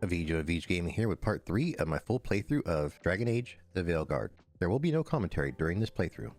Avij Gaming here with part 3 of my full playthrough of Dragon Age: The Veilguard. There will be no commentary during this playthrough.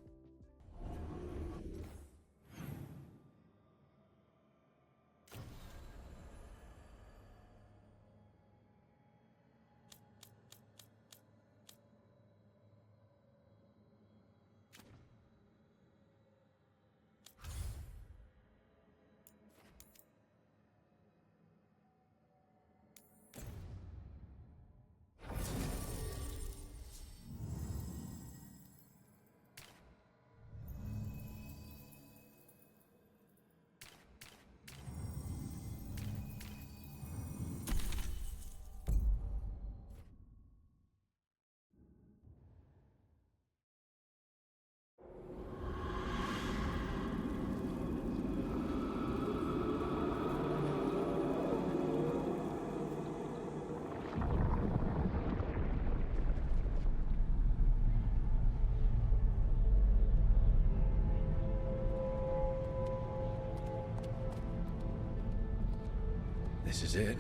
This is it.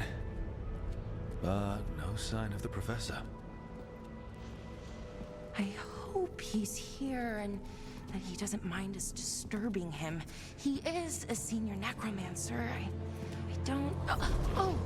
But no sign of the professor. I hope he's here and that he doesn't mind us disturbing him. He is a senior necromancer. I don't... Oh!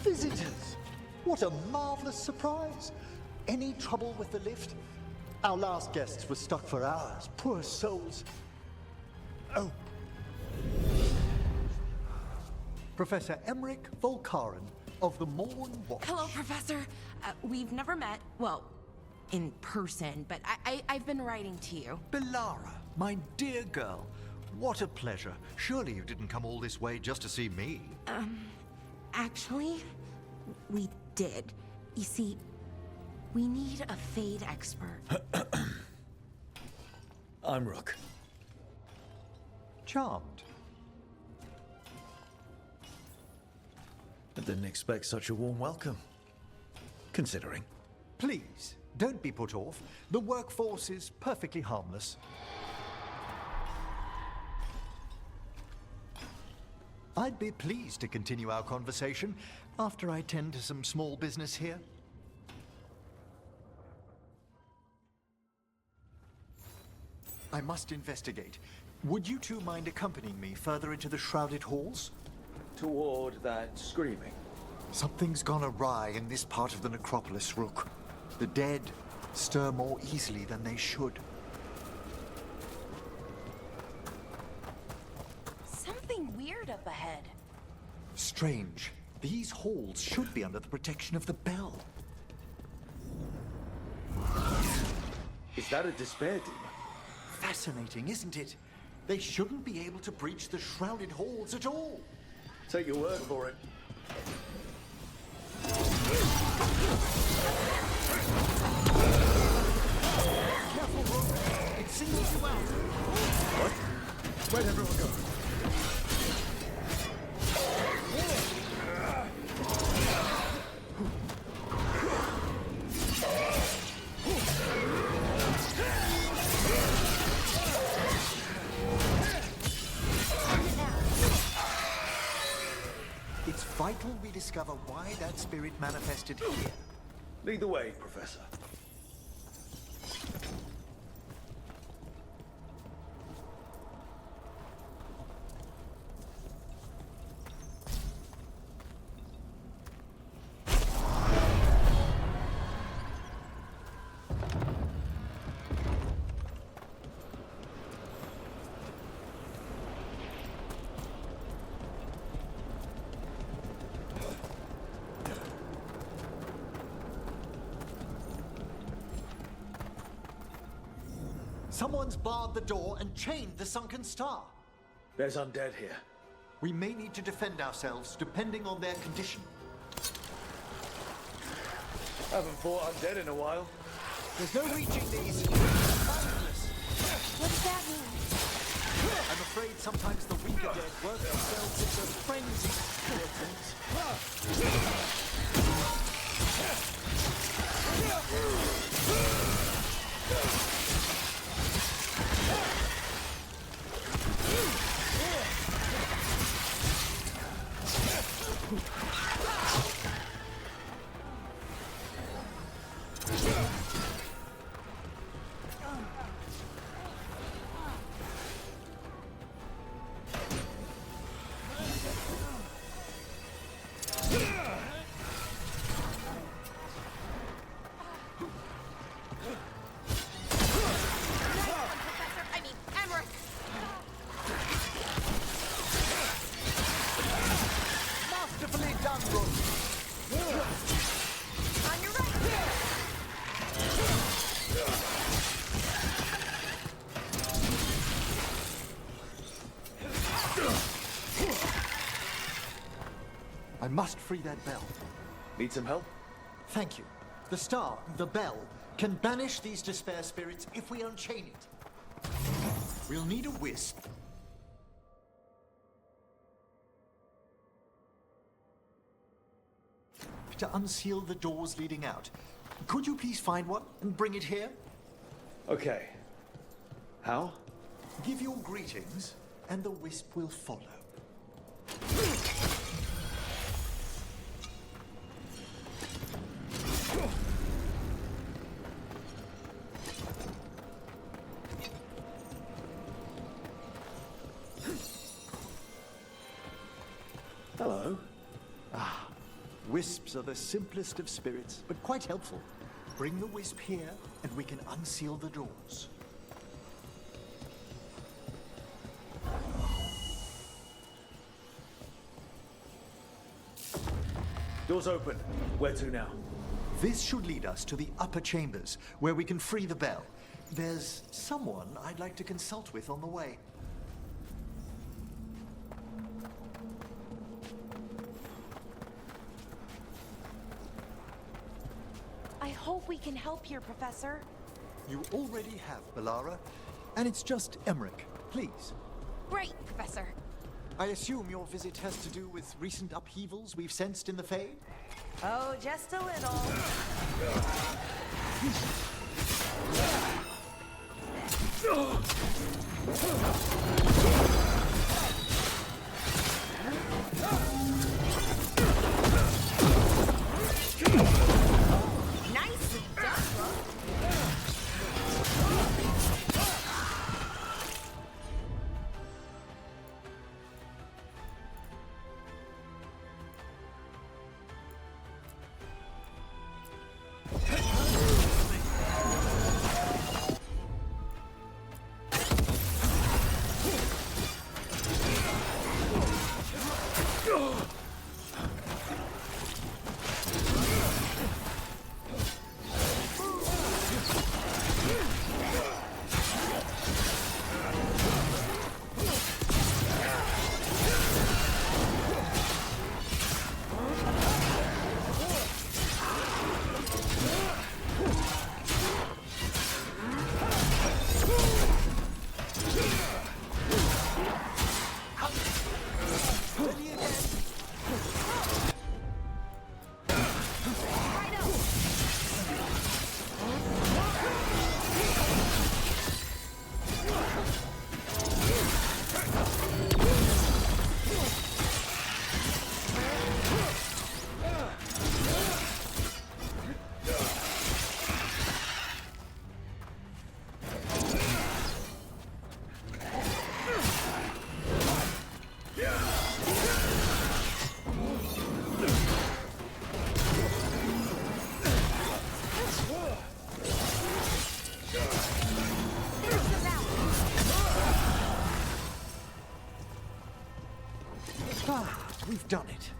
Visitors! What a marvelous surprise! Any trouble with the lift? Our last guests were stuck for hours. Poor souls. Oh. Professor Emmerich Volkaren of the Morn Watch. Hello, Professor. We've never met, well, in person, but I've been writing to you. Belara, my dear girl. What a pleasure. Surely you didn't come all this way just to see me. Actually, we did. You see, we need a Fade expert. I'm Rook. Charmed. I didn't expect such a warm welcome. Considering. Please, don't be put off. The workforce is perfectly harmless. I'd be pleased to continue our conversation after I tend to some small business here. I must investigate. Would you two mind accompanying me further into the shrouded halls? Toward that screaming. Something's gone awry in this part of the necropolis, Rook. The dead stir more easily than they should. Something weird up ahead. Strange. These halls should be under the protection of the bell. Is that a despair demon? Fascinating, isn't it? They shouldn't be able to breach the shrouded halls at all. Take your word for it. Careful, Rook. It singles you out. What? Where'd everyone go? It's vital we discover why that spirit manifested here. Lead the way, Professor. Someone's barred the door and chained the sunken star. There's undead here. We may need to defend ourselves depending on their condition. Haven't fought undead in a while. There's no reaching these. Mindless. What does that mean? I'm afraid sometimes the weaker dead work themselves into frenzy. Poor things. Masterfully done, Rook. On your right. I must free that bell. Need some help? Thank you. The star, the bell, can banish these despair spirits if we unchain it. We'll need a wisp. To unseal the doors leading out. Could you please find one and bring it here? Okay. How? Give your greetings, and the wisp will follow. Hello. Wisps are the simplest of spirits, but quite helpful. Bring the wisp here, and we can unseal the doors. Doors open. Where to now? This should lead us to the upper chambers, where we can free the bell. There's someone I'd like to consult with on the way. I hope we can help here, Professor. You already have, Bellara, and it's just Emmerich. Please. Great, Professor. I assume your visit has to do with recent upheavals we've sensed in the Fade? Oh, just a little. Nice done, We've done it.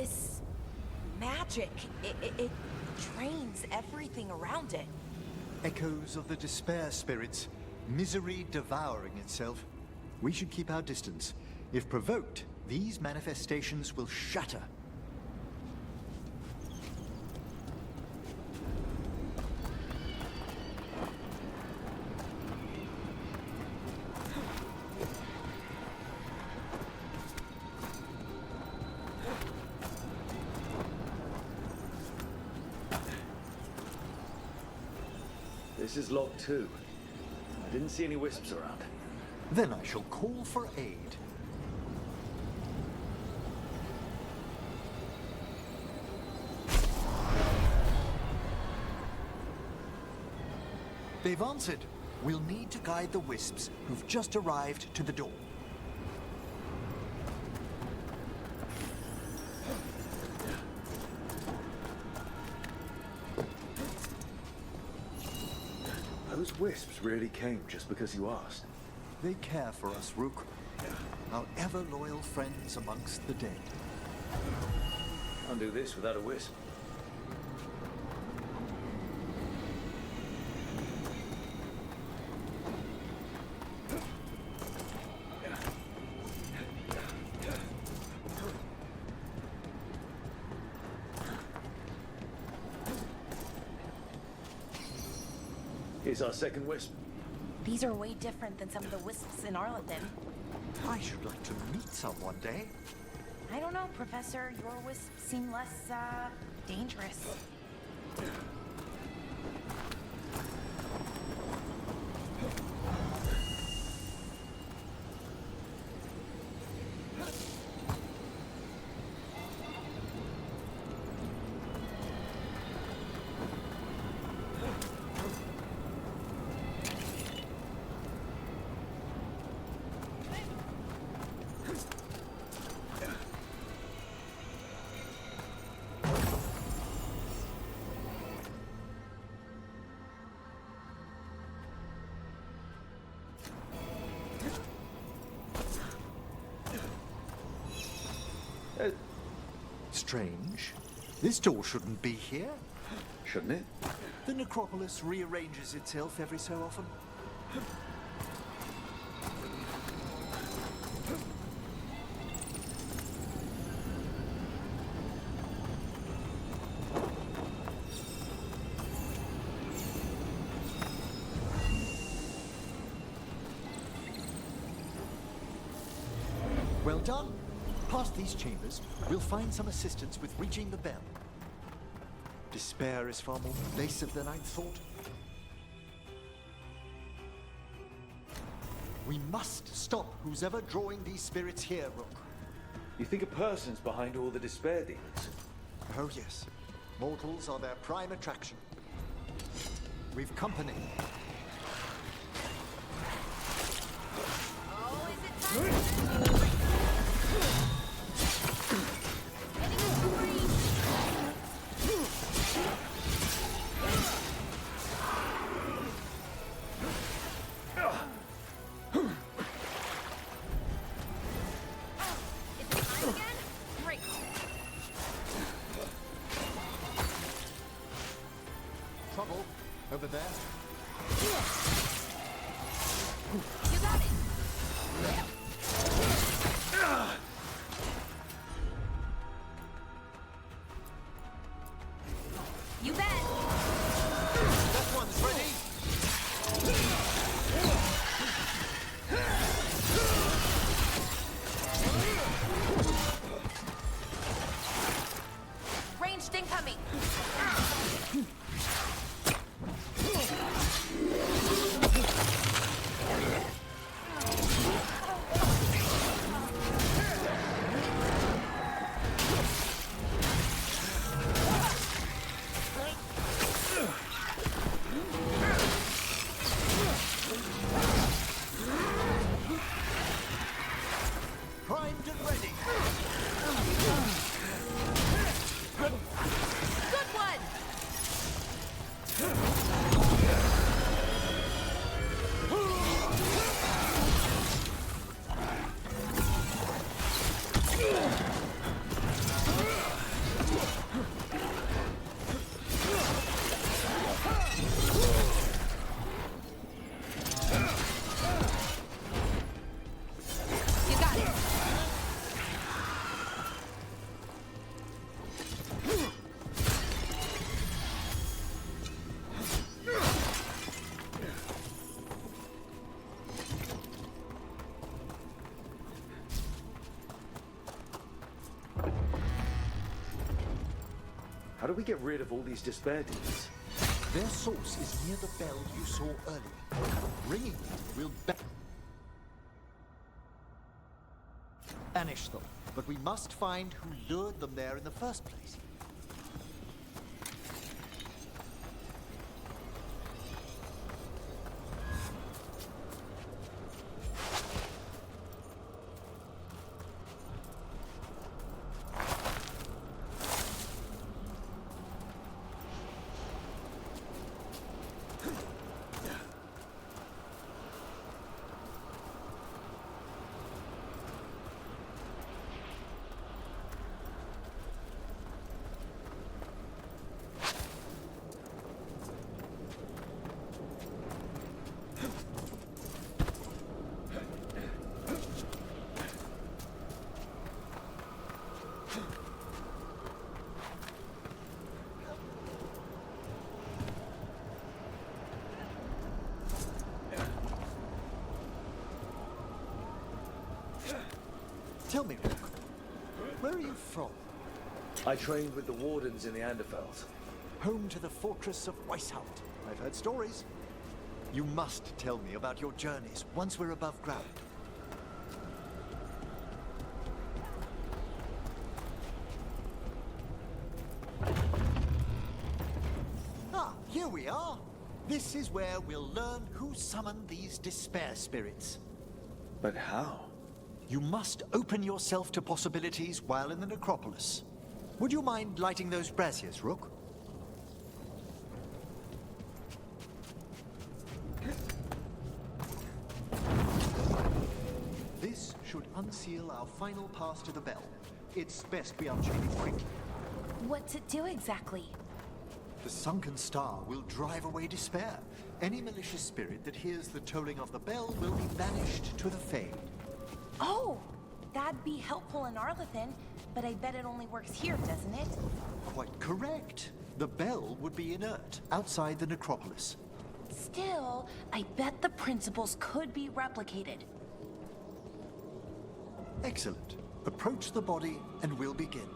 this magic. It drains everything around it. Echoes of the despair spirits, misery devouring itself. We should keep our distance. If provoked, these manifestations will shatter. This is log 2. I didn't see any wisps around. Then I shall call for aid. They've answered. We'll need to guide the wisps who've just arrived to the door. Those wisps really came just because you asked. They care for us, Rook. Our ever-loyal friends amongst the dead. Can't do this without a wisp. Here's our second wisp. These are way different than some of the wisps in Arlington. I should like to meet some one day. I don't know, Professor. Your wisps seem less, dangerous. Strange. This door shouldn't be here. Shouldn't it? The necropolis rearranges itself every so often. Well done. Past these chambers, we'll find some assistance with reaching the bell. Despair is far more pervasive than I'd thought. We must stop who's ever drawing these spirits here, Rook. You think a person's behind all the despair demons? Oh yes. Mortals are their prime attraction. We've company. Oh, is it time? Trouble over there. You got it. You bet. That one's ready. Ranged incoming. Primed and ready. Good one. How do we get rid of all these despair demons? Their source is near the bell you saw earlier. Ringing it will banish them, but we must find who lured them there in the first place. Tell me, Rook, where are you from? I trained with the Wardens in the Anderfels. Home to the fortress of Weishaupt. I've heard stories. You must tell me about your journeys once we're above ground. Ah, here we are. This is where we'll learn who summoned these despair spirits. But how? You must open yourself to possibilities while in the necropolis. Would you mind lighting those braziers, Rook? This should unseal our final pass to the bell. It's best we unchain it quickly. What's it do exactly? The sunken star will drive away despair. Any malicious spirit that hears the tolling of the bell will be banished to the Fade. Oh, that'd be helpful in Arlethan, but I bet it only works here, doesn't it? Quite correct. The bell would be inert, outside the necropolis. Still, I bet the principles could be replicated. Excellent. Approach the body and we'll begin.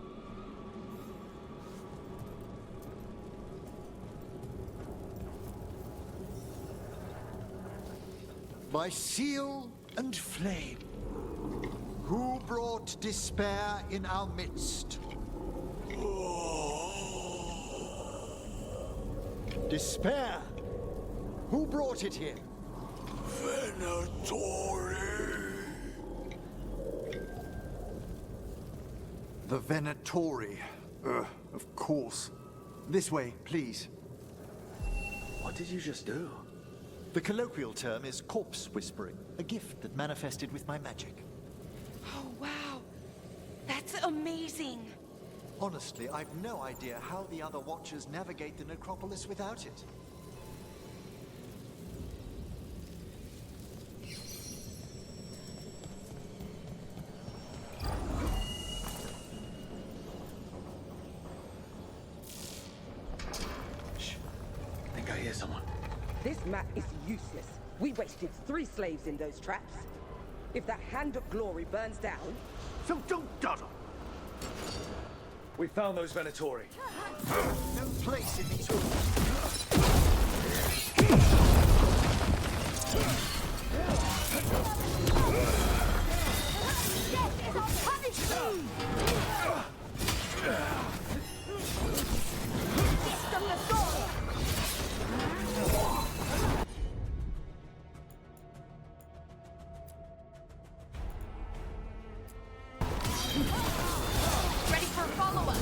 By seal and flame, who brought despair in our midst? Despair! Who brought it here? Venatori! The Venatori. Of course. This way, please. What did you just do? The colloquial term is corpse whispering, a gift that manifested with my magic. Oh, wow. That's amazing. Honestly, I've no idea how the other Watchers navigate the necropolis without it. Shh. I think I hear someone. This map is useless. We wasted 3 slaves in those traps. If that Hand of Glory burns down... So don't dawdle! We found those Venatori. No place in these Ready for a follow-up.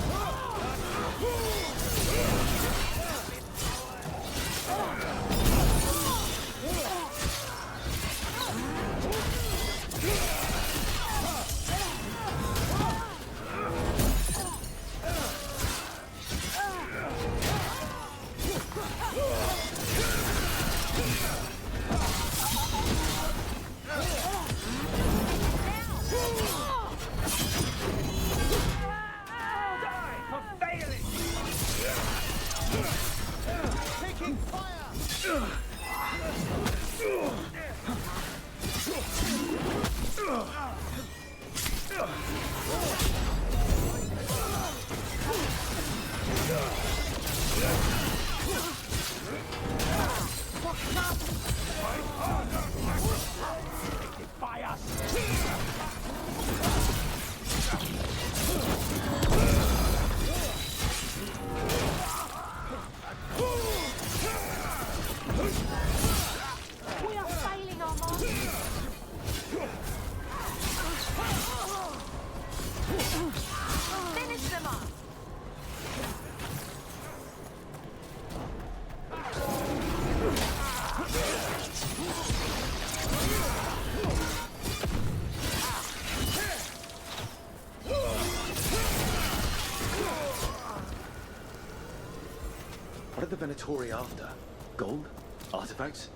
the Venatori after? Gold? Artifacts?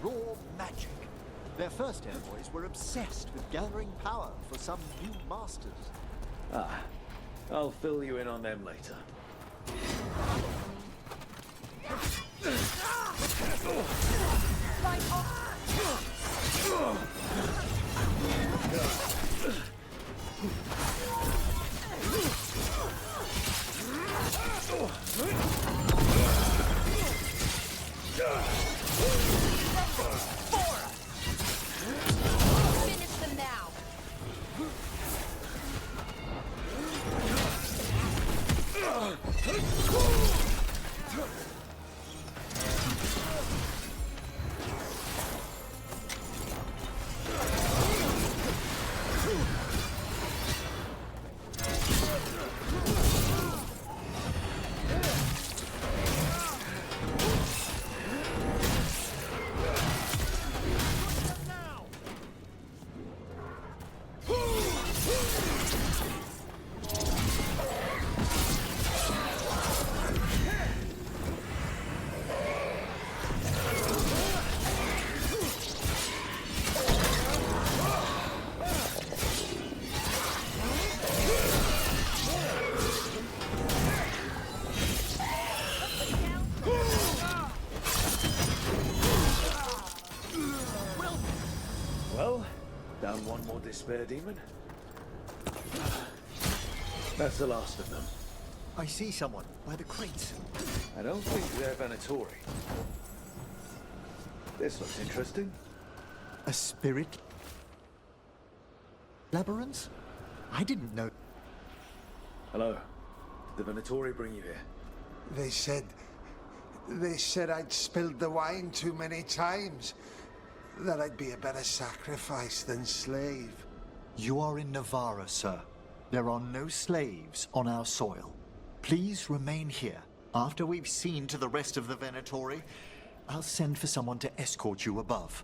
Raw magic. Their first envoys were obsessed with gathering power for some new masters. Ah, I'll fill you in on them later. Finish them now. Well, down one more despair demon. That's the last of them. I see someone by the crates. I don't think they're Venatori. This looks interesting. A spirit labyrinth? I didn't know. Hello. Did the Venatori bring you here? They said I'd spilled the wine too many times. That I'd be a better sacrifice than slave. You are in Navarra, sir. There are no slaves on our soil. Please remain here. After we've seen to the rest of the Venatori, I'll send for someone to escort you above.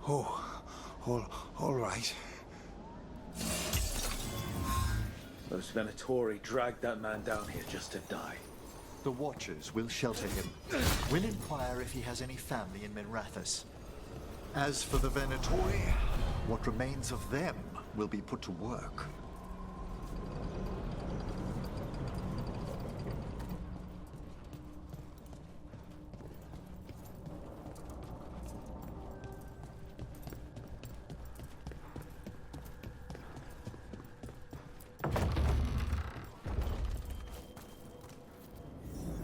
Oh, all right. Those Venatori dragged that man down here just to die. The Watchers will shelter him. We'll inquire if he has any family in Minrathous. As for the Venatori, what remains of them will be put to work.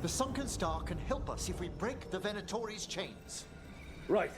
The Sunken Star can help us if we break the Venatori's chains. Right.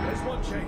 There's one chain.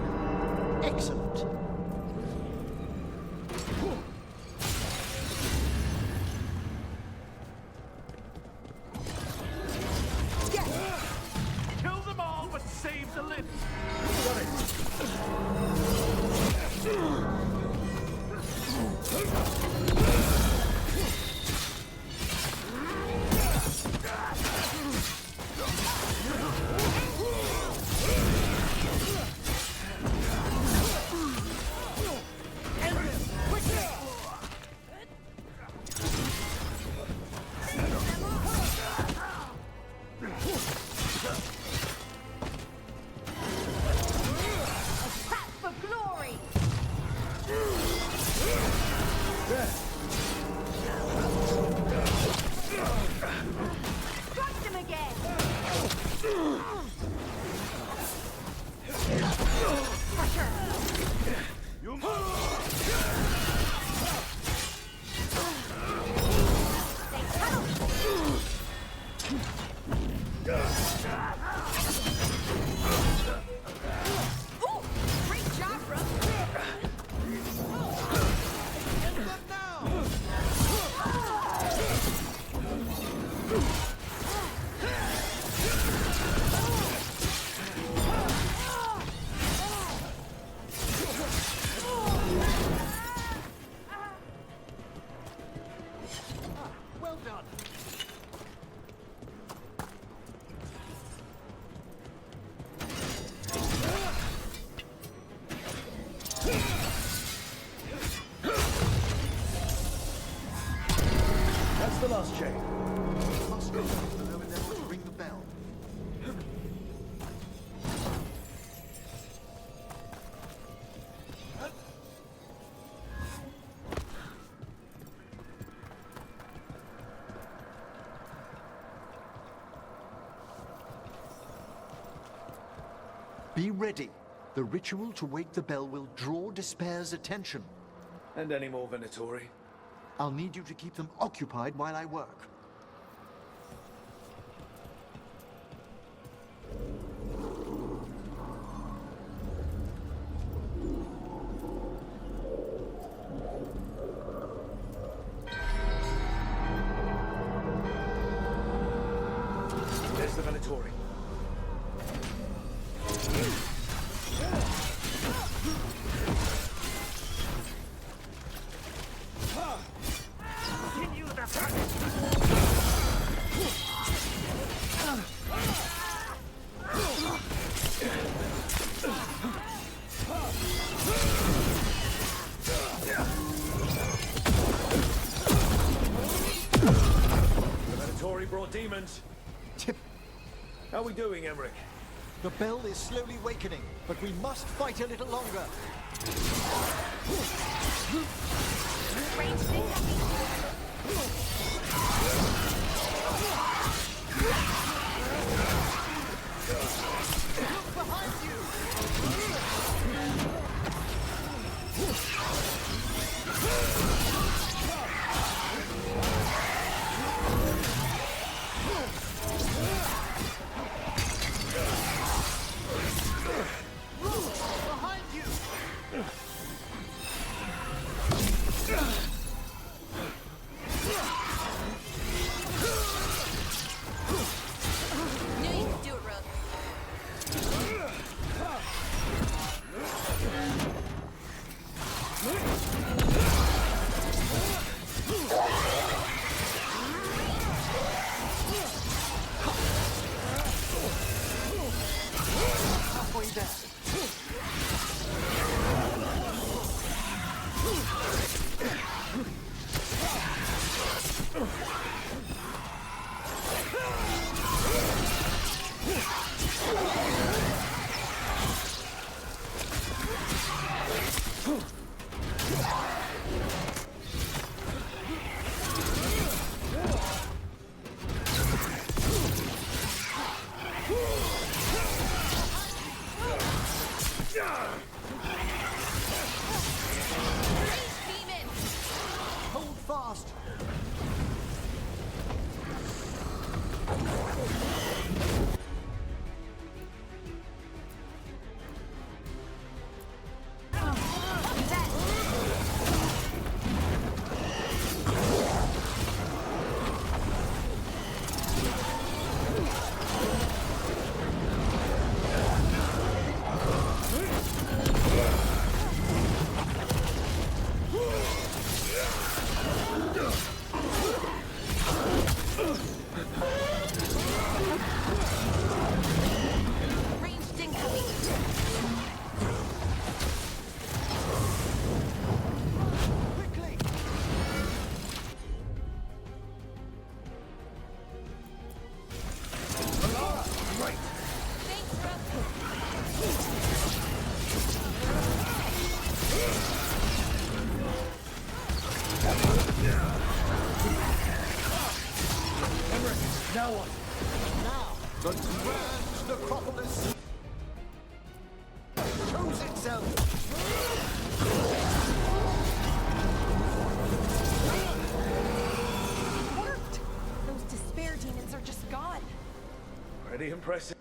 Well done. That's the last chain. Must go up to the lower level to ring the bell. Be ready. The ritual to wake the bell will draw Despair's attention. And any more Venatori? I'll need you to keep them occupied while I work. There's the Venatori. Brought demons. Tip. How are we doing, Emmerich? The bell is slowly wakening, but we must fight a little longer. Look behind you! Behind you! Knew you could do it, Rogue. Halfway there. Demon! Hold fast. Ranged incoming! Quickly! Thanks, Rogue. Emmerich, now what? Now, the grand necropolis shows itself. It worked! Those despair demons are just gone. Pretty impressive.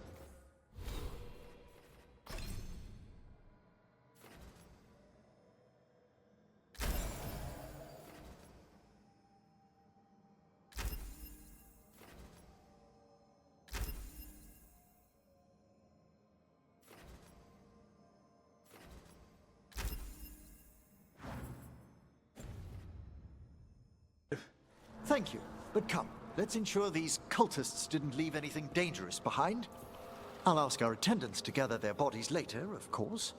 Thank you. But come, let's ensure these cultists didn't leave anything dangerous behind. I'll ask our attendants to gather their bodies later, of course.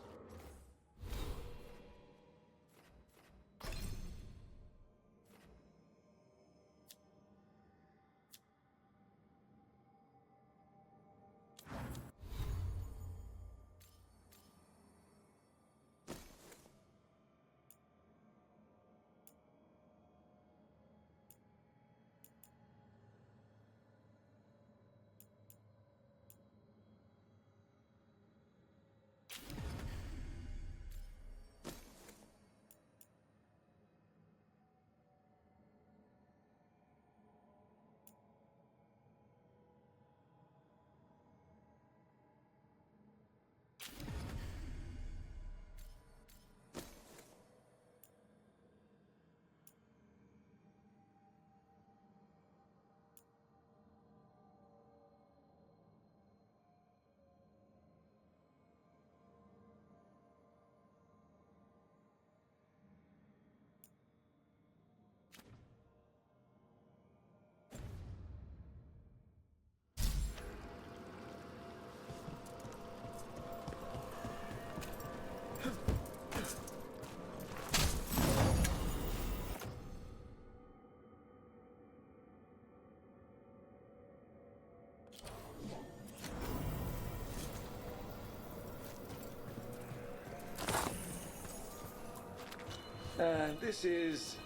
And this is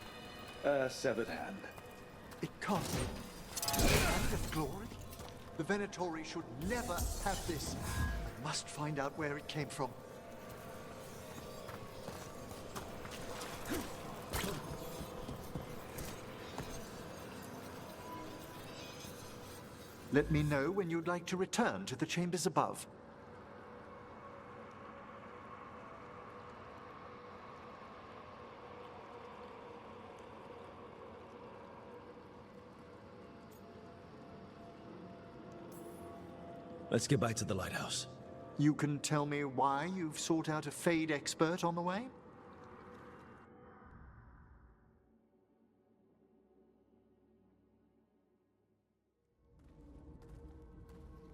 a severed hand. It can't be. Hand of glory? The Venatori should never have this. I must find out where it came from. Let me know when you'd like to return to the chambers above. Let's get back to the lighthouse. You can tell me why you've sought out a Fade expert on the way?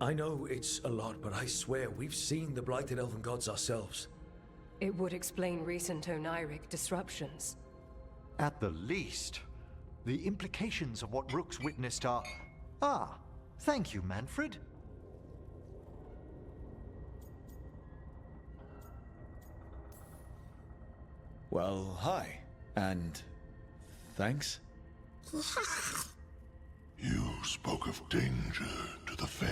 I know it's a lot, but I swear we've seen the blighted elven gods ourselves. It would explain recent oniric disruptions. At the least. The implications of what Rook's witnessed are... Ah, thank you, Manfred. Well, hi. And thanks. You spoke of danger to the Fade.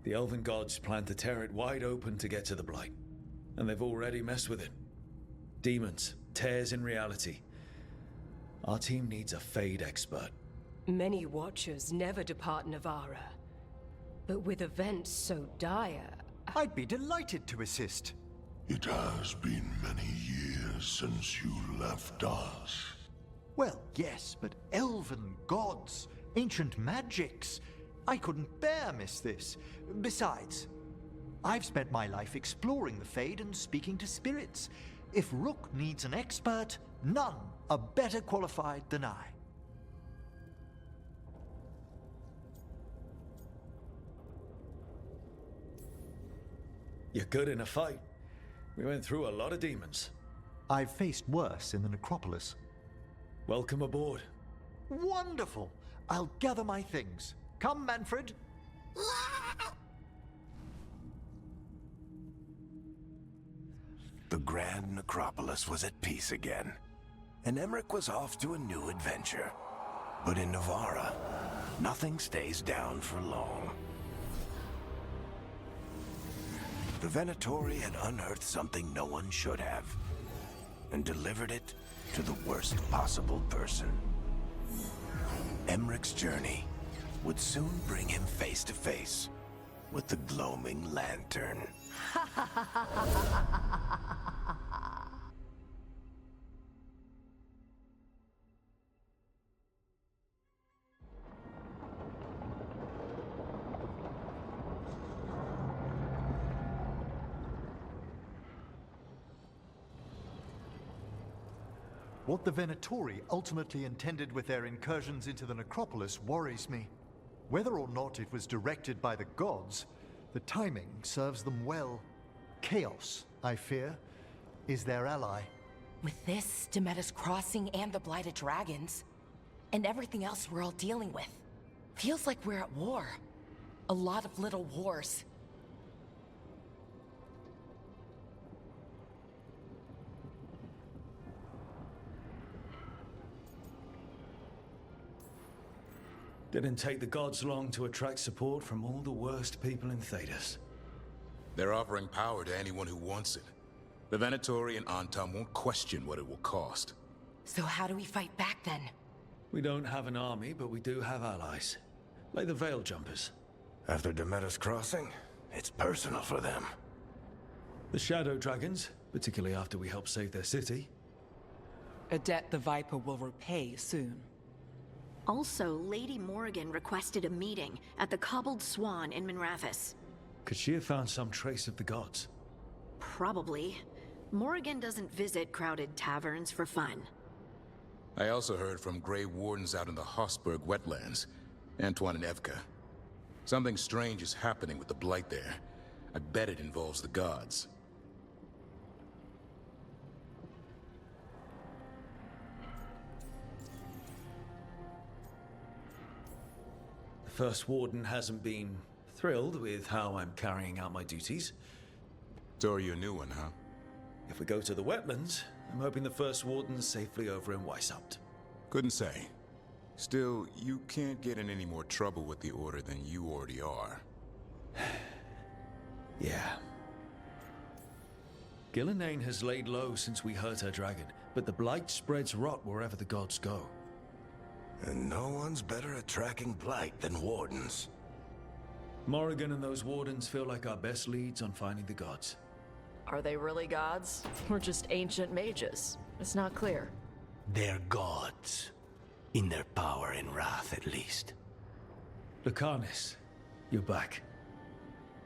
The elven gods plan to tear it wide open to get to the blight. And they've already messed with it. Demons, tears in reality. Our team needs a Fade expert. Many Watchers never depart Navara. But with events so dire... I'd be delighted to assist. It has been many years since you left us. Well, yes, but elven gods, ancient magics. I couldn't bear miss this. Besides, I've spent my life exploring the Fade and speaking to spirits. If Rook needs an expert, none are better qualified than I. You're good in a fight. We went through a lot of demons. I've faced worse in the necropolis. Welcome aboard. Wonderful! I'll gather my things. Come, Manfred. The Grand Necropolis was at peace again, and Emmerich was off to a new adventure. But in Navara, nothing stays down for long. The Venatori had unearthed something no one should have, and delivered it to the worst possible person. Emmerich's journey would soon bring him face to face with the gloaming lantern. What the Venatori ultimately intended with their incursions into the necropolis worries me. Whether or not it was directed by the gods, the timing serves them well. Chaos, I fear, is their ally. With this, Demeter's Crossing and the Blighted Dragons, and everything else we're all dealing with, feels like we're at war. A lot of little wars. Didn't take the gods long to attract support from all the worst people in Thedas. They're offering power to anyone who wants it. The Venatori and Antam won't question what it will cost. So how do we fight back then? We don't have an army, but we do have allies. Like the Veil Jumpers. After Demeter's Crossing, it's personal for them. The Shadow Dragons, particularly after we helped save their city. A debt the Viper will repay soon. Also, Lady Morrigan requested a meeting at the Cobbled Swan in Minrathous. Could she have found some trace of the gods? Probably. Morrigan doesn't visit crowded taverns for fun. I also heard from Grey Wardens out in the Hossberg wetlands, Antoine and Evka. Something strange is happening with the Blight there. I bet it involves the gods. The First Warden hasn't been thrilled with how I'm carrying out my duties. So are you a new one, huh? If we go to the wetlands, I'm hoping the First Warden's safely over in Weishaupt. Couldn't say. Still, you can't get in any more trouble with the Order than you already are. Yeah. Gillenane has laid low since we hurt her dragon, but the Blight spreads rot wherever the gods go. And no one's better at tracking Blight than Wardens. Morrigan and those Wardens feel like our best leads on finding the gods. Are they really gods? Or just ancient mages? It's not clear. They're gods. In their power and wrath, at least. Lucanis, you're back.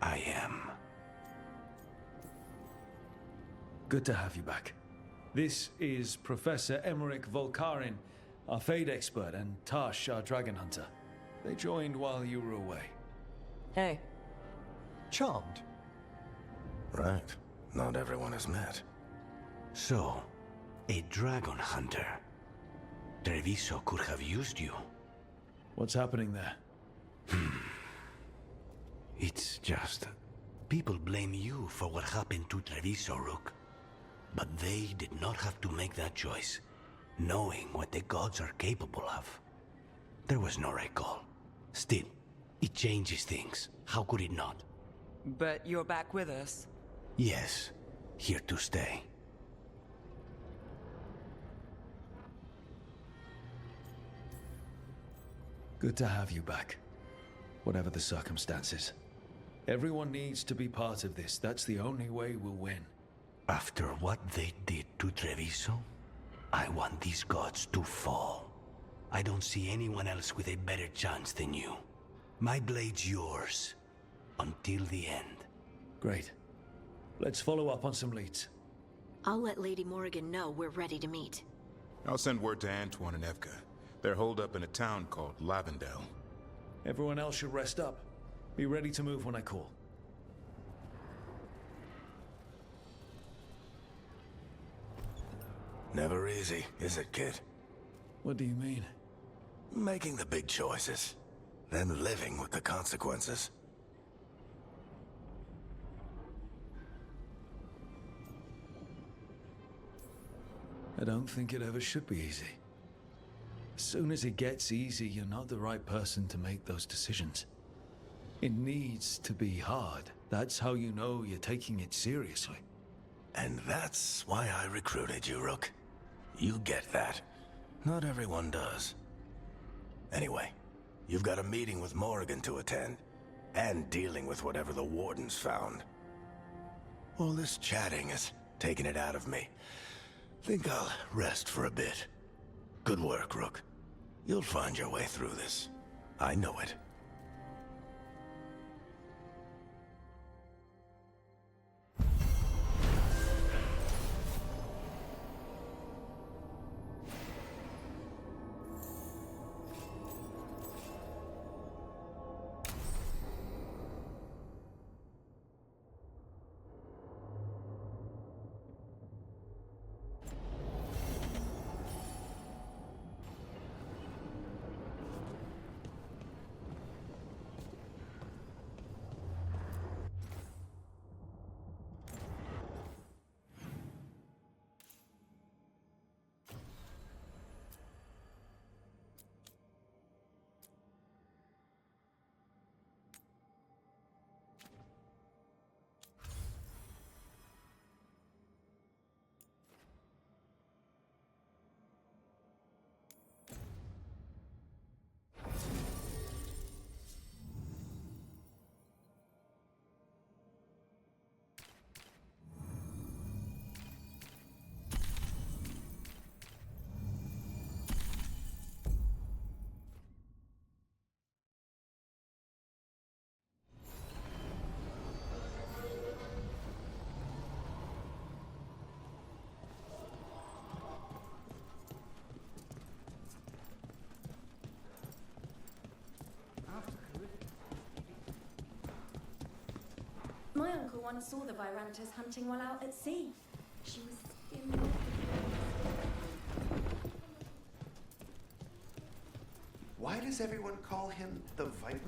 I am. Good to have you back. This is Professor Emmerich Volkarin, our Fade expert, and Tash, our dragon hunter. They joined while you were away. Hey. Charmed. Right. Not everyone has met. So, a dragon hunter. Treviso could have used you. What's happening there? It's just... people blame you for what happened to Treviso, Rook. But they did not have to make that choice, knowing what the gods are capable of. There was no recall. Still, it changes things. How could it not? But you're back with us. Yes, here to stay. Good to have you back. Whatever the circumstances. Everyone needs to be part of this. That's the only way we'll win. After what they did to Treviso, I want these gods to fall. I don't see anyone else with a better chance than you. My blade's yours. Until the end. Great. Let's follow up on some leads. I'll let Lady Morrigan know we're ready to meet. I'll send word to Antoine and Evka. They're holed up in a town called Lavendel. Everyone else should rest up. Be ready to move when I call. Never easy, is it, kid? What do you mean? Making the big choices, then living with the consequences. I don't think it ever should be easy. As soon as it gets easy, you're not the right person to make those decisions. It needs to be hard. That's how you know you're taking it seriously. And that's why I recruited you, Rook. You get that. Not everyone does. Anyway, you've got a meeting with Morrigan to attend, and dealing with whatever the Wardens found. All this chatting is taking it out of me. Think I'll rest for a bit. Good work, Rook. You'll find your way through this. I know it. everyone saw the Virantas hunting while out at sea. She was in love with Why does everyone call him the Viper?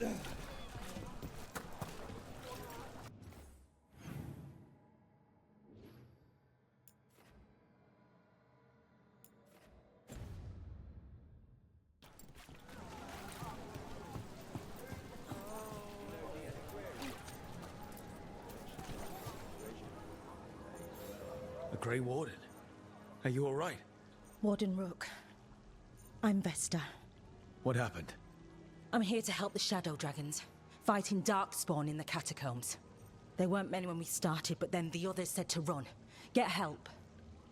The Grey Warden. Are you all right? Warden Rook. I'm Vesta. What happened? I'm here to help the Shadow Dragons, fighting Darkspawn in the catacombs. There weren't many when we started, but then the others said to run. Get help.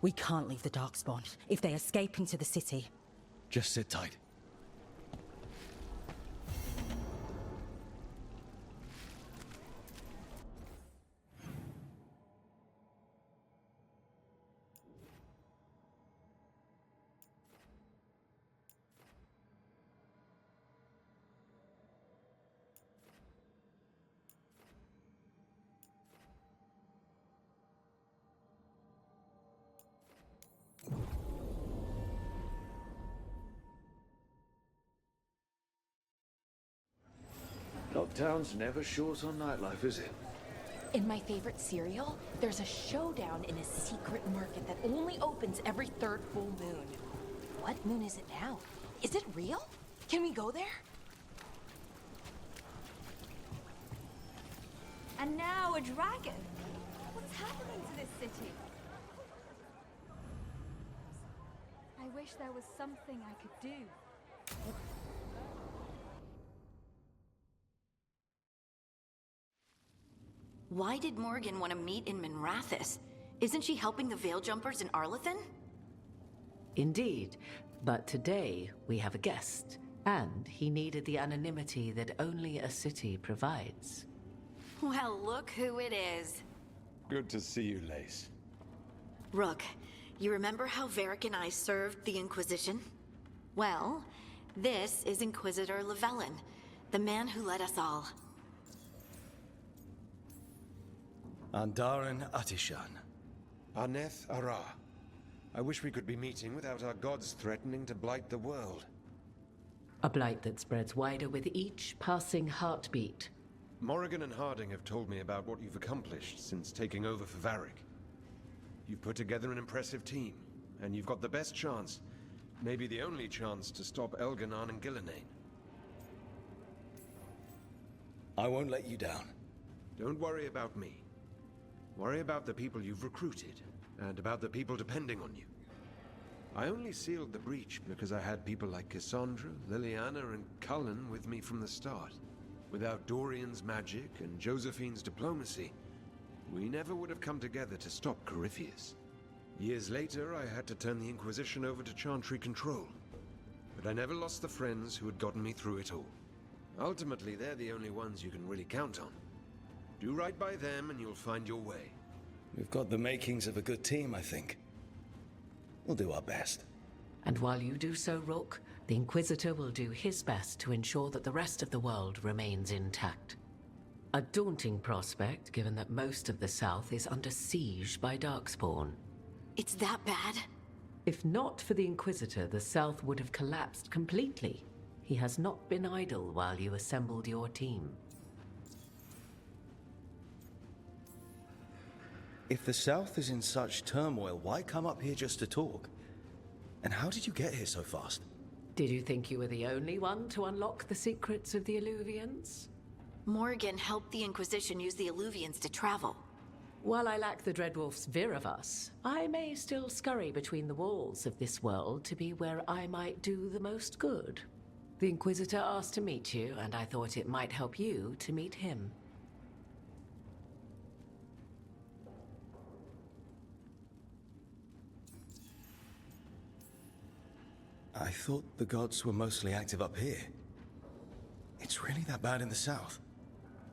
We can't leave the Darkspawn. If they escape into the city... Just sit tight. Town's never short on nightlife, is it? In my favorite cereal, there's a showdown in a secret market that only opens every third full moon. What moon is it now? Is it real? Can we go there? And now a dragon. What's happening to this city? I wish there was something I could do. Why did Morgan want to meet in Minrathous? Isn't she helping the Veil Jumpers in Arlathan? Indeed, but today we have a guest, and he needed the anonymity that only a city provides. Well, look who it is. Good to see you, Lace. Rook, you remember how Varric and I served the Inquisition? Well, this is Inquisitor Llewellyn, the man who led us all. Andaran Atishan. Arneth Ara. I wish we could be meeting without our gods threatening to blight the world. A blight that spreads wider with each passing heartbeat. Morrigan and Harding have told me about what you've accomplished since taking over for Varric. You've put together an impressive team, and you've got the best chance, maybe the only chance, to stop Elganon and Gillenane. I won't let you down. Don't worry about me. Worry about the people you've recruited, and about the people depending on you. I only sealed the breach because I had people like Cassandra, Liliana, and Cullen with me from the start. Without Dorian's magic and Josephine's diplomacy, we never would have come together to stop Corypheus. Years later, I had to turn the Inquisition over to Chantry control. But I never lost the friends who had gotten me through it all. Ultimately, they're the only ones you can really count on. Do right by them and you'll find your way. We've got the makings of a good team, I think. We'll do our best. And while you do so, Rook, the Inquisitor will do his best to ensure that the rest of the world remains intact. A daunting prospect, given that most of the South is under siege by Darkspawn. It's that bad? If not for the Inquisitor, the South would have collapsed completely. He has not been idle while you assembled your team. If the South is in such turmoil, why come up here just to talk? And how did you get here so fast? Did you think you were the only one to unlock the secrets of the Illuvians? Morgan helped the Inquisition use the Illuvians to travel. While I lack the Dreadwolf's Viravus, I may still scurry between the walls of this world to be where I might do the most good. The Inquisitor asked to meet you, and I thought it might help you to meet him. I thought the gods were mostly active up here. It's really that bad in the south?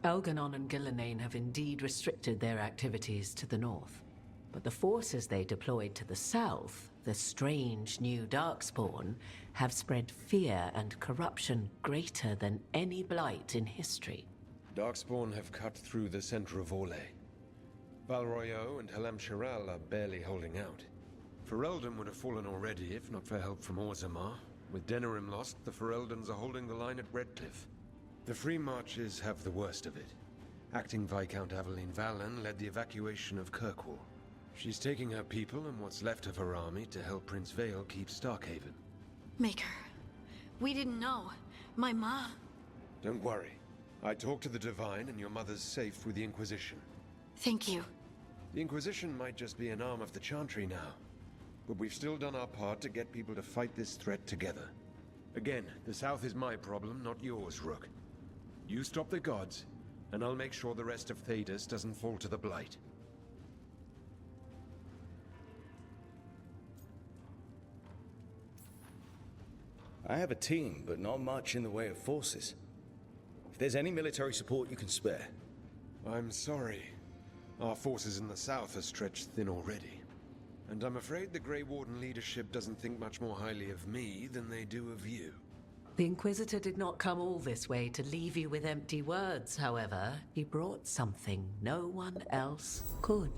Elganon and Gillenane have indeed restricted their activities to the north. But the forces they deployed to the south, the strange new Darkspawn, have spread fear and corruption greater than any blight in history. Darkspawn have cut through the center of Orlais. Valroyo and Helem Shiral are barely holding out. Ferelden would have fallen already if not for help from Orzammar. With Denerim lost, the Fereldans are holding the line at Redcliffe. The Free Marches have the worst of it. Acting Viscount Aveline Valen led the evacuation of Kirkwall. She's taking her people and what's left of her army to help Prince Vale keep Starkhaven. Maker, we didn't know. My ma... Don't worry. I talked to the Divine and your mother's safe with the Inquisition. Thank you. The Inquisition might just be an arm of the Chantry now. But we've still done our part to get people to fight this threat together. Again, the South is my problem, not yours, Rook. You stop the gods, and I'll make sure the rest of Thedas doesn't fall to the Blight. I have a team, but not much in the way of forces. If there's any military support you can spare. I'm sorry. Our forces in the south are stretched thin already. And I'm afraid the Grey Warden leadership doesn't think much more highly of me than they do of you. The Inquisitor did not come all this way to leave you with empty words, however. He brought something no one else could.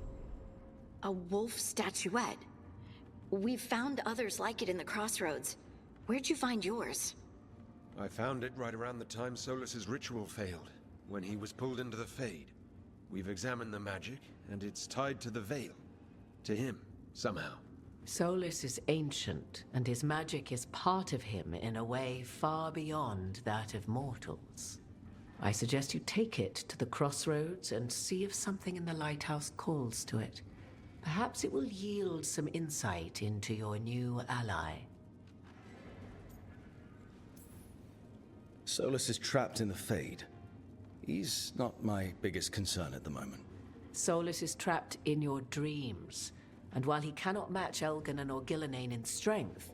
A wolf statuette. We've found others like it in the crossroads. Where'd you find yours? I found it right around the time Solus's ritual failed, when he was pulled into the Fade. We've examined the magic, and it's tied to the Veil. To him, somehow. Solus is ancient, and his magic is part of him in a way far beyond that of mortals. I suggest you take it to the crossroads and see if something in the lighthouse calls to it. Perhaps it will yield some insight into your new ally. Solus is trapped in the Fade. He's not my biggest concern at the moment. Solus is trapped in your dreams, and while he cannot match Elgin or Gillenane in strength,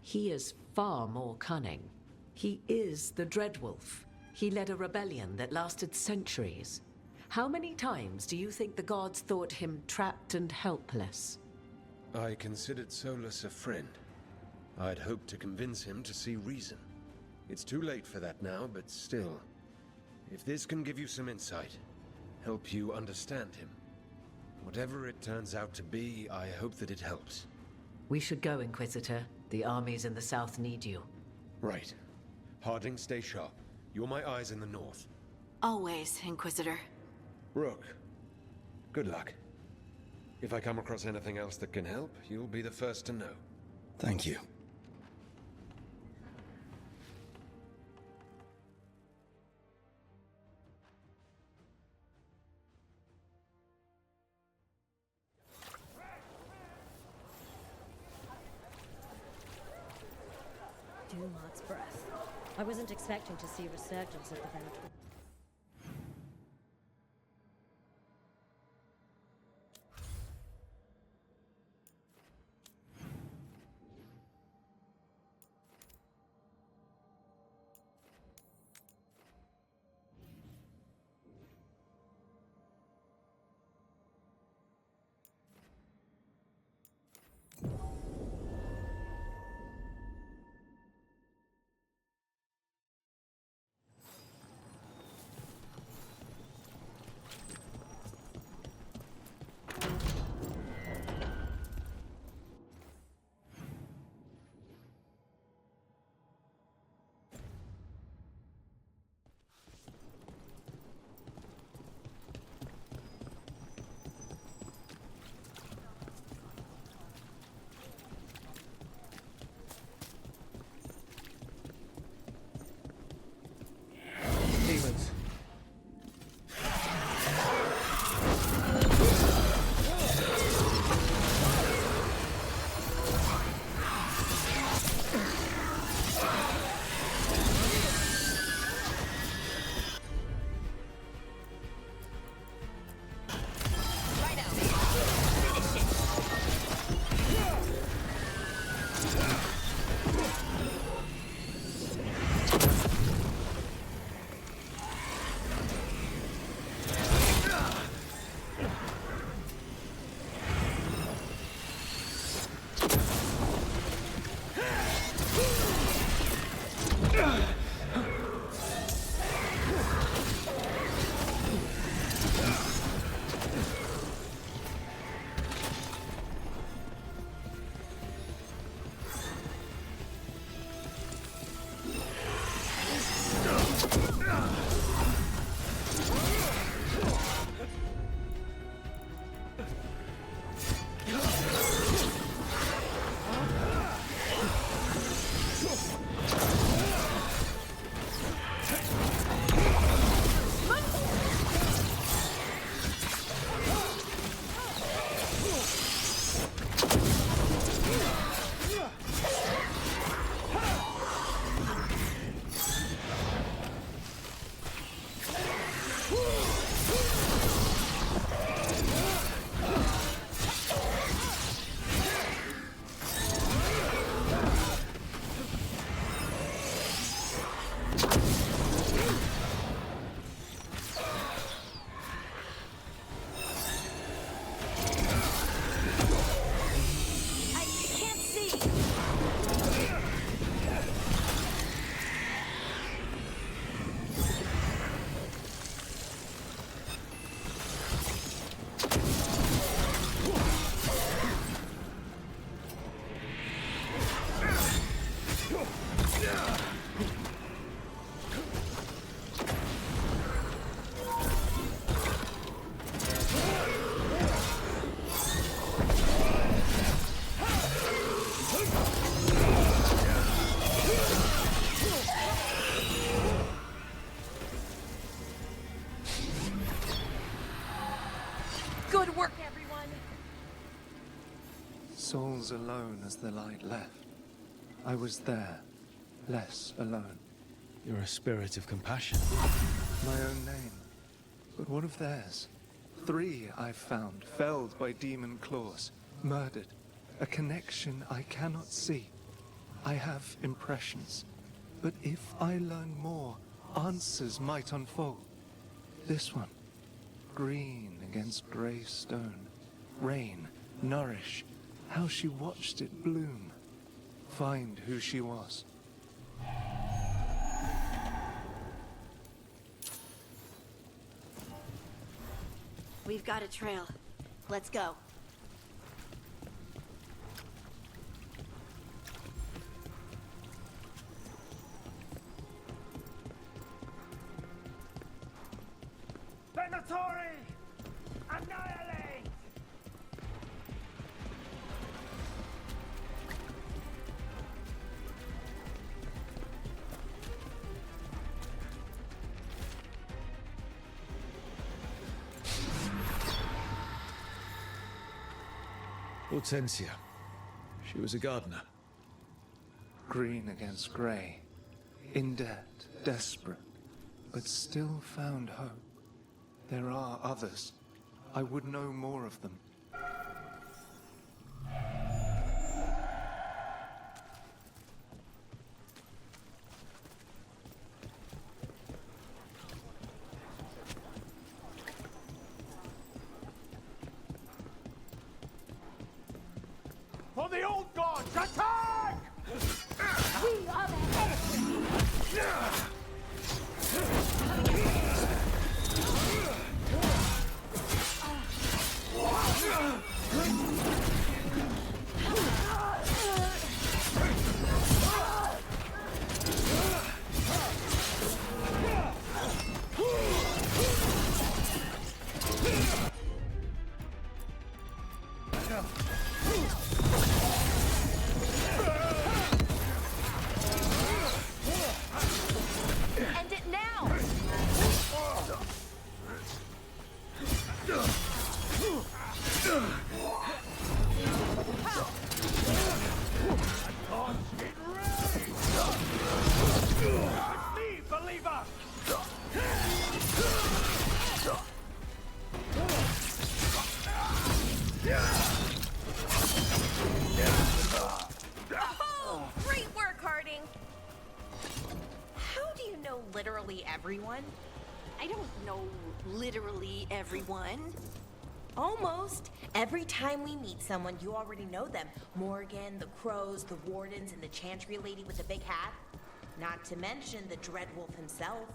he is far more cunning. He is the Dreadwolf. He led a rebellion that lasted centuries. How many times do you think the gods thought him trapped and helpless? I considered Solus a friend. I'd hoped to convince him to see reason. It's too late for that now, but still. If this can give you some insight, help you understand him. Whatever it turns out to be, I hope that it helps. We should go, Inquisitor. The armies in the south need you. Right. Harding, stay sharp. You're my eyes in the north. Always, Inquisitor. Rook, good luck. If I come across anything else that can help, you'll be the first to know. Thank you. Dumart's breath. I wasn't expecting to see a resurgence of the Venator. as alone as the light left. I was there, less alone. You're a spirit of compassion. My own name. But what of theirs? 3 I've found, felled by demon claws, murdered. A connection I cannot see. I have impressions. But if I learn more, answers might unfold. This one. Green against grey stone. Rain, nourish. How she watched it bloom. Find who she was. We've got a trail. Let's go. Venatori! Annihilate! Hortensia. She was a gardener. Green against grey. In debt, desperate, but still found hope. There are others. I would know more of them. For the old gods, attack! We are the enemy! End it now! Me, believer! Oh, great work, Harding! How do you know literally everyone? I don't know literally everyone. Almost. Every time we meet someone, you already know them. Morgan, the Crows, the Wardens, and the Chantry lady with the big hat. Not to mention the Dreadwolf himself.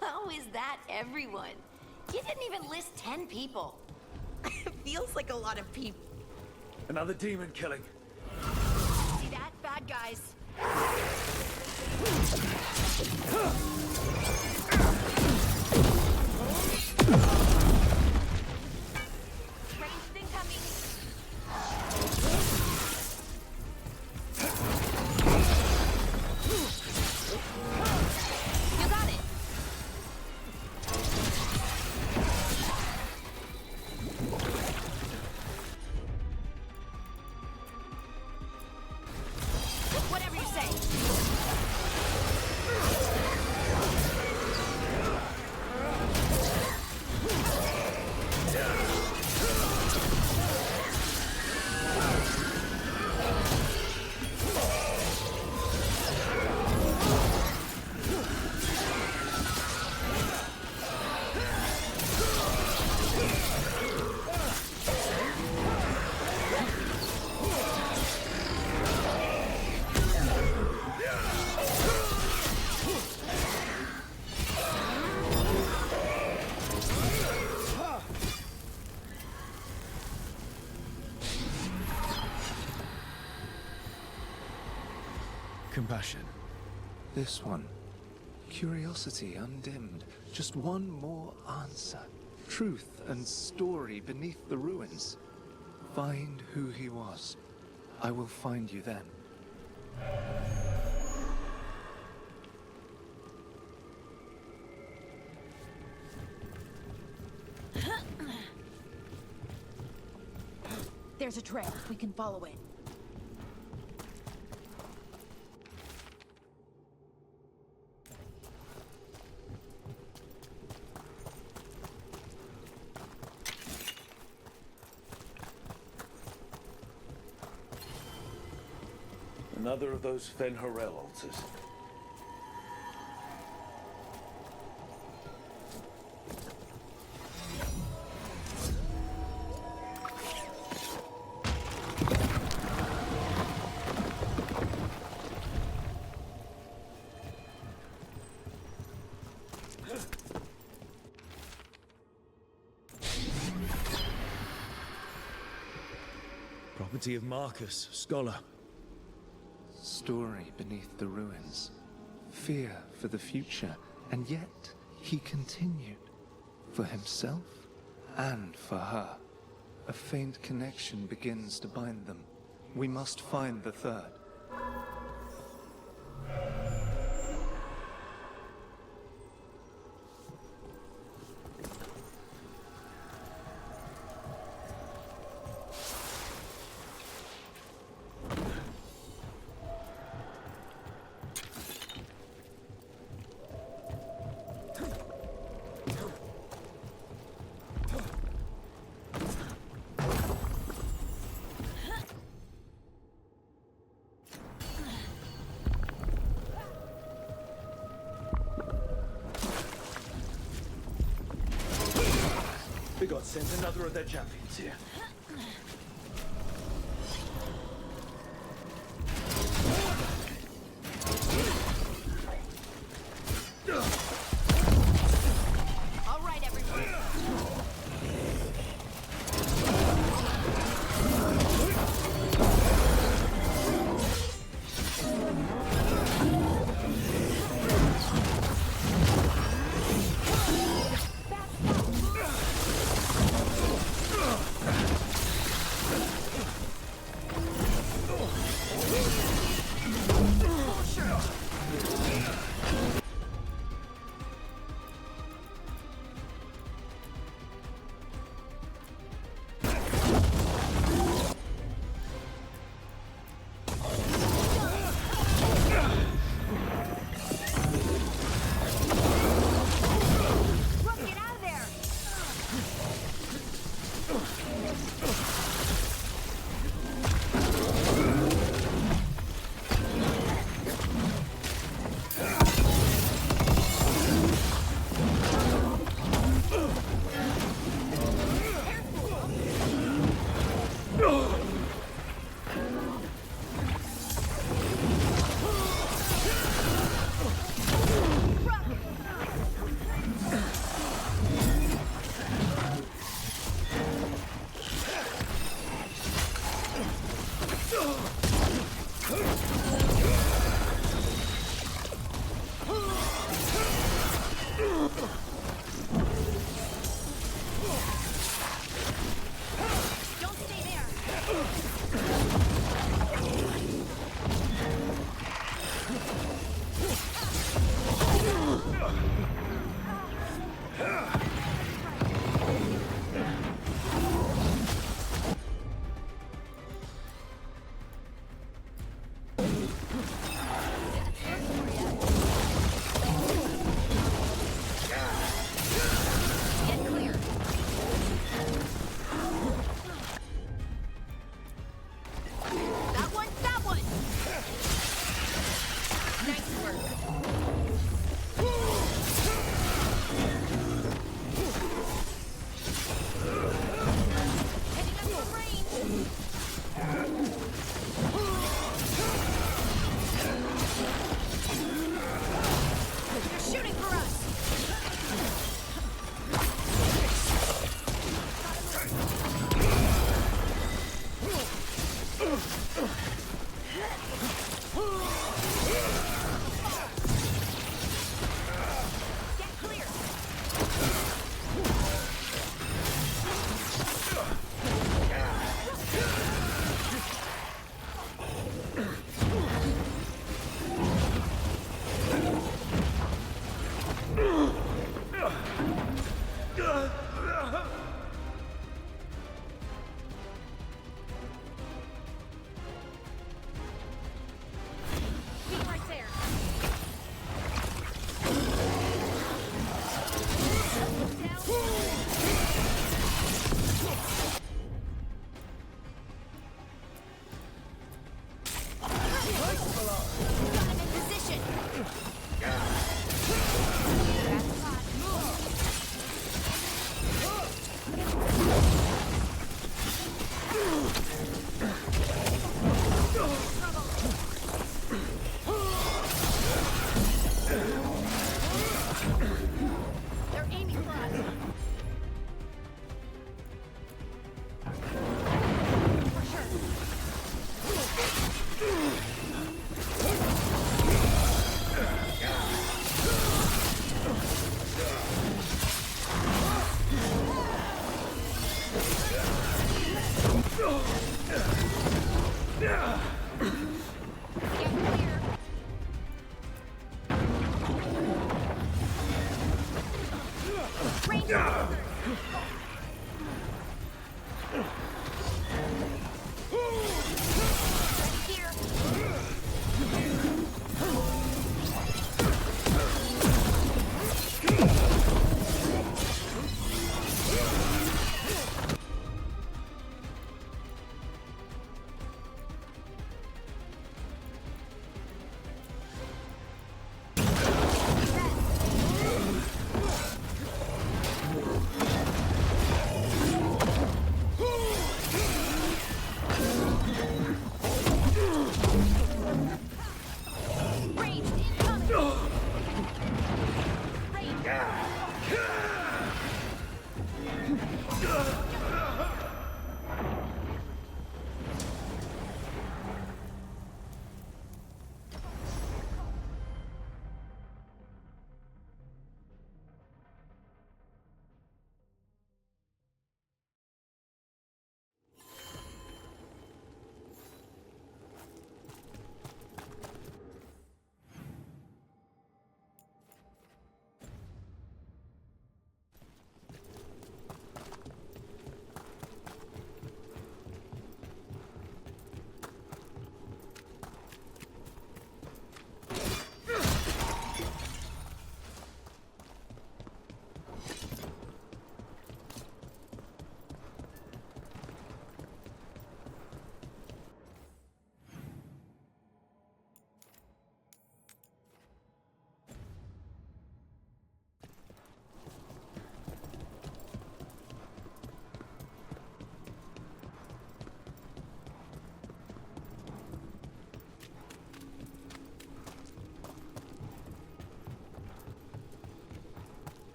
How is that everyone? You didn't even list 10 people. Feels like a lot of people. Another demon killing. See that? Bad guys. Ranged incoming. You got it. Whatever you say. Compassion. This one. Curiosity undimmed. Just one more answer. Truth and story beneath the ruins. Find who he was. I will find you then. There's a trail. We can follow it. Another of those Fen-Harel altars. Property of Marcus, scholar. Story beneath the ruins. Fear for the future. And yet, he continued. For himself and for her. A faint connection begins to bind them. We must find the third. Veilguard sent another of their champions here. All right, everyone.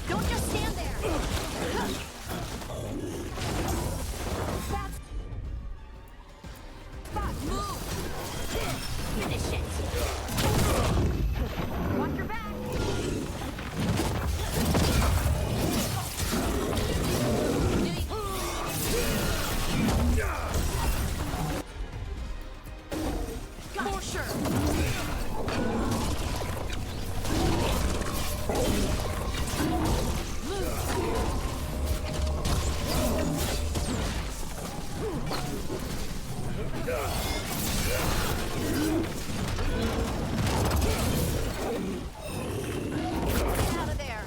Don't just stand there! Spot, move! Finish it! Watch your back! For sure! Out of there!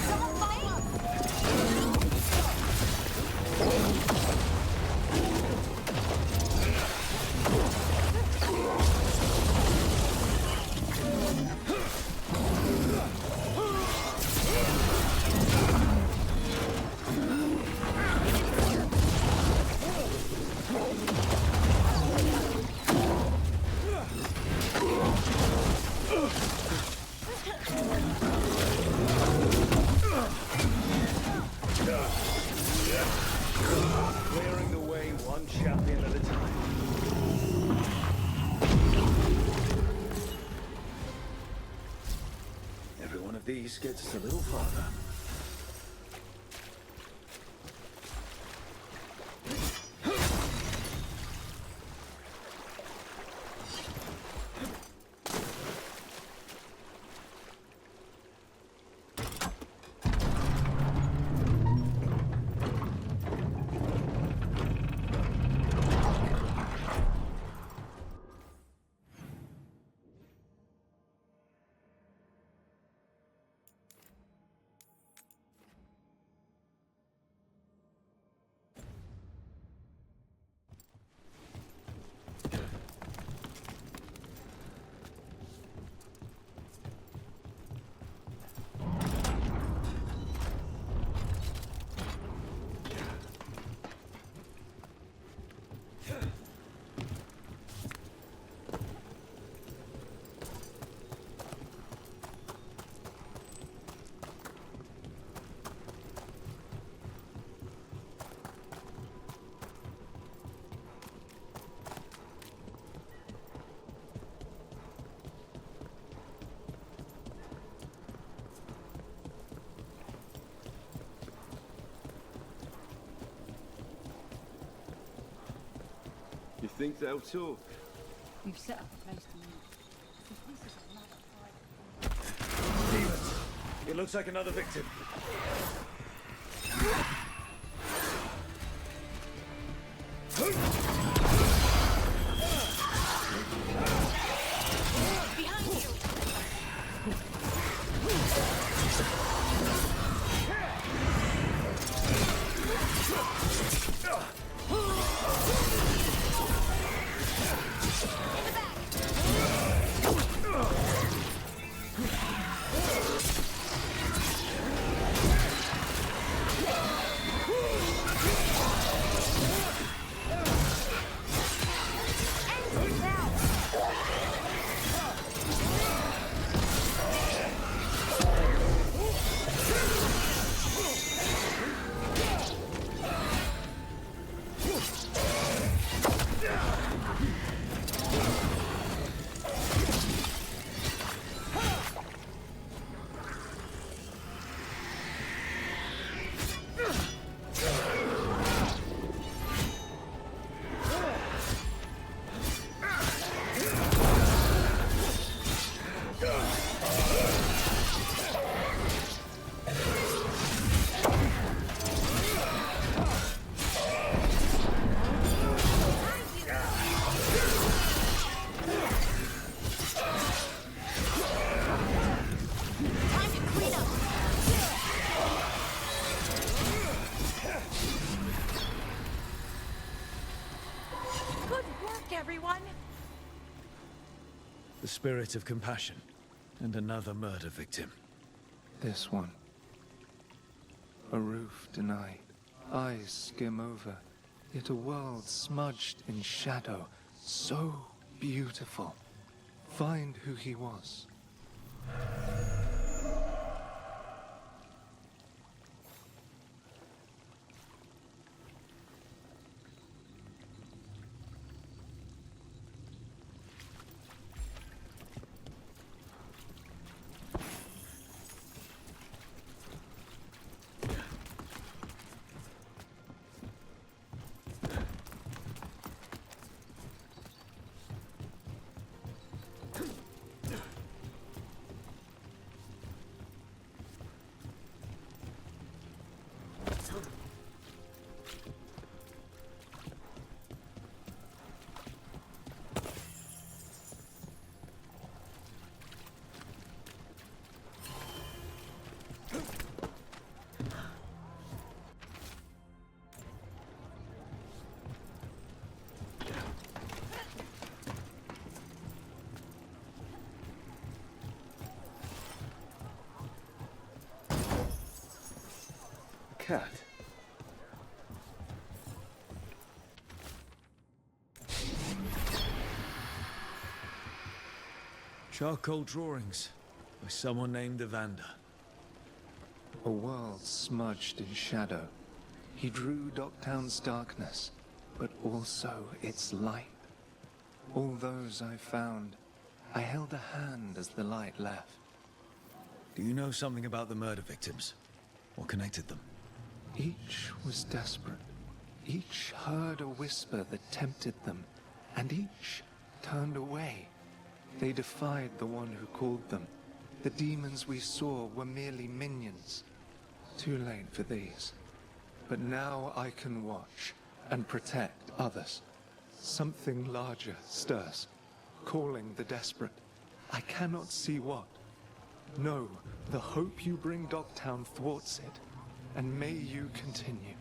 Someone follow up! Clearing the way one champion at a time. Every one of these gets us a little farther. You think they'll talk? You've set up a place to meet. This is a matter of Demons! It looks like another victim. everyone! The spirit of compassion, and another murder victim. This one. A roof denied, eyes skim over, yet a world smudged in shadow, so beautiful. Find who he was. Cat. Charcoal drawings by someone named Evander. A world smudged in shadow. He drew Docktown's darkness, but also its light. All those I found, I held a hand as the light left. Do you know something about the murder victims? What connected them? Each was desperate. Each heard a whisper that tempted them, and each turned away. They defied the one who called them. The demons we saw were merely minions. Too late for these. But now I can watch and protect others. Something larger stirs, calling the desperate. I cannot see what. No, the hope you bring Docktown thwarts it, and may you continue.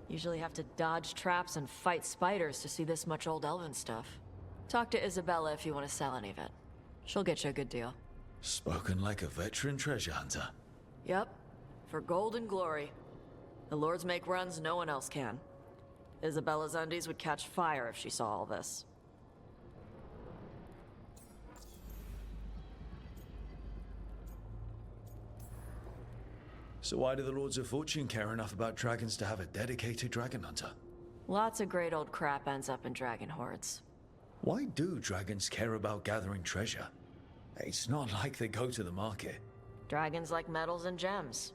Usually have to dodge traps and fight spiders to see this much old elven stuff. Talk to Isabella if you want to sell any of it. She'll get you a good deal. Spoken like a veteran treasure hunter. Yep. For gold and glory. The lords make runs no one else can. Isabella's undies would catch fire if she saw all this. So why do the Lords of Fortune care enough about dragons to have a dedicated dragon hunter? Lots of great old crap ends up in dragon hordes. Why do dragons care about gathering treasure? It's not like they go to the market. Dragons like metals and gems.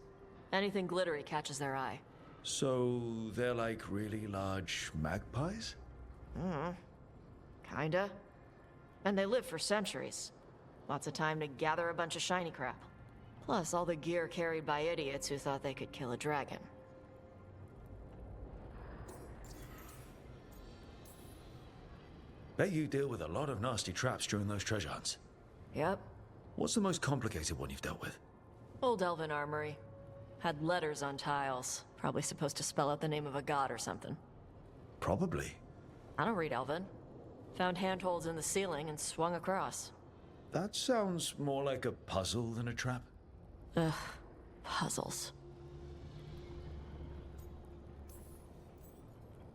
Anything glittery catches their eye. So they're like really large magpies? Kinda. And they live for centuries. Lots of time to gather a bunch of shiny crap. Plus, all the gear carried by idiots who thought they could kill a dragon. Bet you deal with a lot of nasty traps during those treasure hunts. Yep. What's the most complicated one you've dealt with? Old Elven armory. Had letters on tiles. Probably supposed to spell out the name of a god or something. Probably. I don't read Elven. Found handholds in the ceiling and swung across. That sounds more like a puzzle than a trap. Ugh. Puzzles.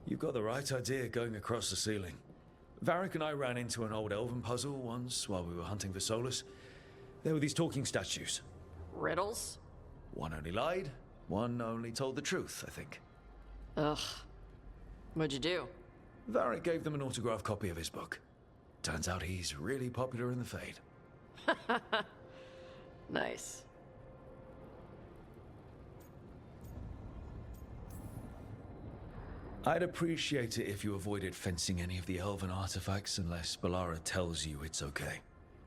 You've got the right idea going across the ceiling. Varric and I ran into an old elven puzzle once while we were hunting for Solus. There were these talking statues. Riddles? One only lied, one only told the truth, I think. Ugh. What'd you do? Varric gave them an autographed copy of his book. Turns out he's really popular in the Fade. Nice. I'd appreciate it if you avoided fencing any of the elven artifacts unless Balara tells you it's okay.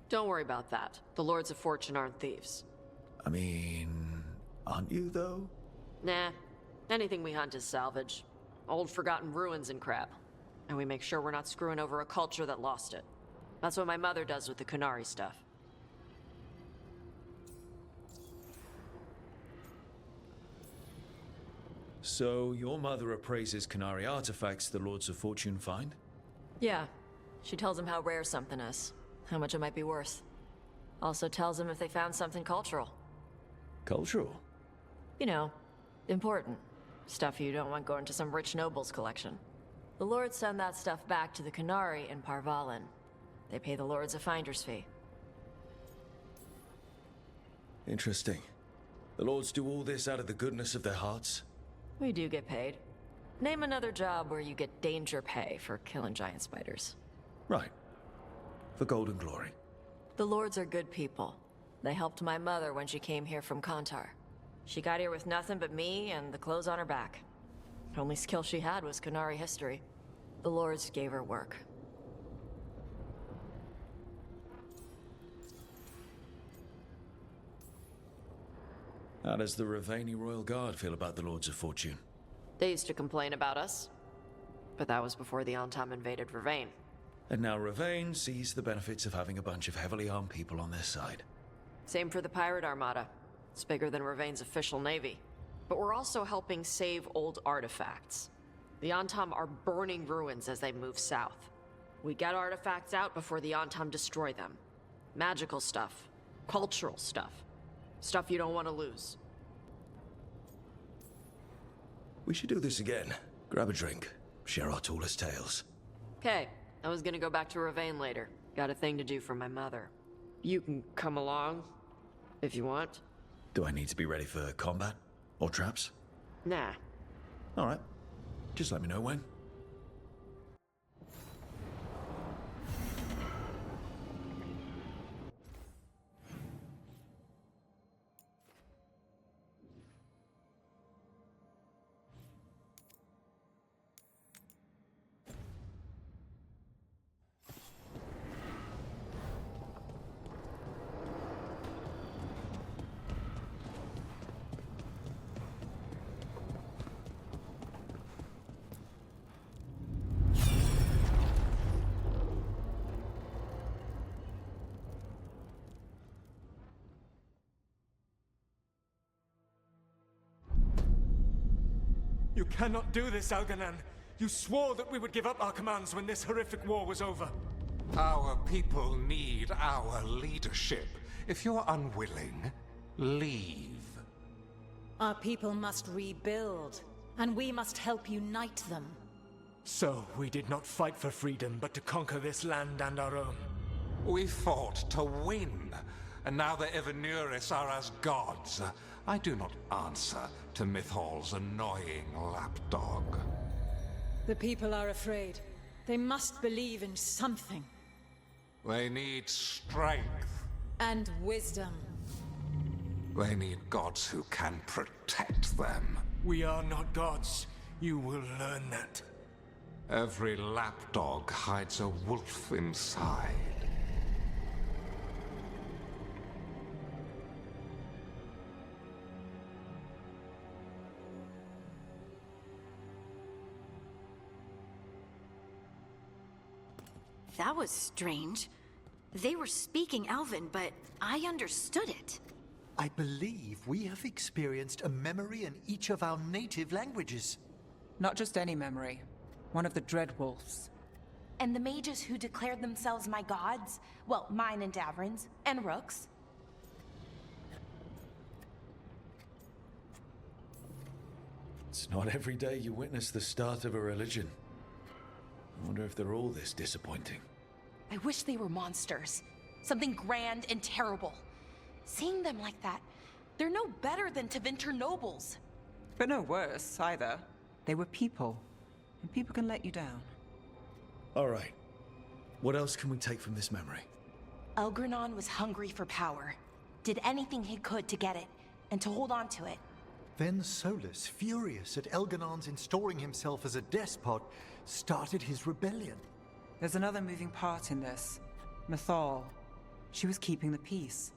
Don't worry about that. The Lords of Fortune aren't thieves. I mean, aren't you, though? Nah. Anything we hunt is salvage. Old forgotten ruins and crap. And we make sure we're not screwing over a culture that lost it. That's what my mother does with the Kunari stuff. So, your mother appraises Kunari artifacts the Lords of Fortune find? Yeah. She tells them how rare something is. How much it might be worth. Also tells them if they found something cultural. Cultural? You know, important. Stuff you don't want going to some rich noble's collection. The Lords send that stuff back to the Kunari in Parvalin. They pay the Lords a finder's fee. Interesting. The Lords do all this out of the goodness of their hearts? We do get paid. Name another job where you get danger pay for killing giant spiders. Right. For golden glory. The Lords are good people. They helped my mother when she came here from Kontar. She got here with nothing but me and the clothes on her back. The only skill she had was Kunari history. The Lords gave her work. How does the Ravani Royal Guard feel about the Lords of Fortune? They used to complain about us. But that was before the Antam invaded Ravane. And now Ravane sees the benefits of having a bunch of heavily armed people on their side. Same for the Pirate Armada. It's bigger than Ravane's official navy. But we're also helping save old artifacts. The Antam are burning ruins as they move south. We get artifacts out before the Antam destroy them. Magical stuff. Cultural stuff. Stuff you don't want to lose. We should do this again. Grab a drink. Share our tallest tales. Okay, I was gonna go back to Ravane later. Got a thing to do for my mother. You can come along, if you want. Do I need to be ready for combat? Or traps? Nah. Alright. Just let me know when. You cannot do this, Alganan. You swore that we would give up our commands when this horrific war was over. Our people need our leadership. If you're unwilling, leave. Our people must rebuild, and we must help unite them. So, we did not fight for freedom, but to conquer this land and our own. We fought to win, and now the Evanuris are as gods. I do not answer to Mythal's annoying lapdog. The people are afraid. They must believe in something. They need strength. And wisdom. They need gods who can protect them. We are not gods. You will learn that. Every lapdog hides a wolf inside. That was strange. They were speaking Elven, but I understood it. I believe we have experienced a memory in each of our native languages. Not just any memory. One of the Dreadwolves. And the mages who declared themselves my gods? Well, mine and Davrin's, and Rook's. It's not every day you witness the start of a religion. I wonder if they're all this disappointing. I wish they were monsters. Something grand and terrible. Seeing them like that, they're no better than Tevinter nobles. But no worse, either. They were people. And people can let you down. All right. What else can we take from this memory? Elgranon was hungry for power. Did anything he could to get it, and to hold on to it. Then Solus, furious at Elganon's installing himself as a despot, started his rebellion. There's another moving part in this. Mythal. She was keeping the peace.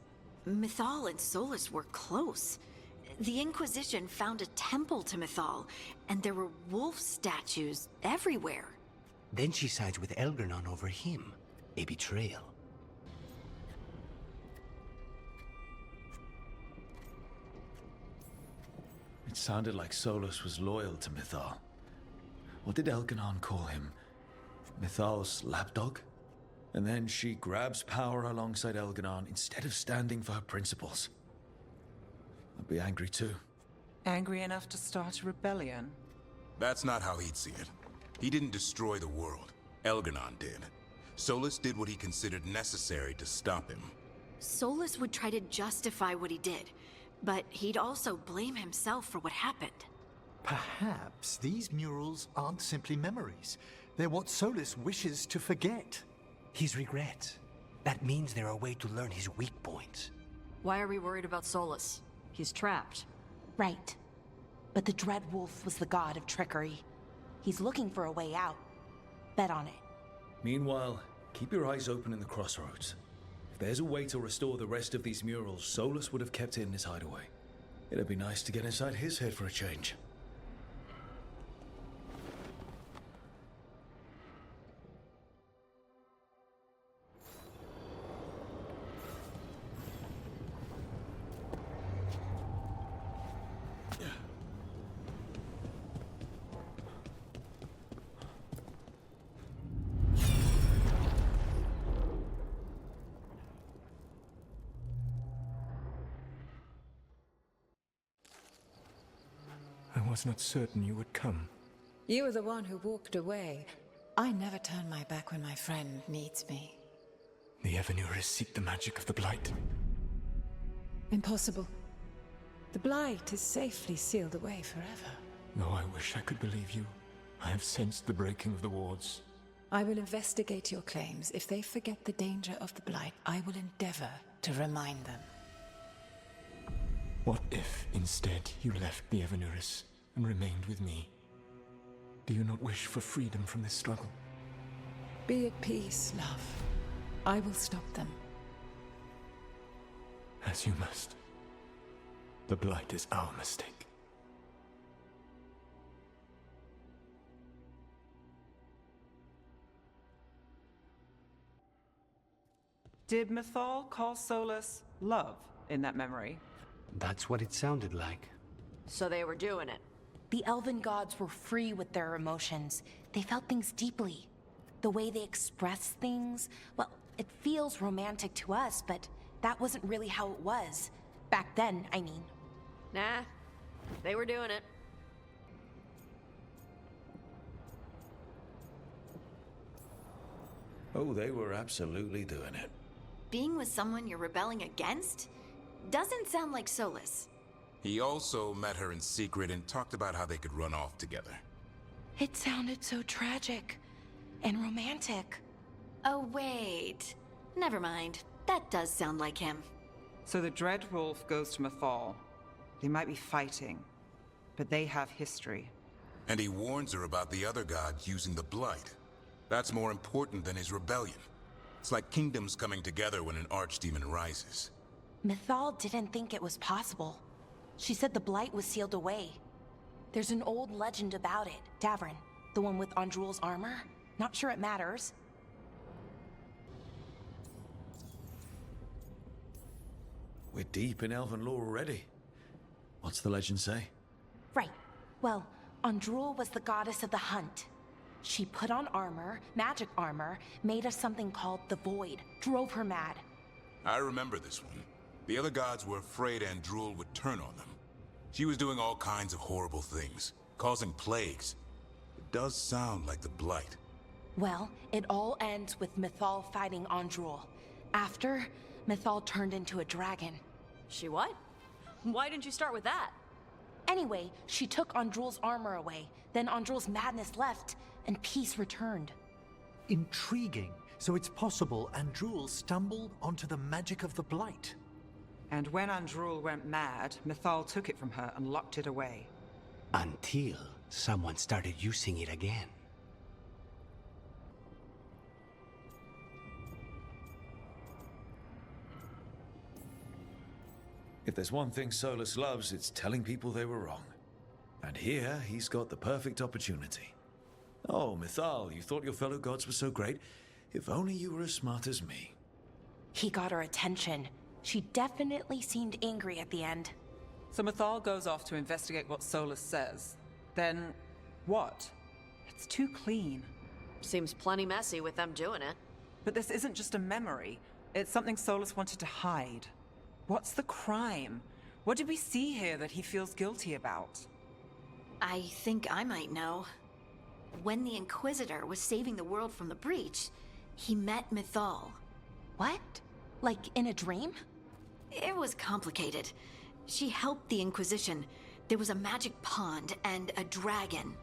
Mythal and Solus were close. The Inquisition found a temple to Mythal, and there were wolf statues everywhere. Then she sides with Elgranon over him. A betrayal. It sounded like Solus was loyal to Mythal. What did Elganon call him? Mythal's lapdog? And then she grabs power alongside Elganon instead of standing for her principles. I'd be angry too. Angry enough to start a rebellion? That's not how he'd see it. He didn't destroy the world. Elganon did. Solus did what he considered necessary to stop him. Solus would try to justify what he did, but he'd also blame himself for what happened. Perhaps these murals aren't simply memories. They're what Solus wishes to forget. His regrets. That means they're a way to learn his weak points. Why are we worried about Solus? He's trapped. Right. But the Dreadwolf was the god of trickery. He's looking for a way out. Bet on it. Meanwhile, keep your eyes open in the crossroads. If there's a way to restore the rest of these murals, Solus would have kept it in his hideaway. It'd be nice to get inside his head for a change. I was not certain you would come. You were the one who walked away. I never turn my back when my friend needs me. The Evanurus seek the magic of the Blight. Impossible. The Blight is safely sealed away forever. Though I wish I could believe you, I have sensed the breaking of the wards. I will investigate your claims. If they forget the danger of the Blight, I will endeavor to remind them. What if, instead, you left the Evanurus and remained with me? Do you not wish for freedom from this struggle? Be at peace, love. I will stop them. As you must. The Blight is our mistake. Did Mythal call Solus love in that memory? That's what it sounded like. So they were doing it. The elven gods were free with their emotions. They felt things deeply. The way they expressed things, well, it feels romantic to us, but that wasn't really how it was. Back then, I mean. Nah, they were doing it. Oh, they were absolutely doing it. Being with someone you're rebelling against? Doesn't sound like Solus. He also met her in secret and talked about how they could run off together. It sounded so tragic and romantic. Oh, wait. Never mind. That does sound like him. So the Dreadwolf goes to Mythal. They might be fighting, but they have history. And he warns her about the other gods using the Blight. That's more important than his rebellion. It's like kingdoms coming together when an archdemon rises. Mythal didn't think it was possible. She said the Blight was sealed away. There's an old legend about it. Davrin, the one with Andrul's armor. Not sure it matters. we're deep in elven lore already. What's the legend say? Right. Well, Andrul was the goddess of the hunt. She put on armor, magic armor, made of something called the Void, drove her mad. I remember this one. The other gods were afraid Andrul would turn on them. She was doing all kinds of horrible things, causing plagues. It does sound like the Blight. Well, it all ends with Mythal fighting Andrul. After, Mythal turned into a dragon. She what? Why didn't you start with that? Anyway, she took Andrul's armor away. Then Andrul's madness left, and peace returned. Intriguing. So it's possible Andrul stumbled onto the magic of the Blight. And when Andrul went mad, Mythal took it from her and locked it away. Until someone started using it again. If there's one thing Solus loves, it's telling people they were wrong. And here, he's got the perfect opportunity. Oh, Mythal, you thought your fellow gods were so great? If only you were as smart as me. He got her attention. She definitely seemed angry at the end. So Mythal goes off to investigate what Solus says. Then, what? It's too clean. Seems plenty messy with them doing it. But this isn't just a memory. It's something Solus wanted to hide. What's the crime? What did we see here that he feels guilty about? I think I might know. When the Inquisitor was saving the world from the breach, he met Mythal. What? Like in a dream? It was complicated. She helped the Inquisition. There was a magic pond and a dragon.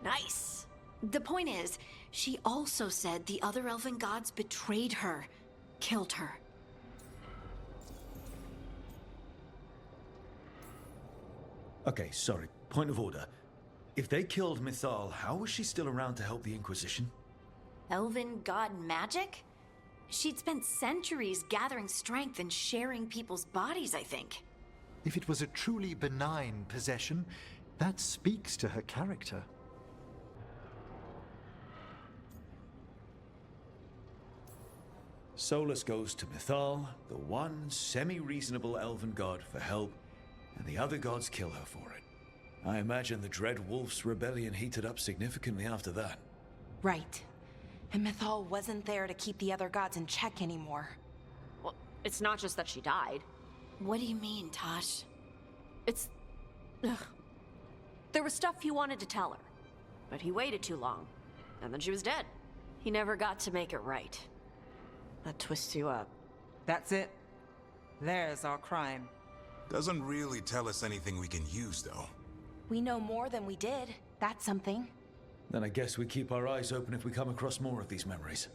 Nice. The point is, she also said the other elven gods betrayed her, killed her. Okay, sorry. Point of order. If they killed Mythal, how was she still around to help the Inquisition? Elven god magic? She'd spent centuries gathering strength and sharing people's bodies, I think. If it was a truly benign possession, that speaks to her character. Solus goes to Mythal, the one semi-reasonable elven god, for help, and the other gods kill her for it. I imagine the Dread Wolf's rebellion heated up significantly after that. Right. And Mythal wasn't there to keep the other gods in check anymore. Well, it's not just that she died. What do you mean, Tosh? It's... Ugh. There was stuff he wanted to tell her, but he waited too long, and then she was dead. He never got to make it right. That twists you up. That's it. There's our crime. Doesn't really tell us anything we can use, though. We know more than we did. That's something. Then I guess we keep our eyes open if we come across more of these memories.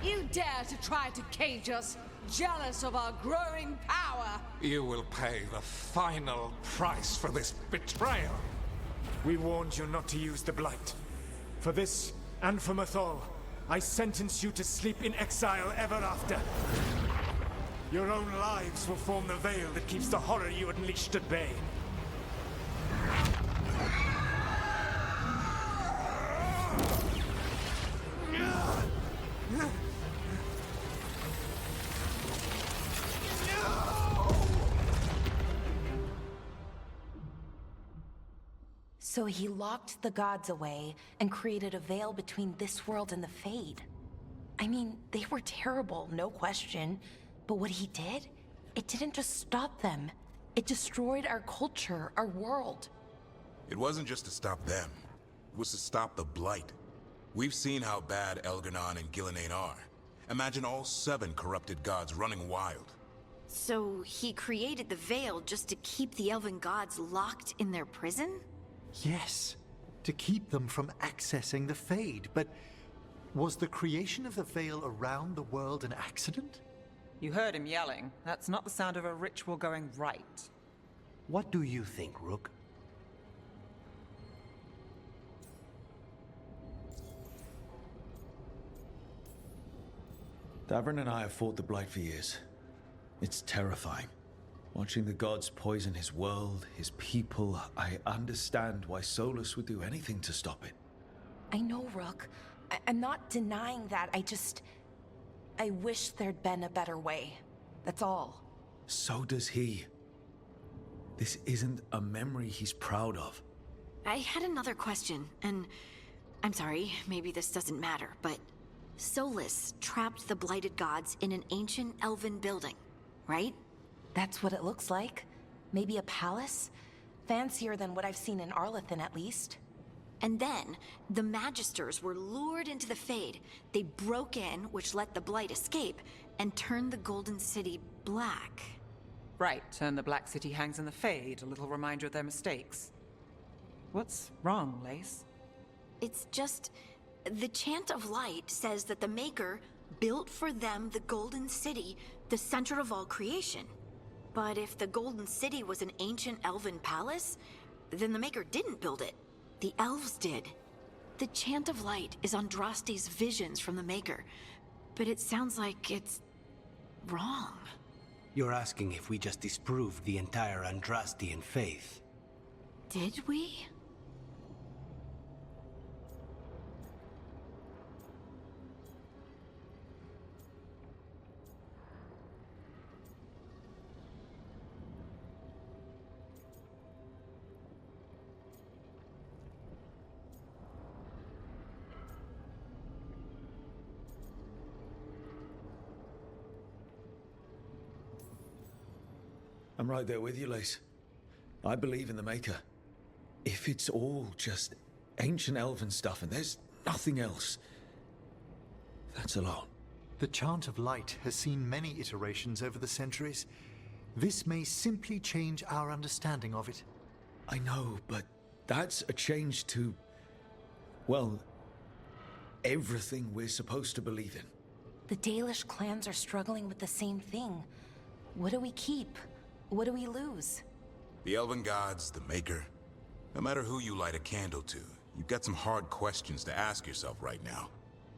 You dare to try to cage us, jealous of our growing power! You will pay the final price for this betrayal. We warned you not to use the Blight. For this, and for Mythal, I sentence you to sleep in exile ever after. Your own lives will form the veil that keeps the horror you unleashed at bay. So he locked the gods away and created a veil between this world and the Fade. I mean, they were terrible, no question. But what he did, it didn't just stop them. It destroyed our culture, our world. It wasn't just to stop them. It was to stop the Blight. We've seen how bad Elgar'nan and Gillenane are. Imagine all 7 corrupted gods running wild. So he created the veil just to keep the elven gods locked in their prison? Yes, to keep them from accessing the Fade. But was the creation of the veil around the world an accident? You heard him yelling. That's not the sound of a ritual going right. What do you think, Rook? Davrin and I have fought the Blight for years. It's terrifying. Watching the gods poison his world, his people, I understand why Solus would do anything to stop it. I know, Rook. I'm not denying that. I wish there'd been a better way. That's all. So does he. This isn't a memory he's proud of. I had another question, and I'm sorry, maybe this doesn't matter, but Solus trapped the blighted gods in an ancient elven building, right? That's what it looks like. Maybe a palace? Fancier than what I've seen in Arlethan, at least. And then, the Magisters were lured into the Fade. They broke in, which let the Blight escape, and turned the Golden City black. Right, and the Black City hangs in the Fade, a little reminder of their mistakes. What's wrong, Lace? It's just... the Chant of Light says that the Maker built for them the Golden City, the center of all creation. But if the Golden City was an ancient elven palace, then the Maker didn't build it. The elves did. The Chant of Light is Andraste's visions from the Maker, but it sounds like it's... wrong. You're asking if we just disproved the entire Andrastian faith. Did we? I'm right there with you, Lace. I believe in the Maker. If it's all just ancient elven stuff and there's nothing else, that's a lot. The Chant of Light has seen many iterations over the centuries. This may simply change our understanding of it. I know, but that's a change to, well, everything we're supposed to believe in. The Dalish clans are struggling with the same thing. What do we keep? What do we lose? The Elven Gods, the Maker. No matter who you light a candle to, you've got some hard questions to ask yourself right now.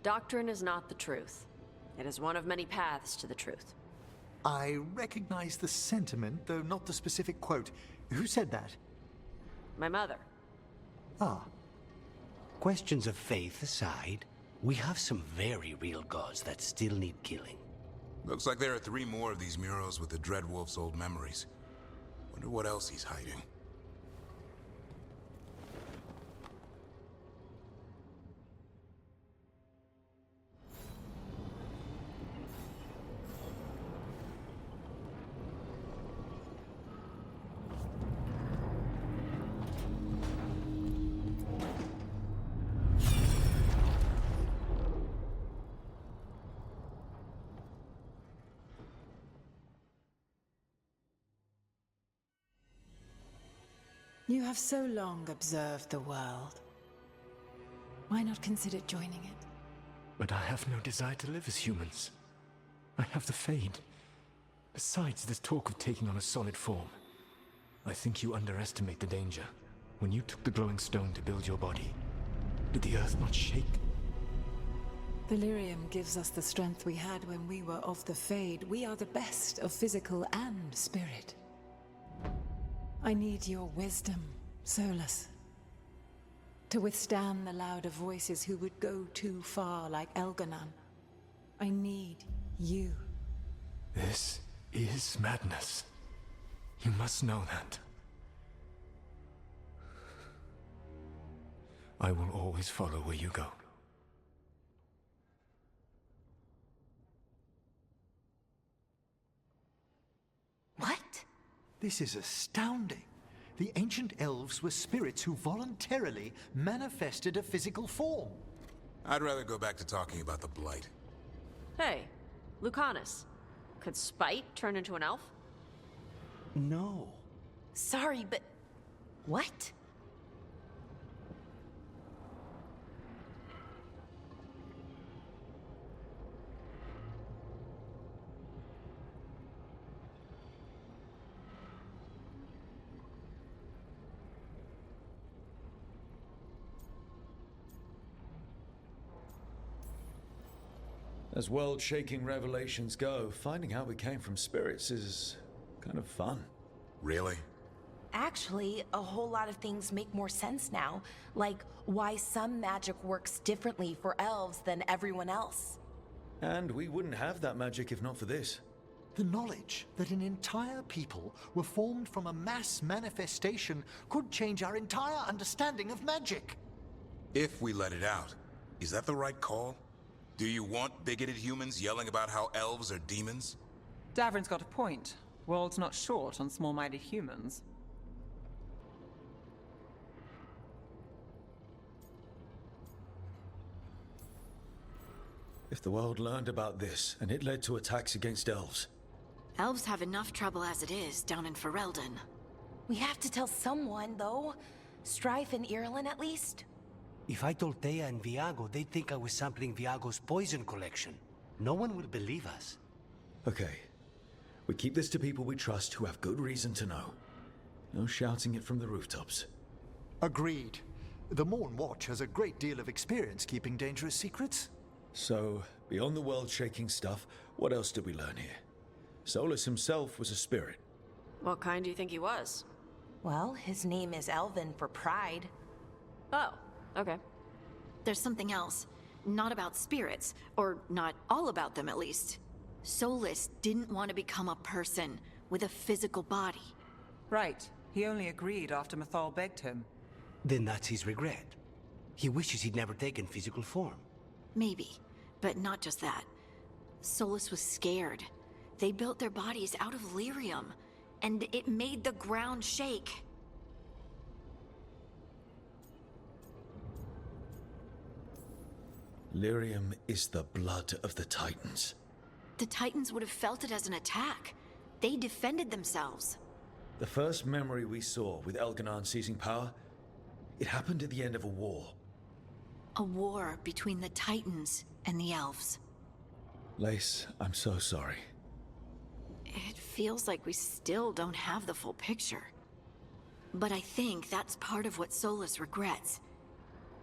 Doctrine is not the truth. It is one of many paths to the truth. I recognize the sentiment, though not the specific quote. Who said that? My mother. Ah. Questions of faith aside, we have some very real gods that still need killing. Looks like there are 3 more of these murals with the Dreadwolf's old memories. Wonder what else he's hiding. You have so long observed the world. Why not consider joining it? But I have no desire to live as humans. I have the Fade. Besides, there's talk of taking on a solid form. I think you underestimate the danger. When you took the glowing stone to build your body, did the earth not shake? Delirium gives us the strength we had when we were of the Fade. We are the best of physical and spirit. I need your wisdom, Solus. To withstand the louder voices who would go too far like Elganon. I need you. This is madness. You must know that. I will always follow where you go. What? This is astounding. The ancient elves were spirits who voluntarily manifested a physical form. I'd rather go back to talking about the Blight. Hey, Lucanus. Could Spite turn into an elf? No. Sorry, but... what? As world-shaking revelations go, finding out we came from spirits is kind of fun. Really? Actually, a whole lot of things make more sense now, like why some magic works differently for elves than everyone else. And we wouldn't have that magic if not for this. The knowledge that an entire people were formed from a mass manifestation could change our entire understanding of magic. If we let it out, is that the right call? Do you want bigoted humans yelling about how elves are demons? Davrin's got a point. World's not short on small-minded humans. If the world learned about this, and it led to attacks against elves. Elves have enough trouble as it is down in Ferelden. We have to tell someone, though. Strife and Irulan, at least. If I told Thea and Viago, they'd think I was sampling Viago's poison collection. No one will believe us. Okay. We keep this to people we trust who have good reason to know. No shouting it from the rooftops. Agreed. The Morn Watch has a great deal of experience keeping dangerous secrets. So, beyond the world-shaking stuff, what else did we learn here? Solus himself was a spirit. What kind do you think he was? Well, his name is Elven for pride. Oh, okay. There's something else. Not about spirits, or not all about them at least. Solus didn't want to become a person with a physical body. Right. He only agreed after Mythal begged him. Then that's his regret. He wishes he'd never taken physical form. Maybe, but not just that. Solus was scared. They built their bodies out of lyrium, and it made the ground shake. Lyrium is the blood of the Titans. The Titans would have felt it as an attack. They defended themselves. The first memory we saw with Elganon seizing power, it happened at the end of a war. A war between the Titans and the elves. Lace, I'm so sorry. It feels like we still don't have the full picture. But I think that's part of what Solus regrets.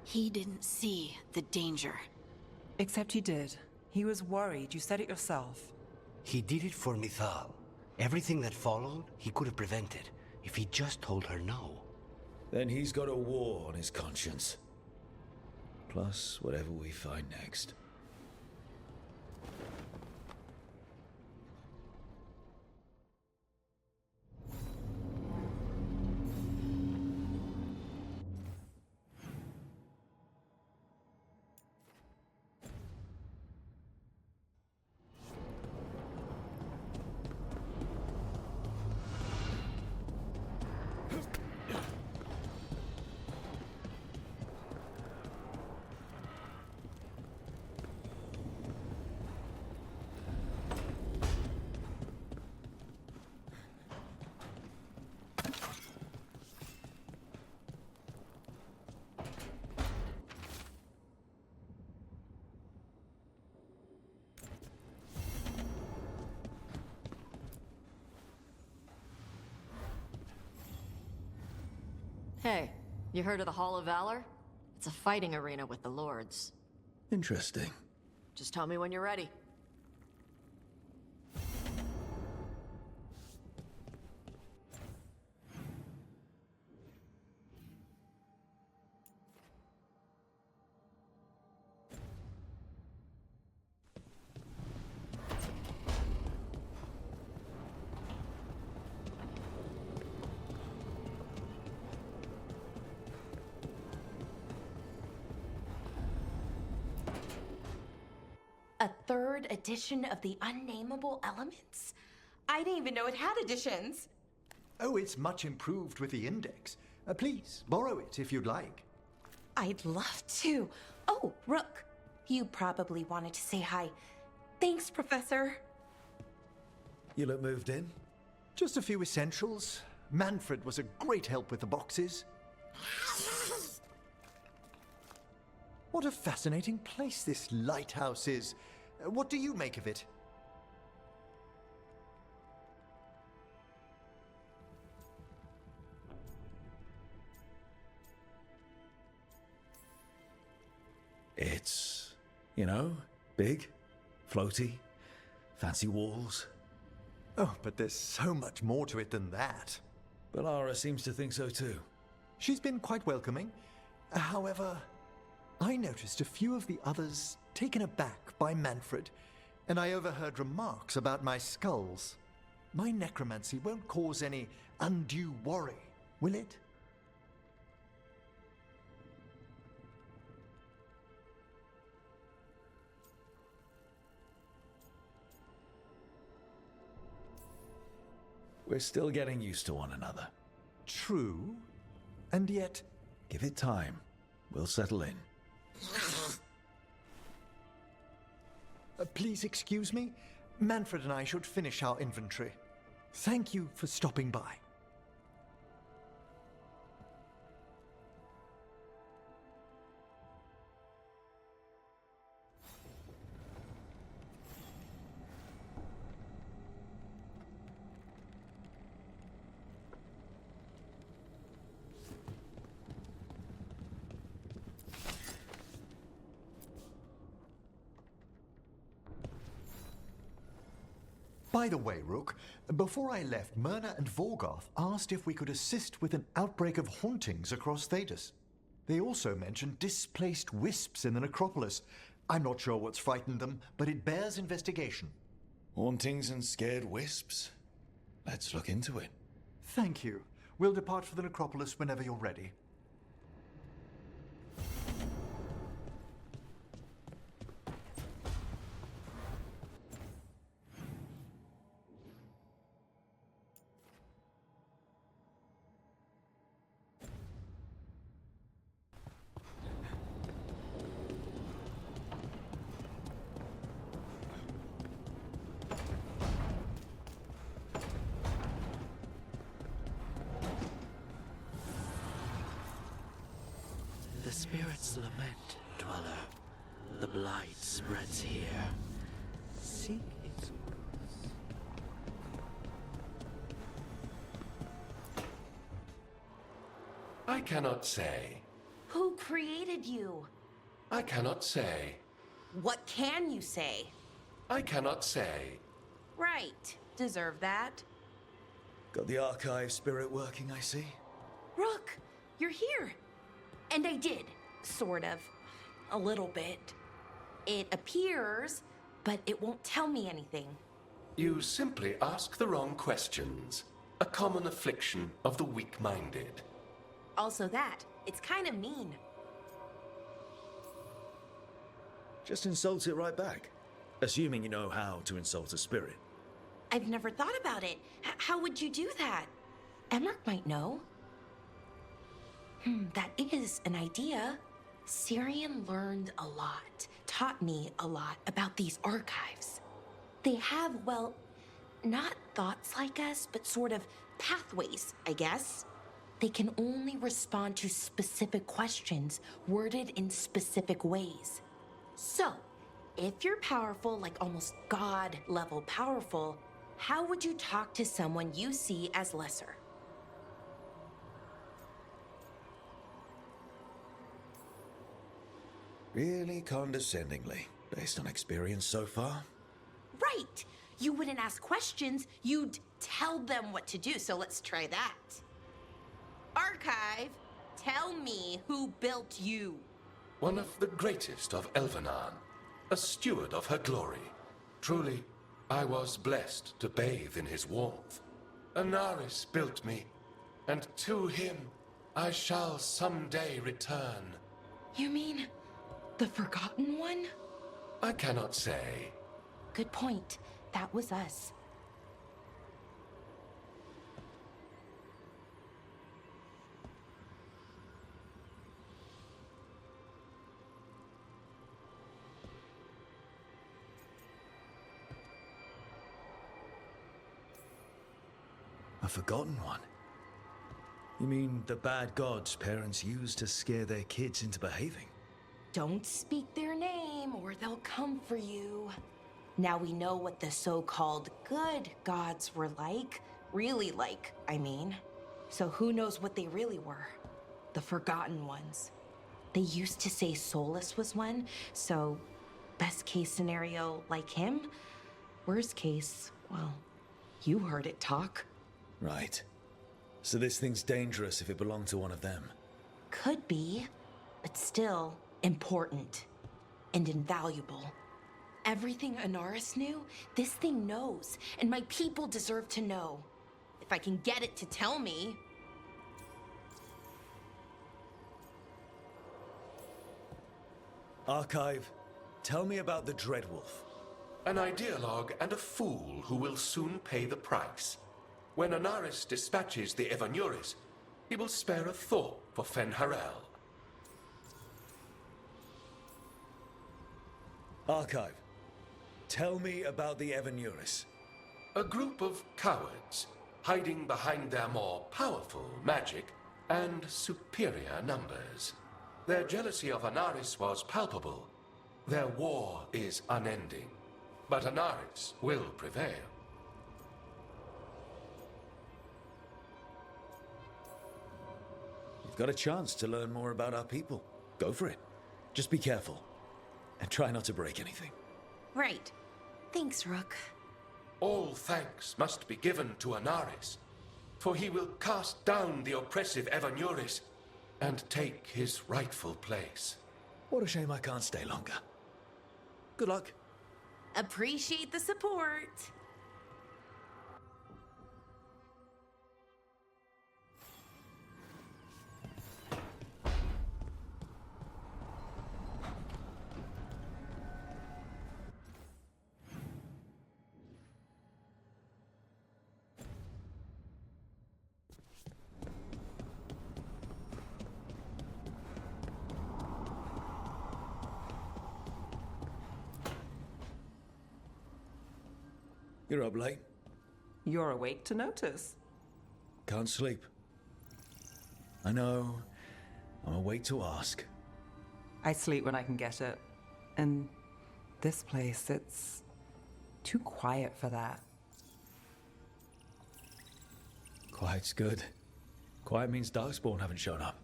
He didn't see the danger. Except he did. He was worried. You said it yourself. He did it for Mythal. Everything that followed, he could have prevented, if he just told her no. Then he's got a war on his conscience. Plus, whatever we find next. Hey, you heard of the Hall of Valor? It's a fighting arena with the lords. Interesting. Just tell me when you're ready. A third edition of the Unnameable Elements? I didn't even know it had editions. Oh, it's much improved with the index. Please, borrow it if you'd like. I'd love to. Oh, Rook, you probably wanted to say hi. Thanks, Professor. You look moved in? Just a few essentials. Manfred was a great help with the boxes. What a fascinating place this lighthouse is. What do you make of it? It's, big, Floaty? Fancy walls? Oh, but there's so much more to it than that. Balara seems to think so too. She's been quite welcoming. However, I noticed a few of the others taken aback by Manfred, and I overheard remarks about my skulls. My necromancy won't cause any undue worry, will it? We're still getting used to one another. True, and yet... Give it time. We'll settle in. Please excuse me. Manfred and I should finish our inventory. Thank you for stopping by. By the way, Rook, before I left, Myrna and Veilguard asked if we could assist with an outbreak of hauntings across Thedas. They also mentioned displaced wisps in the necropolis. I'm not sure what's frightened them, but it bears investigation. Hauntings and scared wisps? Let's look into it. Thank you. We'll depart for the necropolis whenever you're ready. The spirits lament, dweller. The blight spreads here. Seek its I cannot say. Who created you? I cannot say. What can you say? I cannot say. Right. Deserve that. Got the archive spirit working, I see. Rook, you're here. And I did, sort of. A little bit. It appears, but it won't tell me anything. You simply ask the wrong questions. A common affliction of the weak-minded. Also that, it's kind of mean. Just insult it right back. Assuming you know how to insult a spirit. I've never thought about it. How would you do that? Emmerich might know. That is an idea. Syrian learned a lot, taught me a lot about these archives. They have, well, not thoughts like us, but sort of pathways, I guess. They can only respond to specific questions, worded in specific ways. So, if you're powerful, like almost God-level powerful, how would you talk to someone you see as lesser? Really condescendingly, based on experience so far. Right! You wouldn't ask questions, you'd tell them what to do, so let's try that. Archive, tell me who built you. One of the greatest of Elvenan, a steward of her glory. Truly, I was blessed to bathe in his warmth. Anaris built me, and to him I shall someday return. You mean the Forgotten One? I cannot say. Good point. That was us. A forgotten one? You mean the bad gods parents use to scare their kids into behaving? Don't speak their name or they'll come for you. Now we know what the so-called good gods were like. Really like, I mean. So who knows what they really were? The Forgotten Ones. They used to say Solus was one, so Best case scenario, like him. Worst case, well, you heard it talk. Right. So this thing's dangerous if it belonged to one of them. Could be, but still important and invaluable. Everything Anaris knew, this thing knows, and my people deserve to know. If I can get it to tell me. Archive, tell me about the Dreadwolf. An ideologue and a fool who will soon pay the price. When Anaris dispatches the Evanuris, he will spare a thought for Fen'Harel. Archive, tell me about the Evanuris. A group of cowards, hiding behind their more powerful magic and superior numbers. Their jealousy of Anaris was palpable. Their war is unending. But Anaris will prevail. You've got a chance to learn more about our people. Go for it. Just be careful. And try not to break anything. Right. Thanks, Rook. All thanks must be given to Anaris, for he will cast down the oppressive Evanuris and take his rightful place. What a shame I can't stay longer. Good luck. Appreciate the support. You're up late. You're awake to notice. Can't sleep. I know. I'm awake to ask. I sleep when I can get it. And this place, it's too quiet for that. Quiet's good. Quiet means Darkspawn haven't shown up.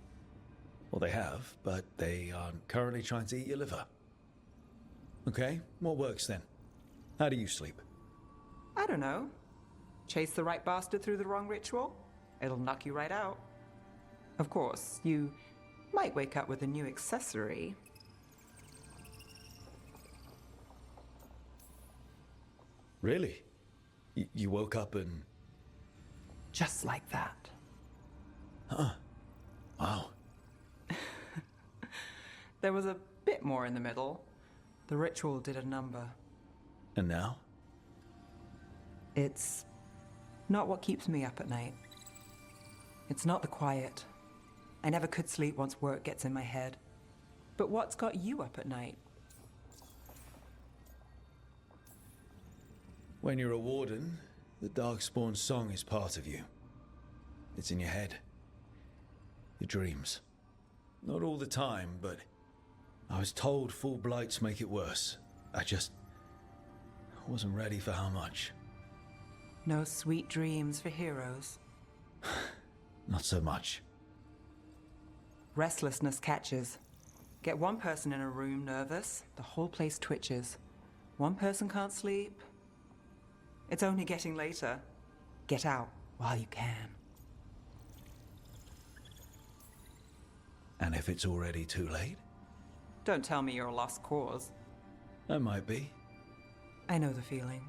Well, they have, but they aren't currently trying to eat your liver. Okay, what works then? How do you sleep? I don't know. Chase the right bastard through the wrong ritual? It'll knock you right out. Of course, you might wake up with a new accessory. Really? You woke up and... Just like that. Huh. Wow. There was a bit more in the middle. The ritual did a number. And now? It's not what keeps me up at night. It's not the quiet. I never could sleep once work gets in my head. But what's got you up at night? When you're a warden, the Darkspawn song is part of you. It's in your head. Your dreams. Not all the time, but I was told full blights make it worse. I wasn't ready for how much. No sweet dreams for heroes. Not so much. Restlessness catches. Get one person in a room nervous, the whole place twitches. One person can't sleep. It's only getting later. Get out while you can. And if it's already too late? Don't tell me you're a lost cause. I might be. I know the feeling.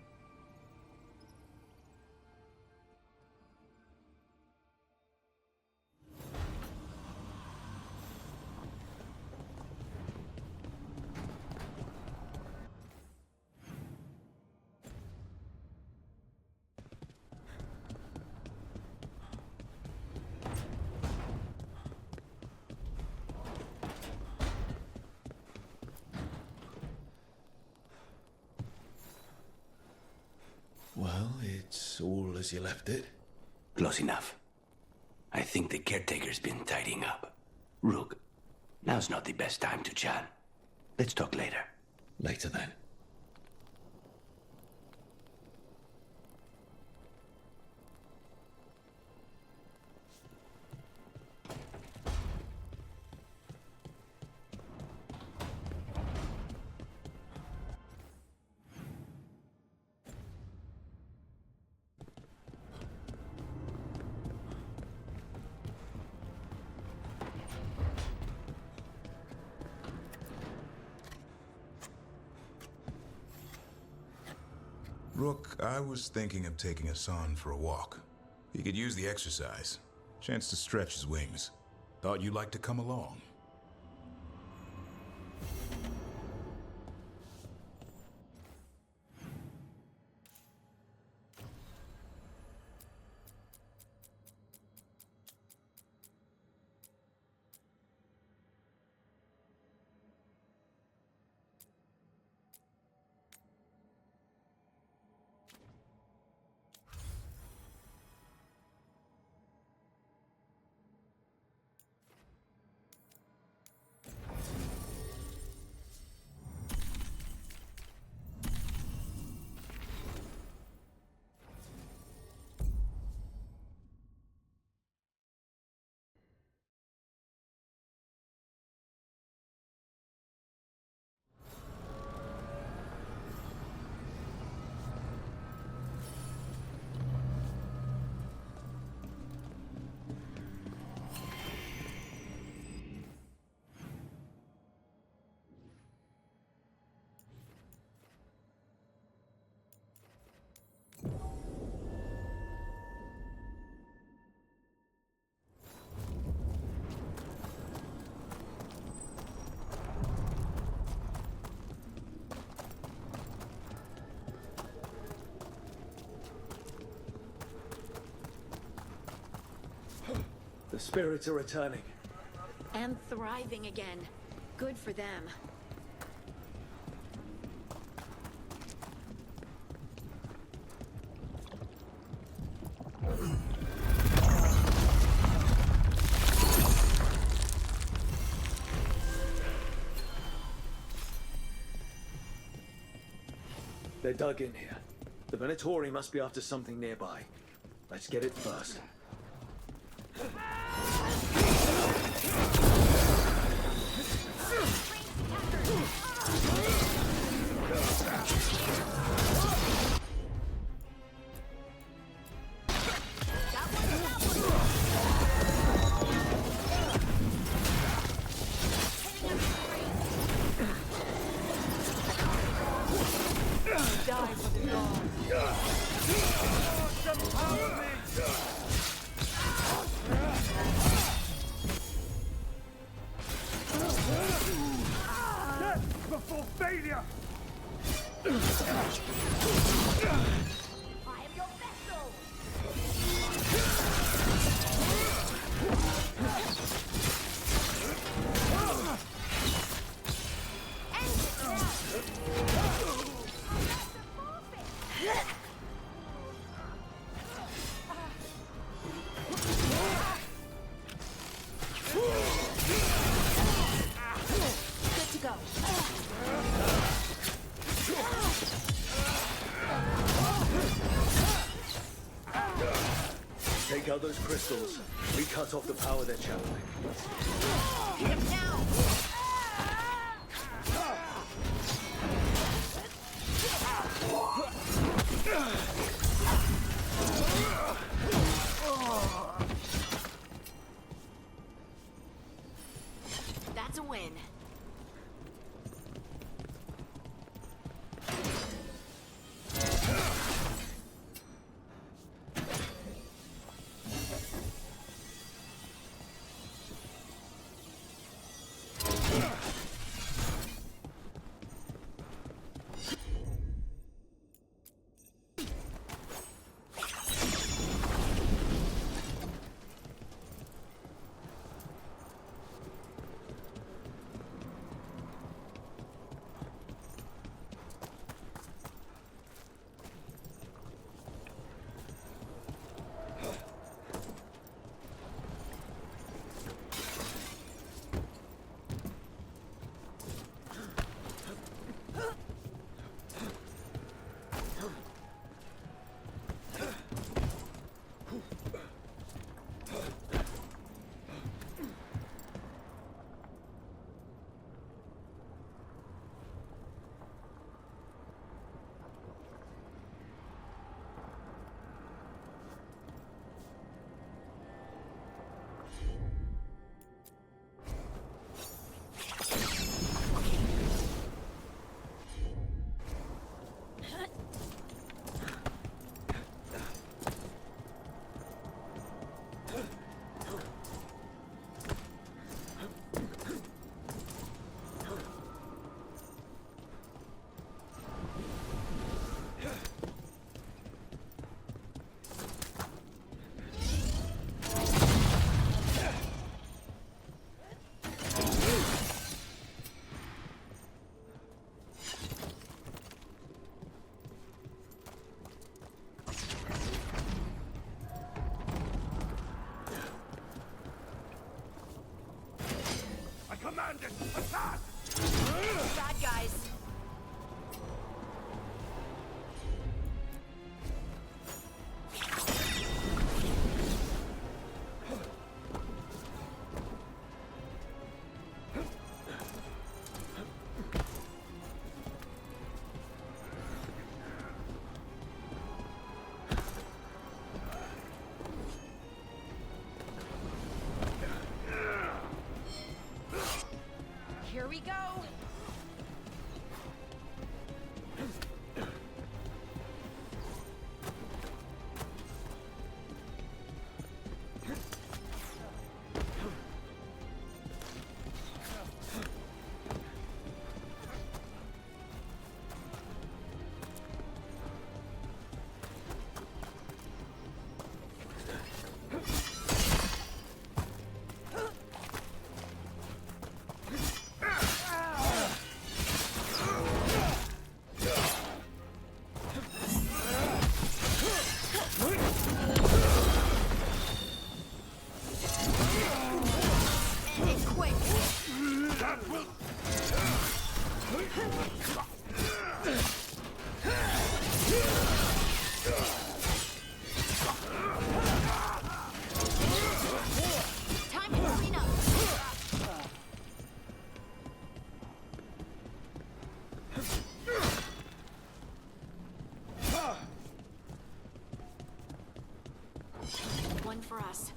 Well, it's all as you left it. Close enough. I think the caretaker's been tidying up. Rook, now's not the best time to chat. Let's talk later. Later then. Rook, I was thinking of taking Hassan for a walk. He could use the exercise. Chance to stretch his wings. Thought you'd like to come along. The spirits are returning. And thriving again. Good for them. They're dug in here. The Venatori must be after something nearby. Let's get it first. Before failure! I am your vessel! Good to go. Take out those crystals. We cut off the power they're channeling. That's a win. Time to clean up. One for us.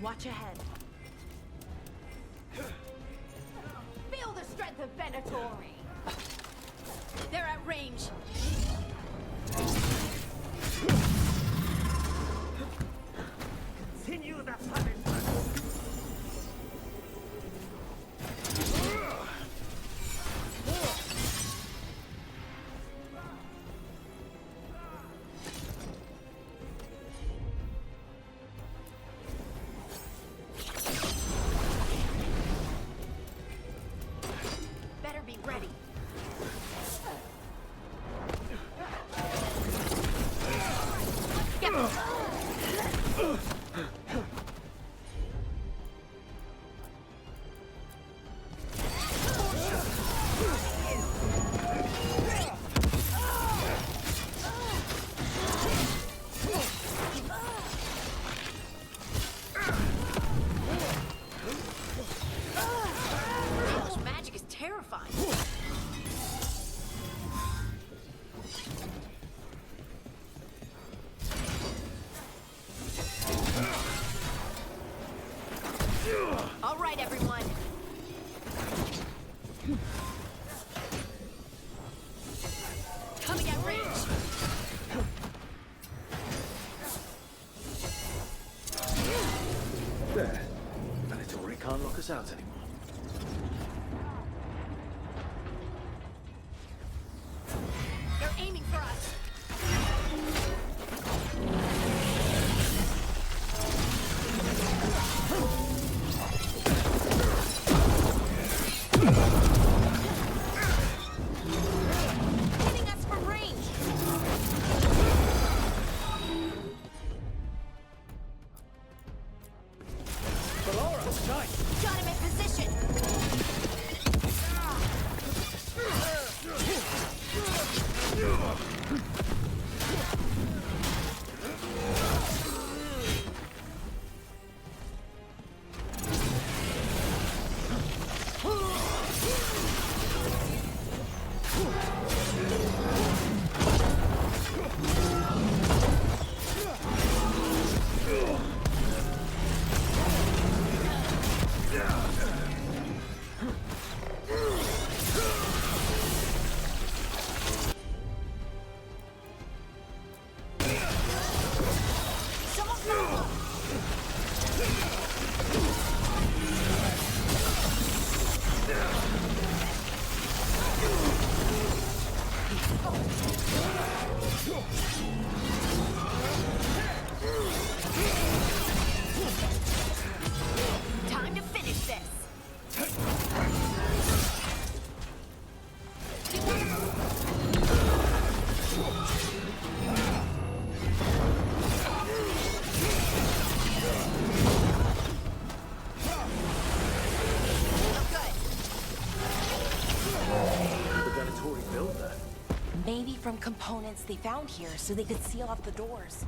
Watch ahead. Feel the strength of Venatori. They're at range. Continue the punishment. Better be ready. Hellish magic is terrifying. All right, everyone. Coming at range. There. Venatori can't lock us out anymore. They're aiming for us. Hitting us from range. Got him in position. Time to finish this. The Venatori built that. Maybe from components they found here so they could seal off the doors.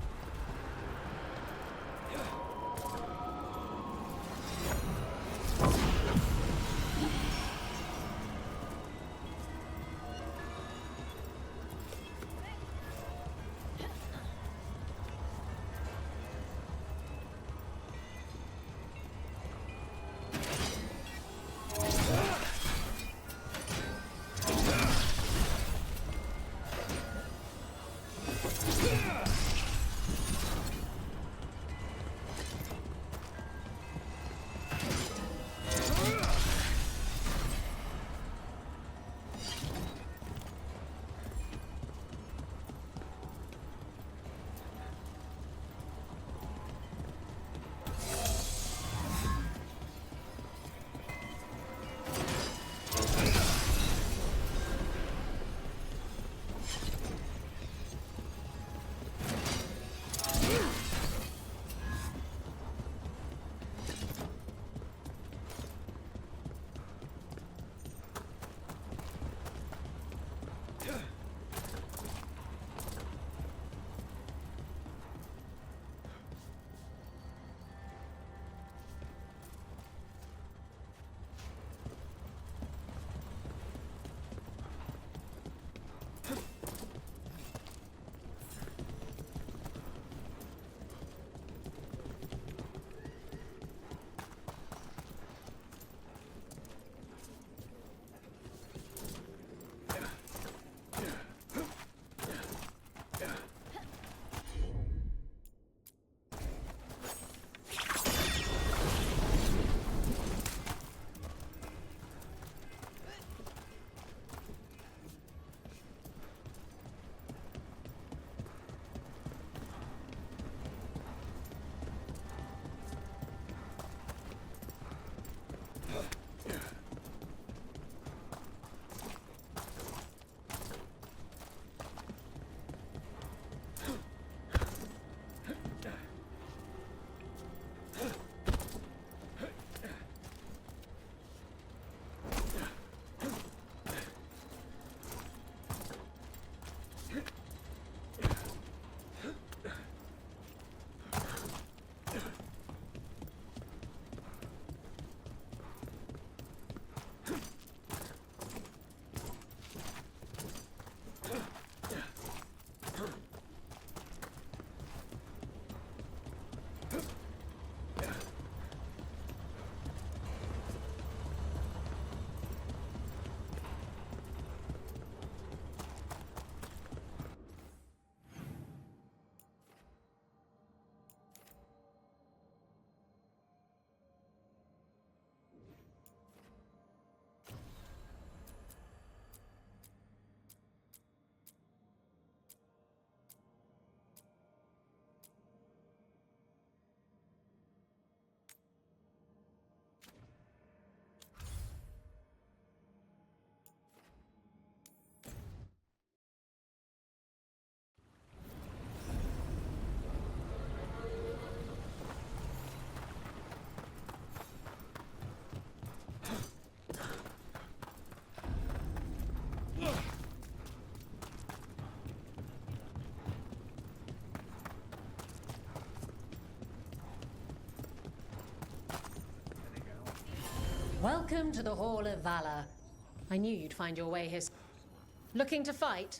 Welcome to the Hall of Valor. I knew you'd find your way here. Looking to fight?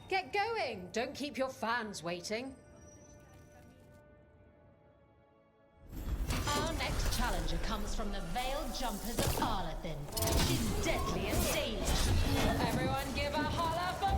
Get going! Don't keep your fans waiting. Our next challenger comes from the Veiled Jumpers of Arlathan. She's deadly and dangerous. Everyone give a holler for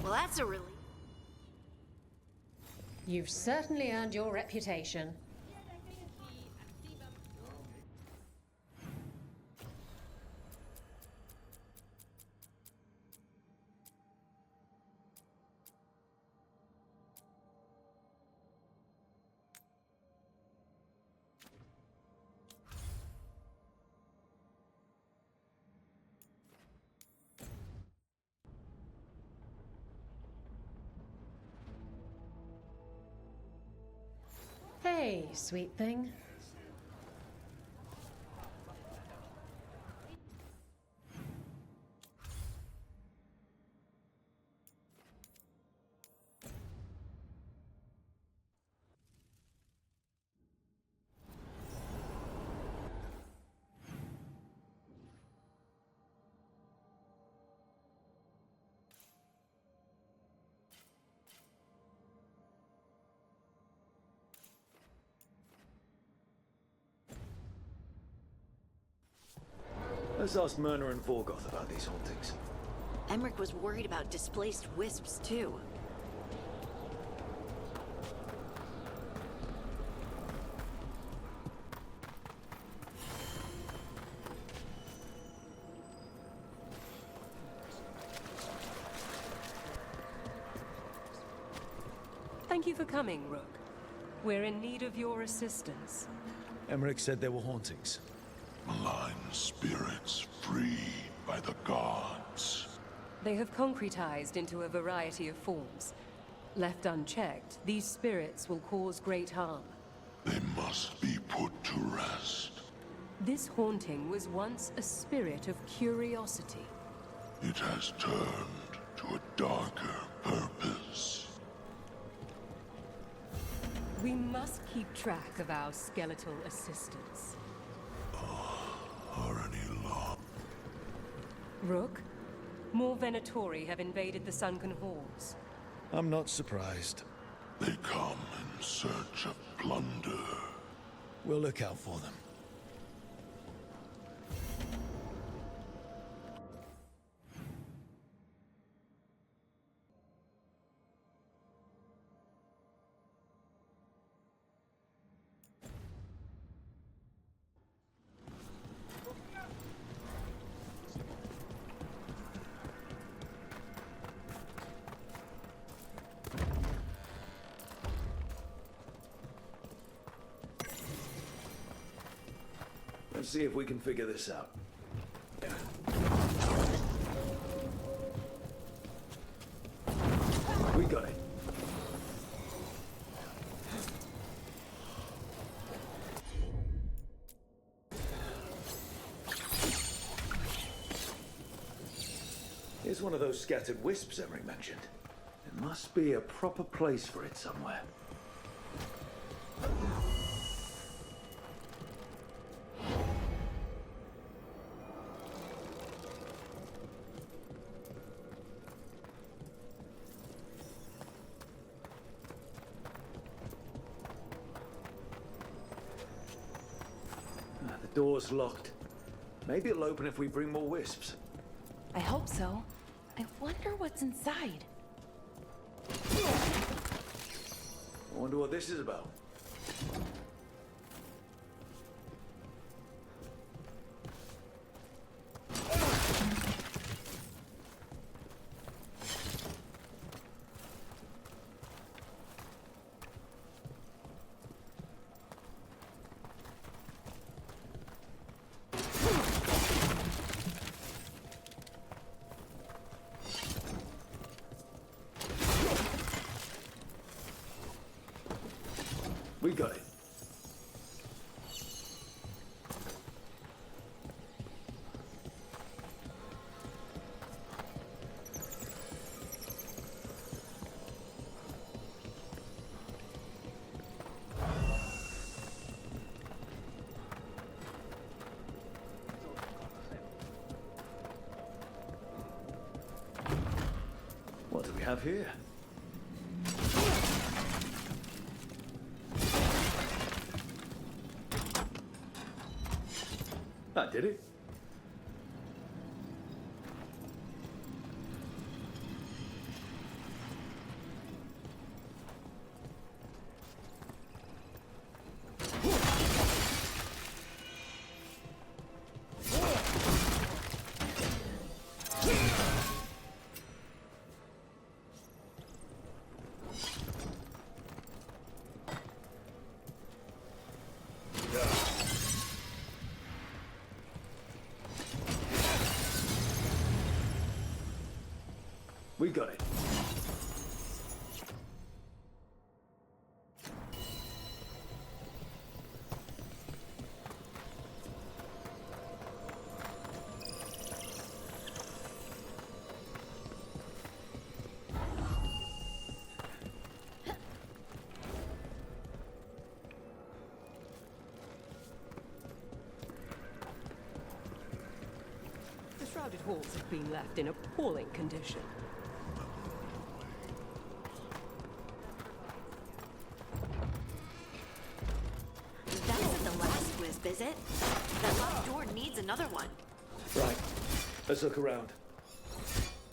Well, that's a relief. You've certainly earned your reputation. Hey, sweet thing. Let's ask Myrna and Vorgoth about these hauntings. Emmerich was worried about displaced wisps, too. Thank you for coming, Rook. We're in need of your assistance. Emmerich said there were hauntings. Malign spirits freed by the gods. They have concretized into a variety of forms. Left unchecked, these spirits will cause great harm. They must be put to rest. This haunting was once a spirit of curiosity. It has turned to a darker purpose. We must keep track of our skeletal assistants. Are any law? Rook, more Venatori have invaded the sunken halls. I'm not surprised. They come in search of plunder. We'll look out for them. Let's see if we can figure this out. We got it. Here's one of those scattered wisps Emery mentioned. There must be a proper place for it somewhere. The door's locked. Maybe it'll open if we bring more wisps. I hope so. I wonder what's inside. I wonder what this is about. We got it. What do we have here? That did it. We got it. The shrouded halls have been left in appalling condition. That isn't the last wisp, is it? That locked door needs another one. Right. Let's look around.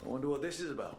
I wonder what this is about.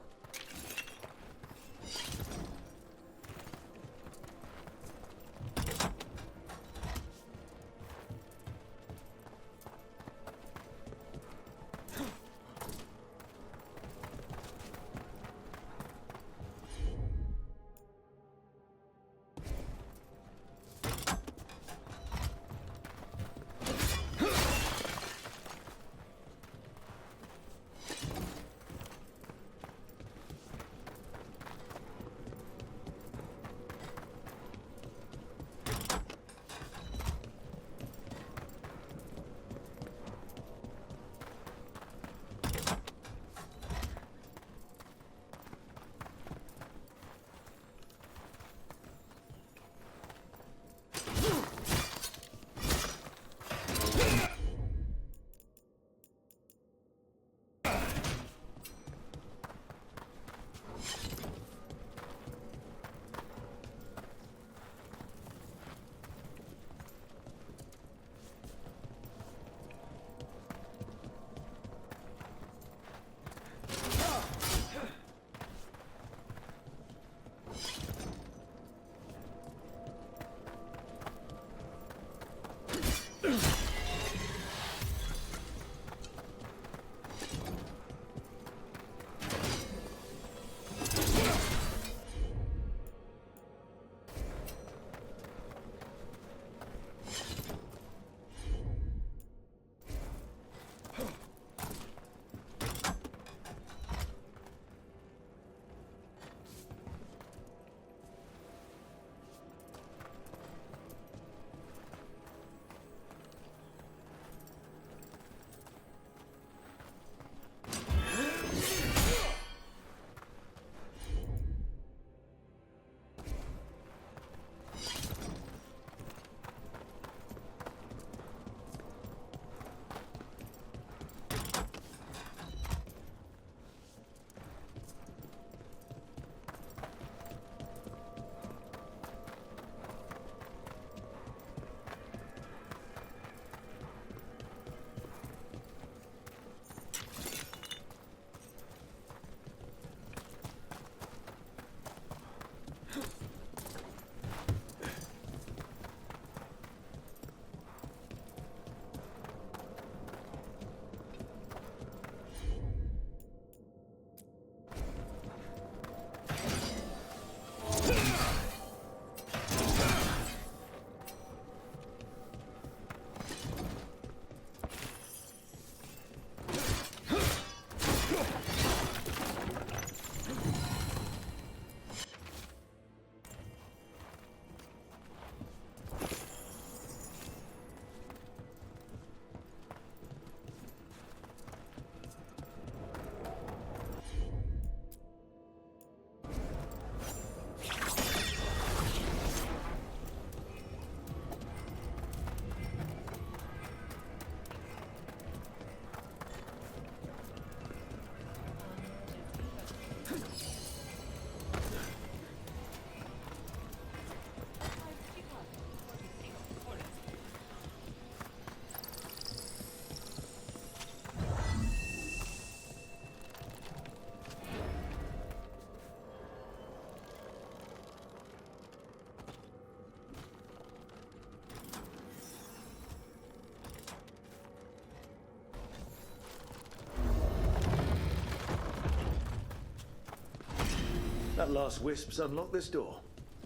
That last wisp's unlocked this door.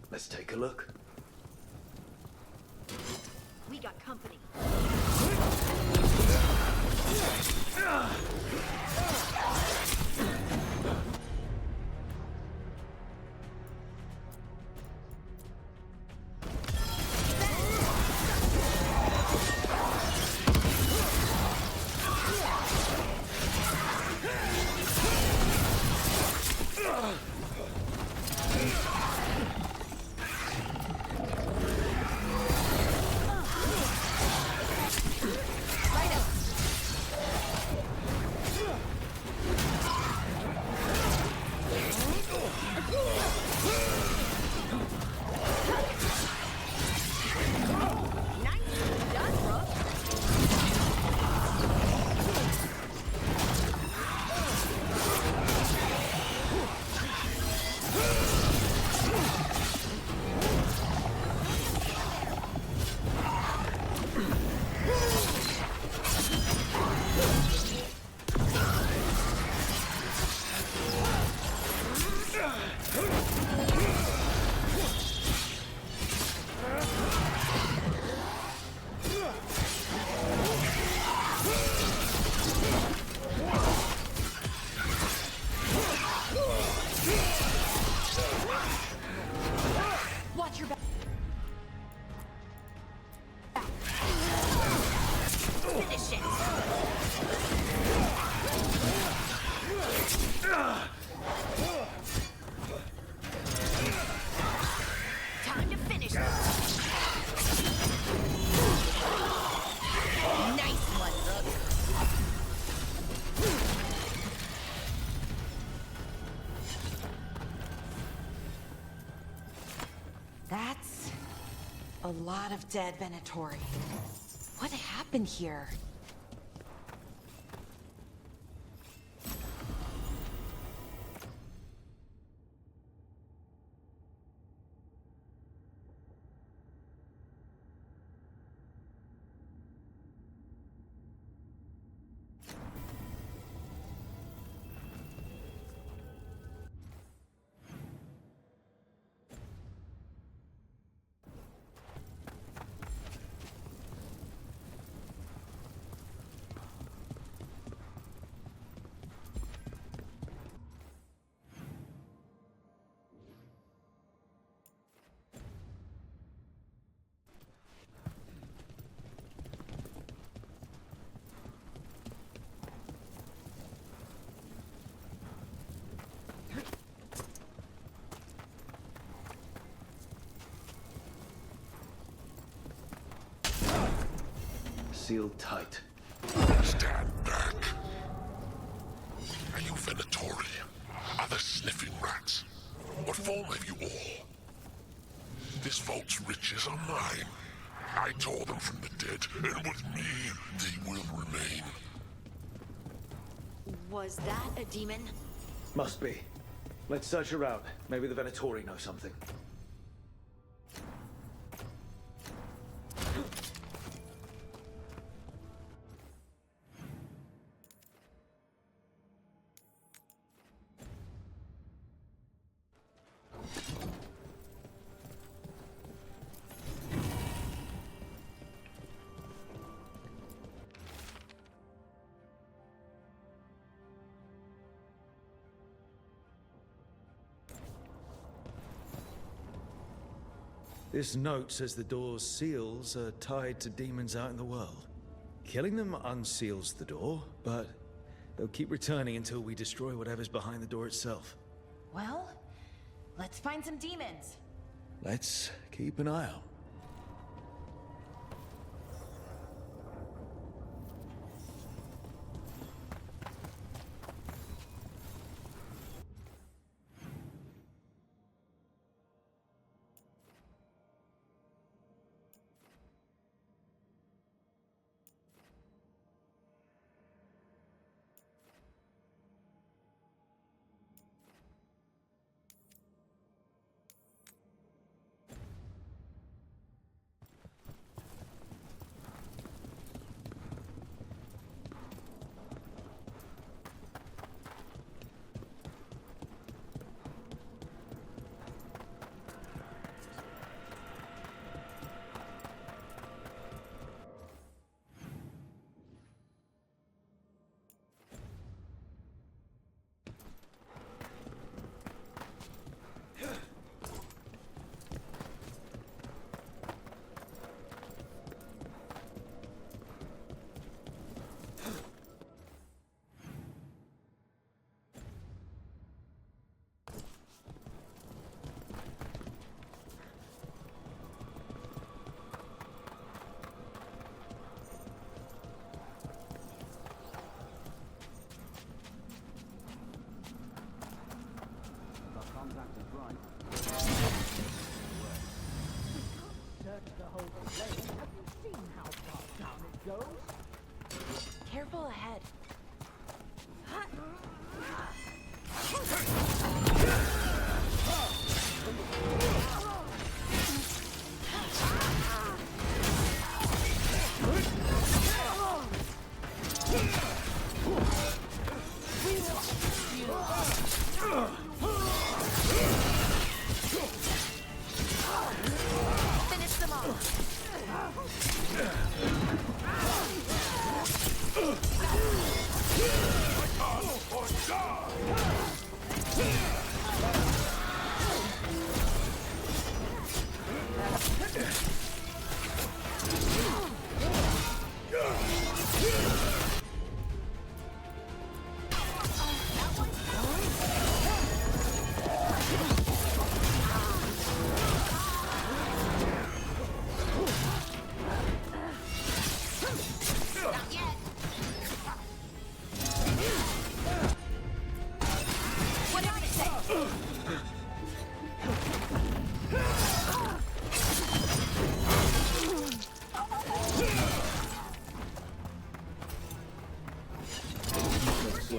Let's take a look. We got company. Watch your back. Finish it. Time to finish it. Nice one, Rook. That's a lot of dead Venatori. What happened here? Sealed tight. Stand back. Are you Venatori? Are the sniffing rats? What form have you all? This vault's riches are mine. I tore them from the dead, and with me, they will remain. Was that a demon? Must be. Let's search around. Maybe the Venatori know something. This note says the door's seals are tied to demons out in the world. Killing them unseals the door, but they'll keep returning until we destroy whatever's behind the door itself. Well, let's find some demons. Let's keep an eye out.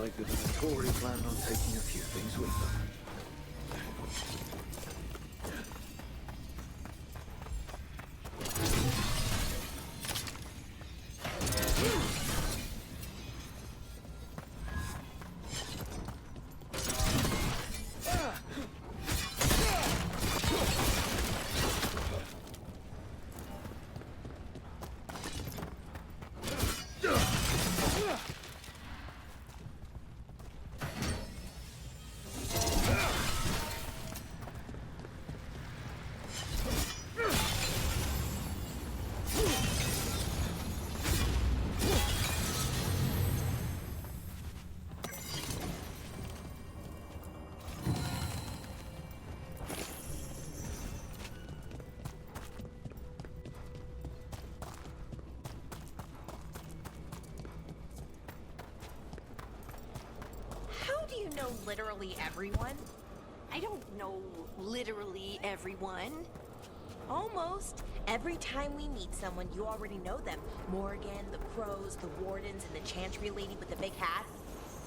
like the Tory planned on taking a few things with them. Do you know literally everyone? I don't know literally everyone. Almost. Every time we meet someone, you already know them. Morgan, the Crows, the Wardens, and the Chantry lady with the big hat.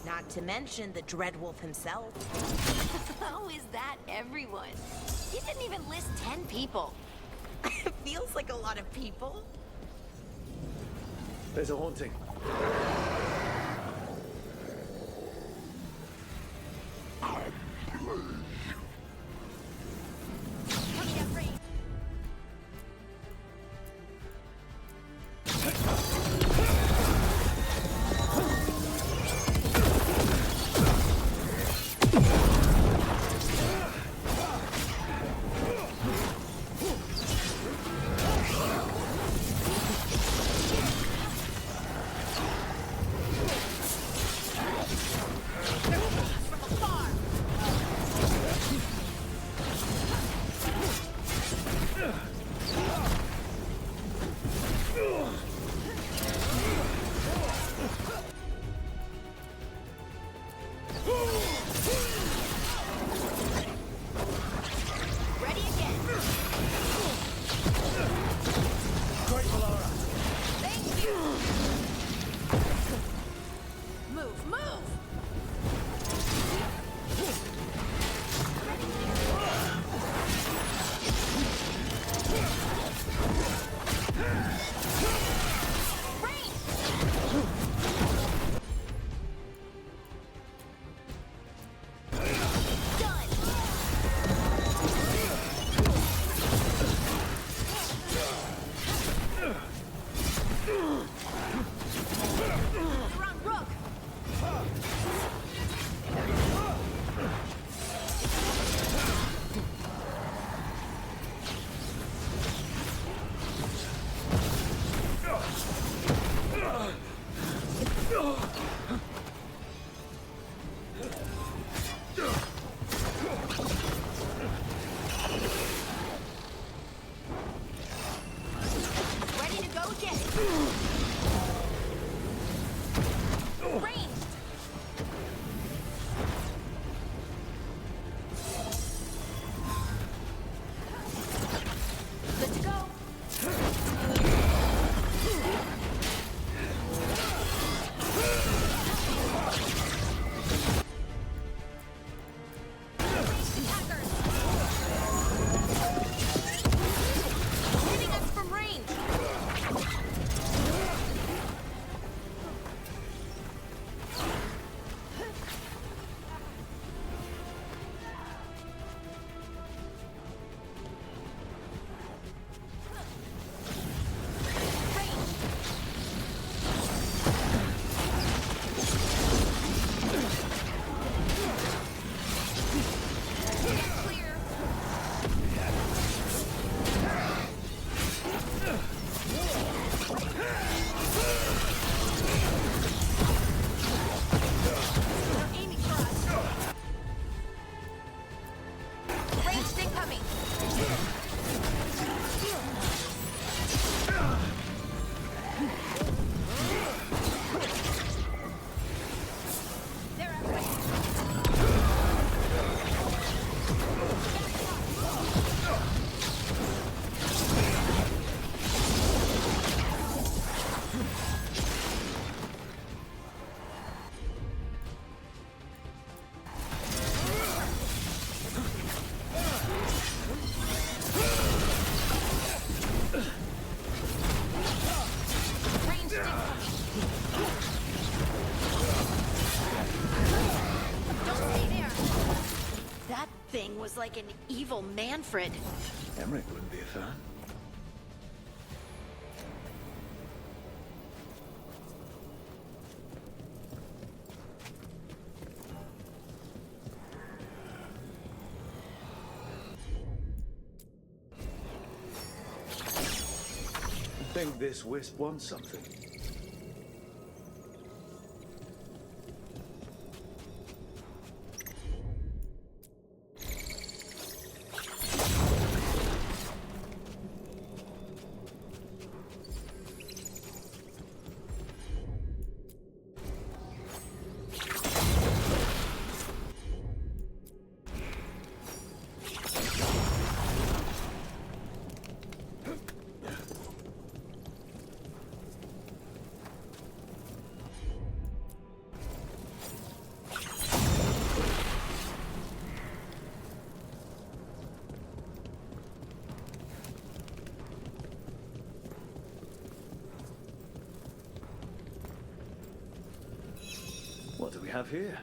Not to mention the Dreadwolf himself. How is that everyone? You didn't even list 10 people. It feels like a lot of people. There's a haunting. thing was like an evil Manfred. Emmerich wouldn't be a fan. I think this wisp wants something. What do we have here?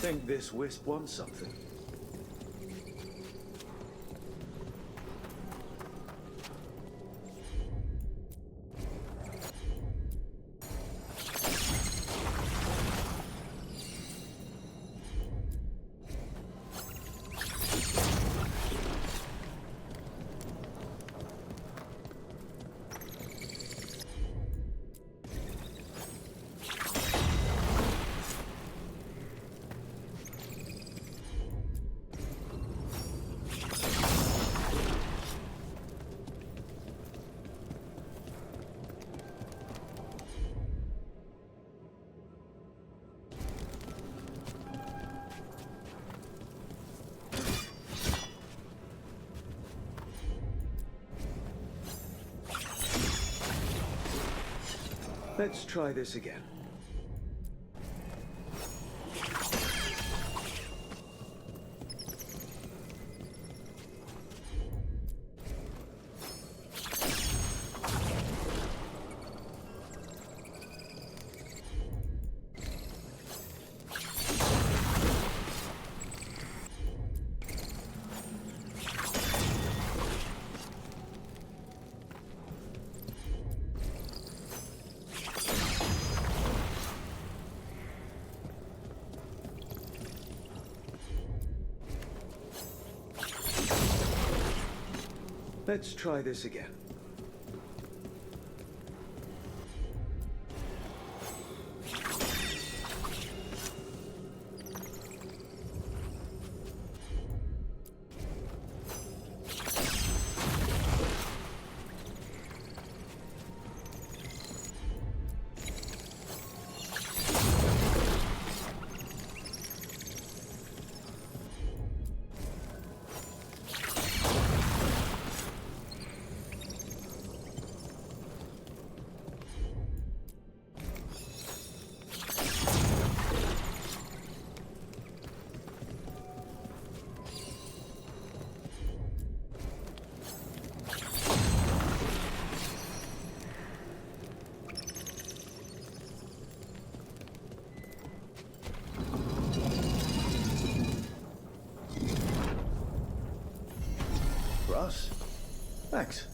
I think this wisp wants something. Let's try this again. Let's try this again. Thanks.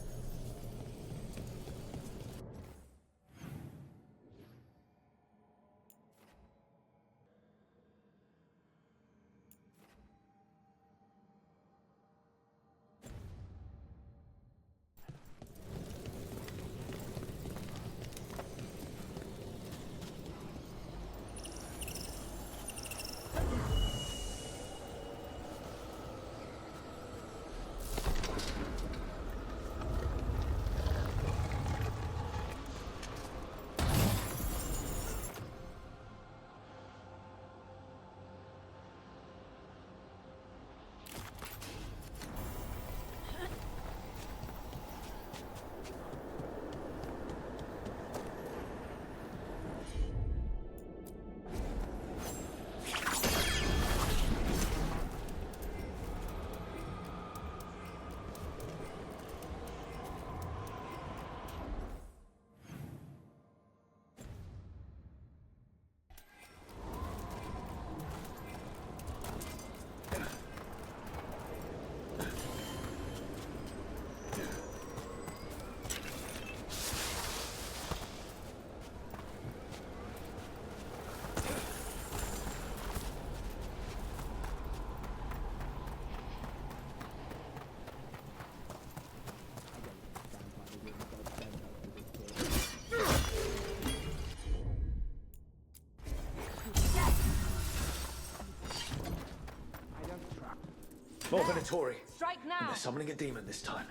More Venatori. Strike now! And they're summoning a demon this time.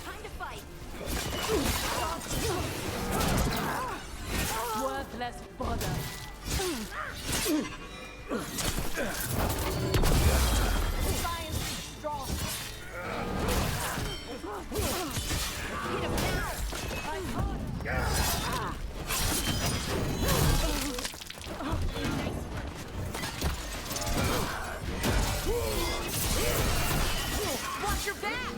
Time to fight. Worthless fodder. Science is strong! Hit him now! Watch your back!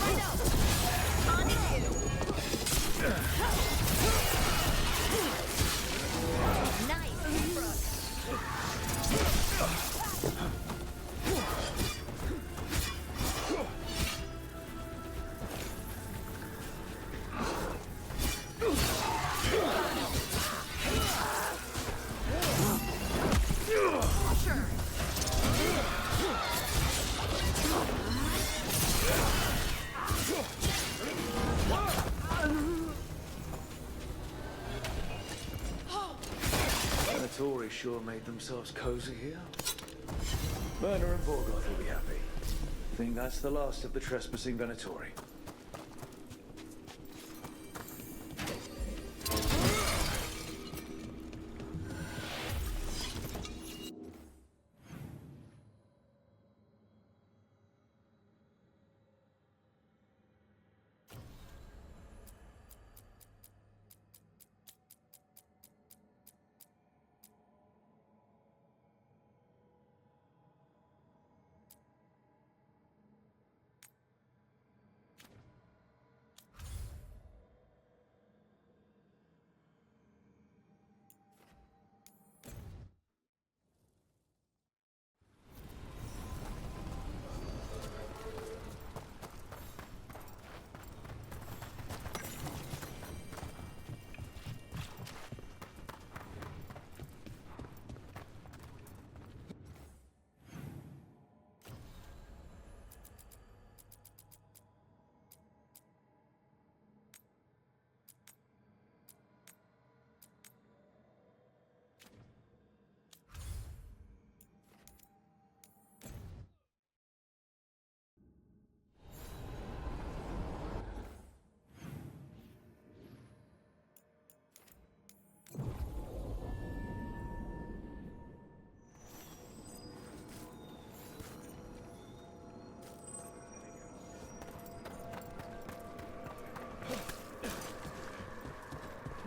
Rhino! On to you! Nice, Brooke! Venatori sure made themselves cozy here. Werner and Veilguard will be happy. Think that's the last of the trespassing Venatori.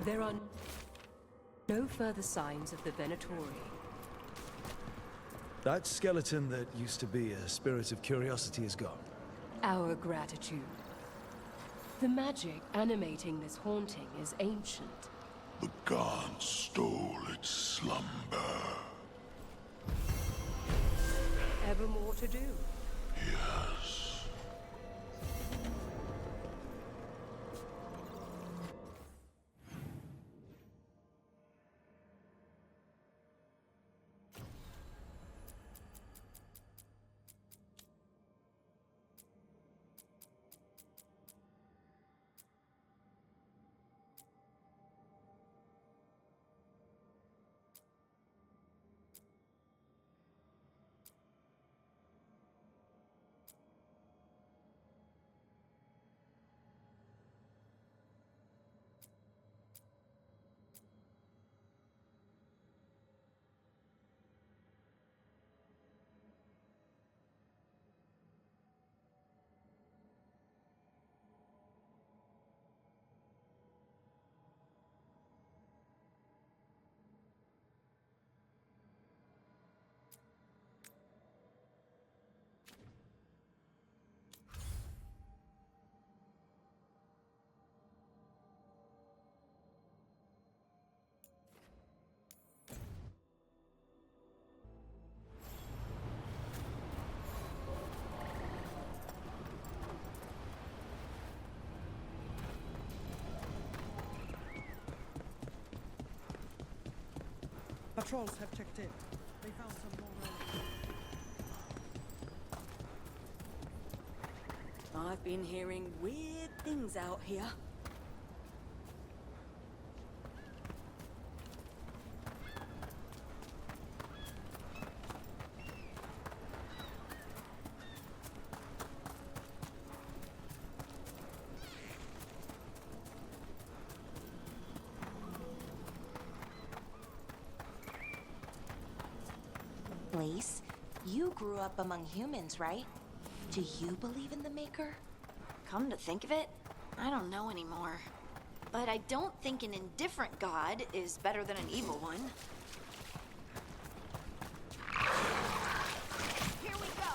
There are no further signs of the Venatori. That skeleton that used to be a spirit of curiosity is gone. Our gratitude. The magic animating this haunting is ancient. The gods stole its slumber. Ever more to do. Yes. Patrols have checked in. They found some more. I've been hearing weird things out here. place. You grew up among humans, right? Do you believe in the Maker? Come to think of it, I don't know anymore. But I don't think an indifferent god is better than an evil one. Here we go!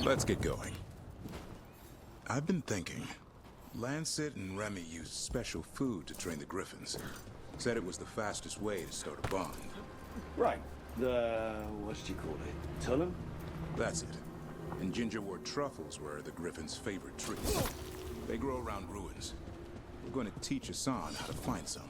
Let's get going. I've been thinking. Lancet and Remy used special food to train the Griffins. Said it was the fastest way to start a bond. Right. What did you call it? Tullum? That's it. And gingerwort truffles were the Griffins' favorite treats. They grow around ruins. We're going to teach Hassan how to find some.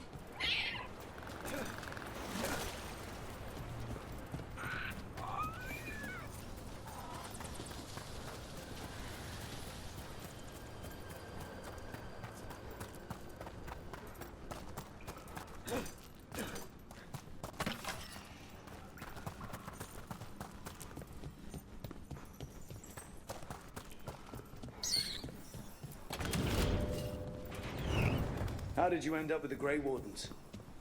How did you end up with the Grey Wardens?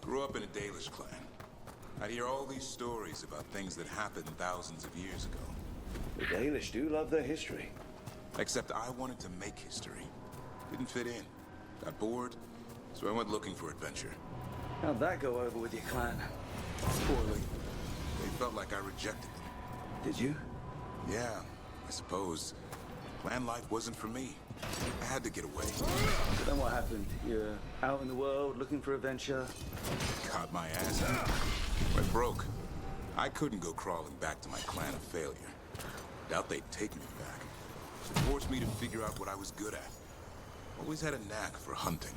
Grew up in a Dalish clan. I'd hear all these stories about things that happened thousands of years ago. The Dalish do love their history. Except I wanted to make history. Didn't fit in. Got bored, so I went looking for adventure. How'd that go over with your clan? Poorly. They felt like I rejected them. Did you? Yeah, I suppose. Clan life wasn't for me. I had to get away. So then what happened? You're out in the world looking for adventure? Got my ass beat. Went broke. I couldn't go crawling back to my clan of failure. Doubt they'd take me back. It forced me to figure out what I was good at. Always had a knack for hunting.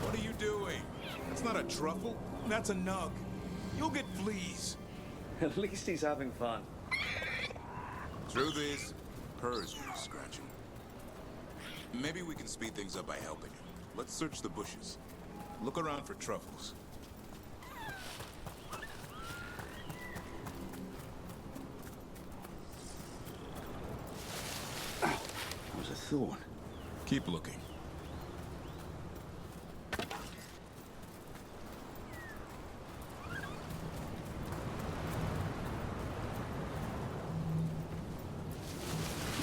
What are you doing? That's not a truffle. That's a nug. You'll get fleas. At least he's having fun. Truth is, Purr's really scratching. Maybe we can speed things up by helping him. Let's search the bushes. Look around for truffles. That was a thorn. Keep looking.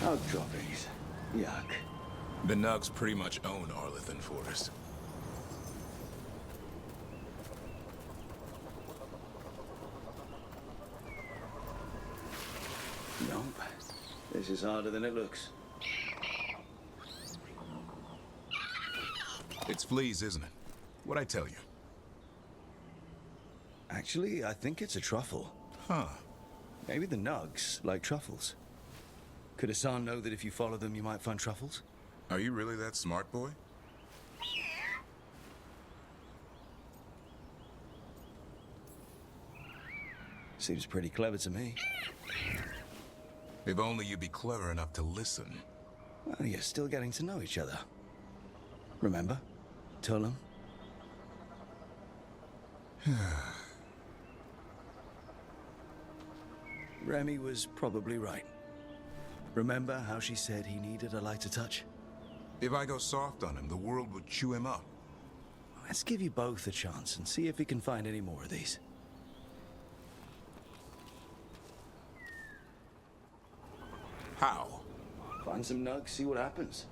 Nug droppings. Yuck. The Nugs pretty much own Arlithan Forest. Nope. This is harder than it looks. It's fleas, isn't it? What'd I tell you? Actually, I think it's a truffle. Huh. Maybe the Nugs like truffles. Could Hassan know that if you follow them, you might find truffles? Are you really that smart, boy? Seems pretty clever to me. If only you'd be clever enough to listen. Well, you're still getting to know each other. Remember? Tullum? Remy was probably right. Remember how she said he needed a lighter touch? If I go soft on him, the world would chew him up. Let's give you both a chance and see if we can find any more of these. How? Find some nugs, see what happens.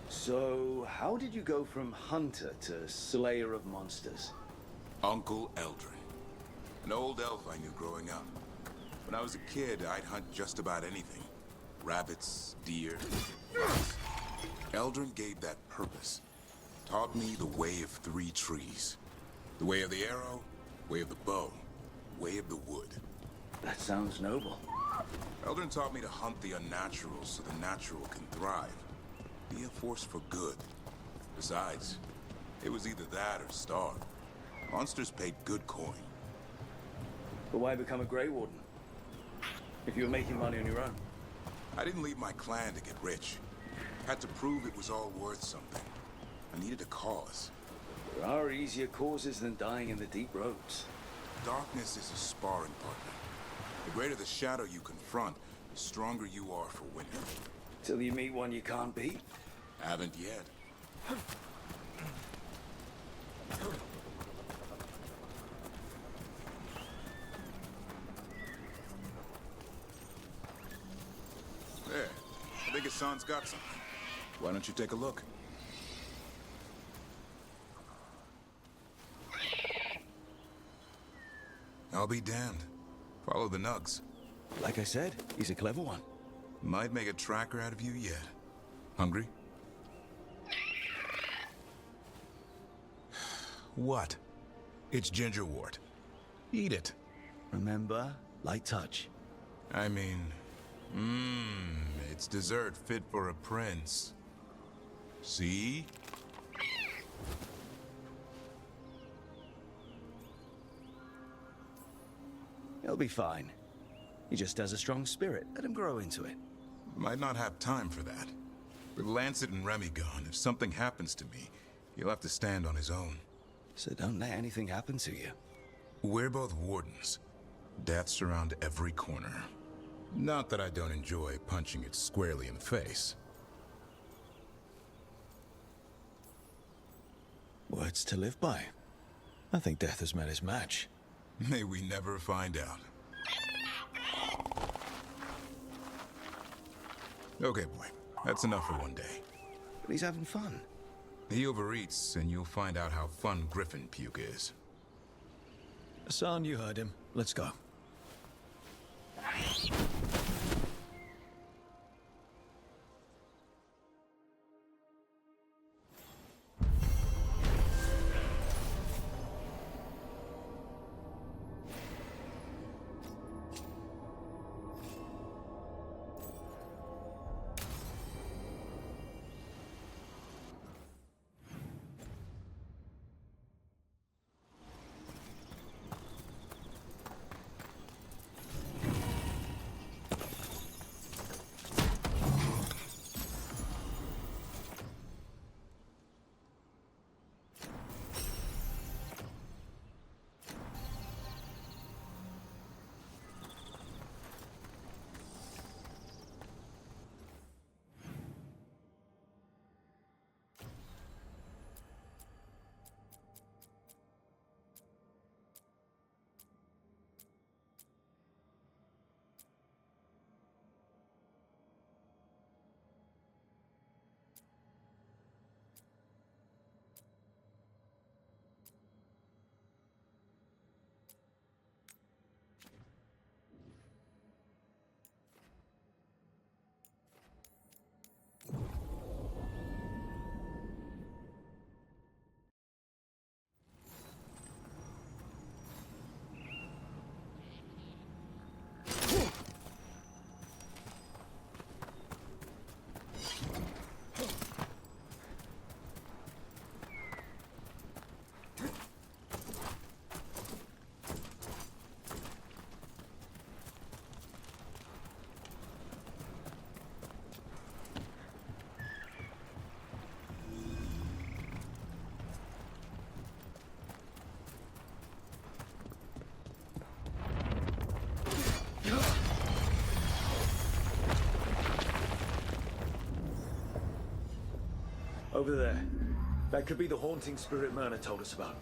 So, how did you go from hunter to slayer of monsters? Uncle Eldrin. An old elf I knew growing up. When I was a kid, I'd hunt just about anything. Rabbits, deer, fox. Eldrin gave that purpose. Taught me the way of 3 trees. The way of the arrow, way of the bow, way of the wood. That sounds noble. Eldrin taught me to hunt the unnatural so the natural can thrive. Be a force for good. Besides, it was either that or starve. Monsters paid good coin. But why become a Grey Warden? If you were making money on your own? I didn't leave my clan to get rich. Had to prove it was all worth something. I needed a cause. There are easier causes than dying in the deep roads. Darkness is a sparring partner. The greater the shadow you confront, the stronger you are for winning. Till you meet one you can't beat? Haven't yet. There. I think Hassan's got something. Why don't you take a look? I'll be damned. Follow the nugs. Like I said, he's a clever one. Might make a tracker out of you yet. Hungry? What? It's gingerwort. Eat it. Remember, light touch. I mean, it's dessert fit for a prince. See? He'll be fine. He just has a strong spirit. Let him grow into it. Might not have time for that. With Lancet and Remy gone, if something happens to me, he'll have to stand on his own. So don't let anything happen to you. We're both wardens. Death's around every corner. Not that I don't enjoy punching it squarely in the face. Words to live by. I think death has met his match. May we never find out. Okay, boy. That's enough for one day. But he's having fun. He overeats, and you'll find out how fun griffin puke is. Hassan, you heard him. Let's go. Over there. That could be the haunting spirit Myrna told us about.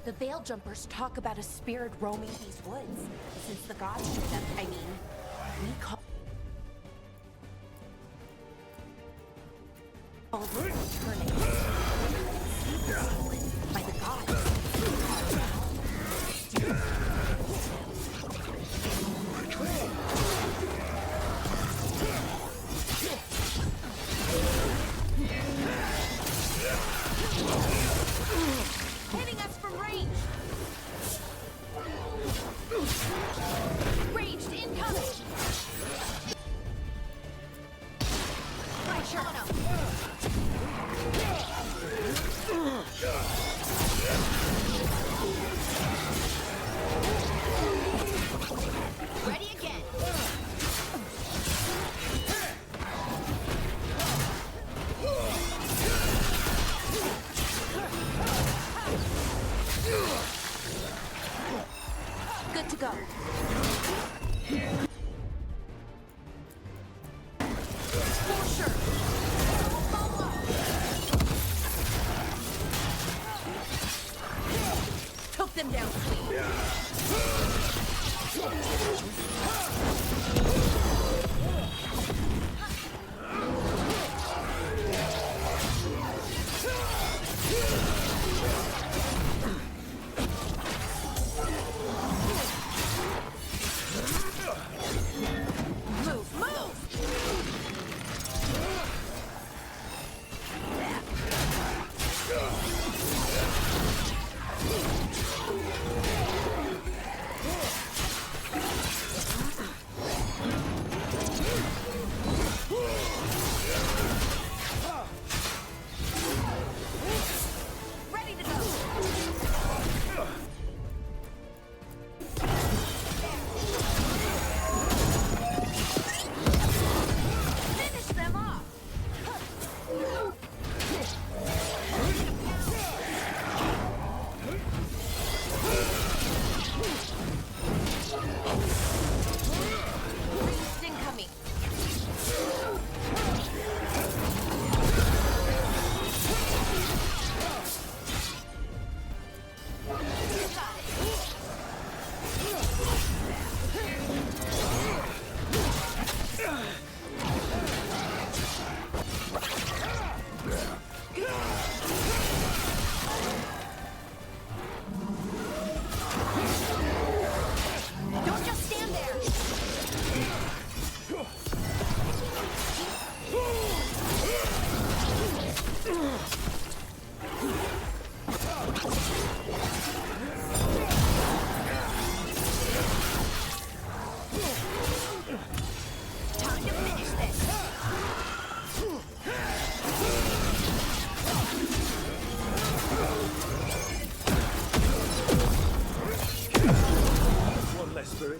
The Veil Jumpers talk about a spirit roaming these woods. Since the gods showed up, I mean, we call it returning. By the gods. Hitting us from range! Ranged incoming! Pressure! Ready again! Good to go. For sure. Took them down clean.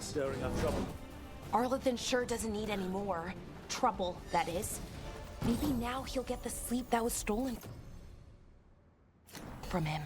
Stirring up trouble. Arlathan sure doesn't need any more. Trouble, that is. Maybe now he'll get the sleep that was stolen from him.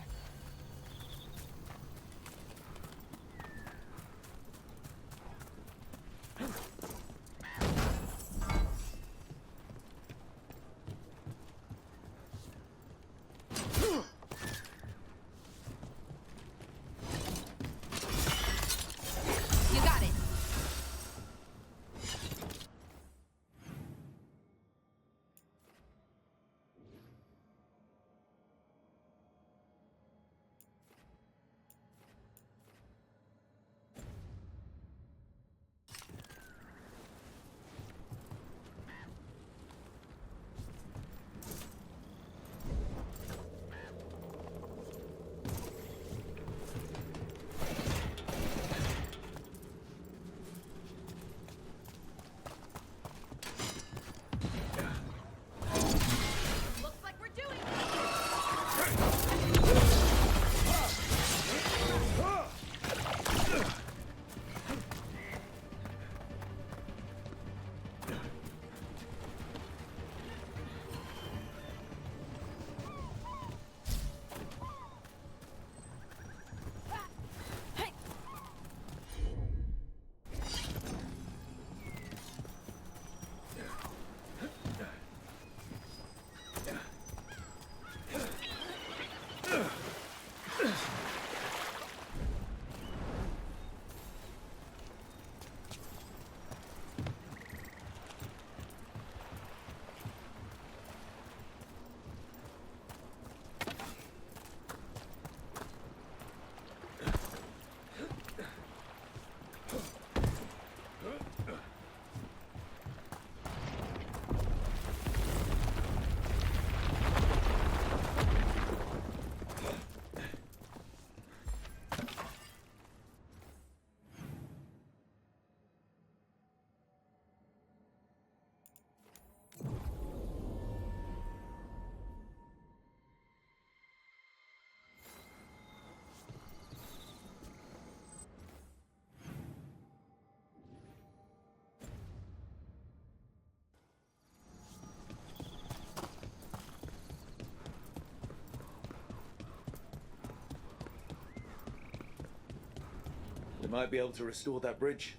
They might be able to restore that bridge.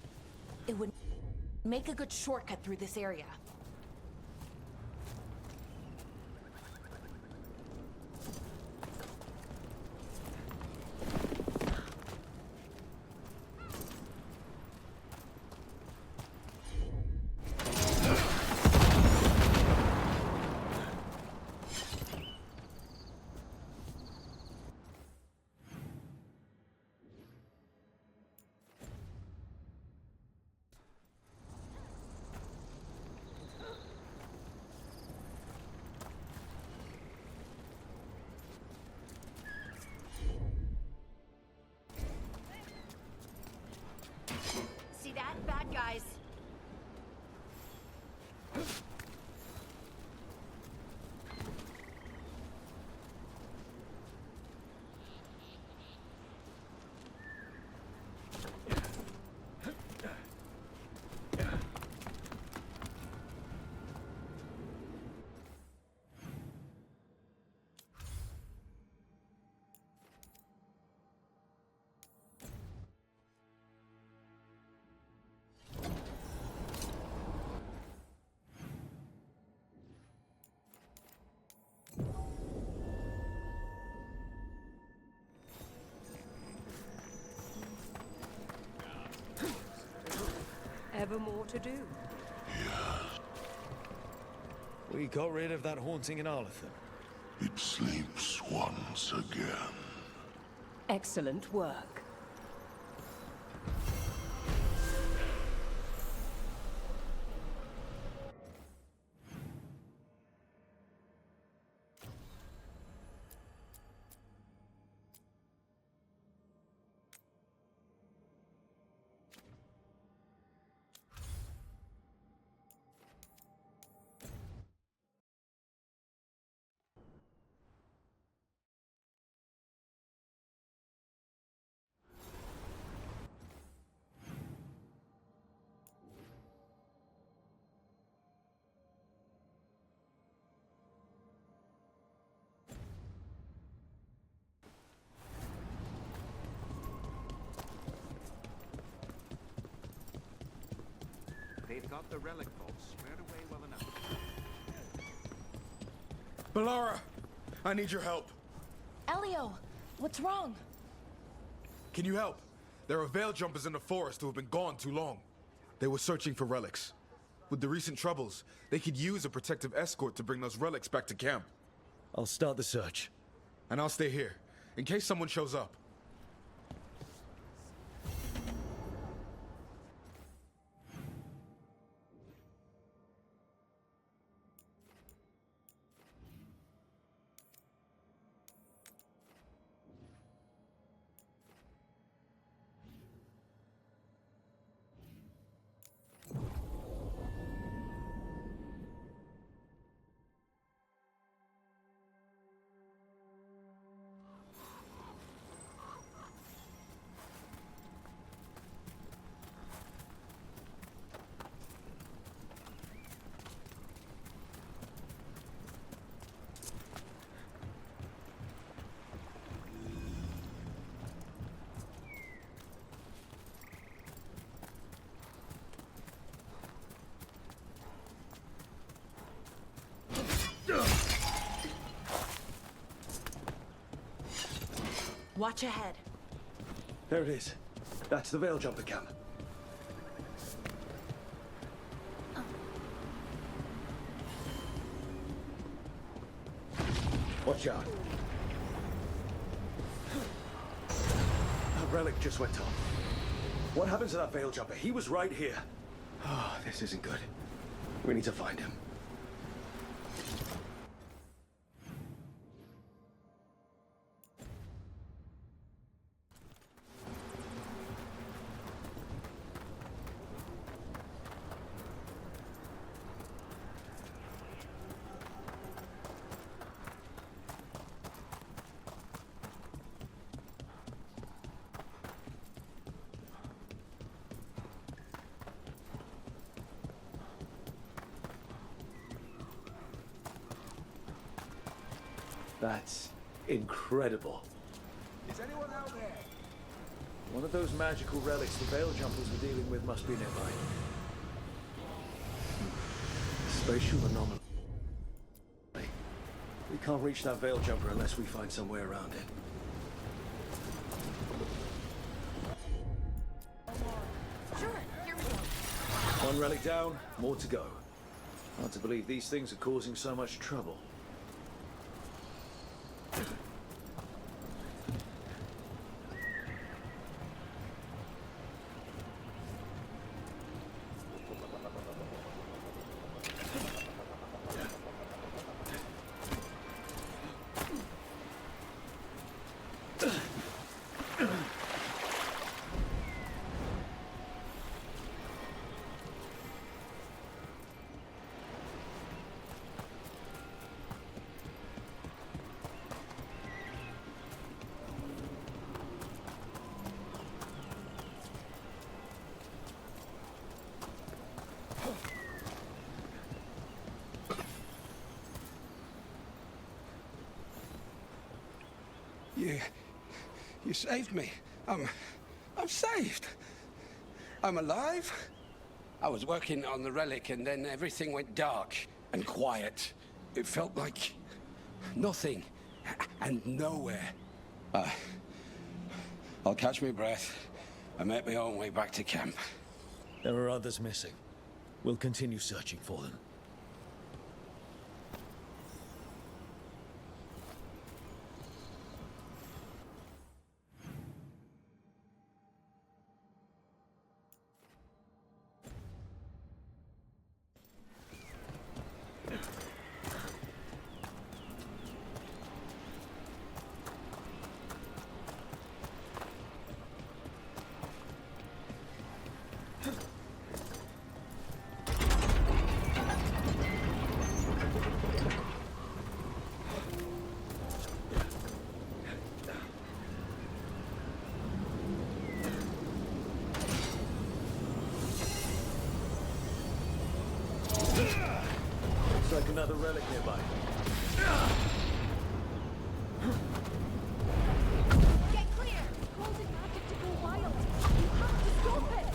It would make a good shortcut through this area. See that? Bad guys. Ever more to do? We got rid of that haunting in Arlathan. It sleeps once again. Excellent work. They've got the relic vaults squared away well enough. Balara, I need your help. Elio, what's wrong? Can you help? There are veil jumpers in the forest who have been gone too long. They were searching for relics. With the recent troubles, they could use a protective escort to bring those relics back to camp. I'll start the search. And I'll stay here, in case someone shows up. Watch ahead. There it is. That's the Veil Jumper camp. Watch out. A relic just went off. What happened to that Veil Jumper? He was right here. Oh, this isn't good. We need to find him. That's incredible. Is anyone out there? One of those magical relics the Veil Jumpers were dealing with must be nearby. Spatial anomaly. We can't reach that Veil Jumper unless we find some way around it. Sure, here we go. One relic down, more to go. Hard to believe these things are causing so much trouble. You saved me. I'm saved. I'm alive. I was working on the relic and then everything went dark and quiet. It felt like nothing and nowhere. I'll catch my breath and make my own way back to camp. There are others missing. We'll continue searching for them. Looks like another relic nearby. Get clear! Causing magic to go wild. You have to stop it!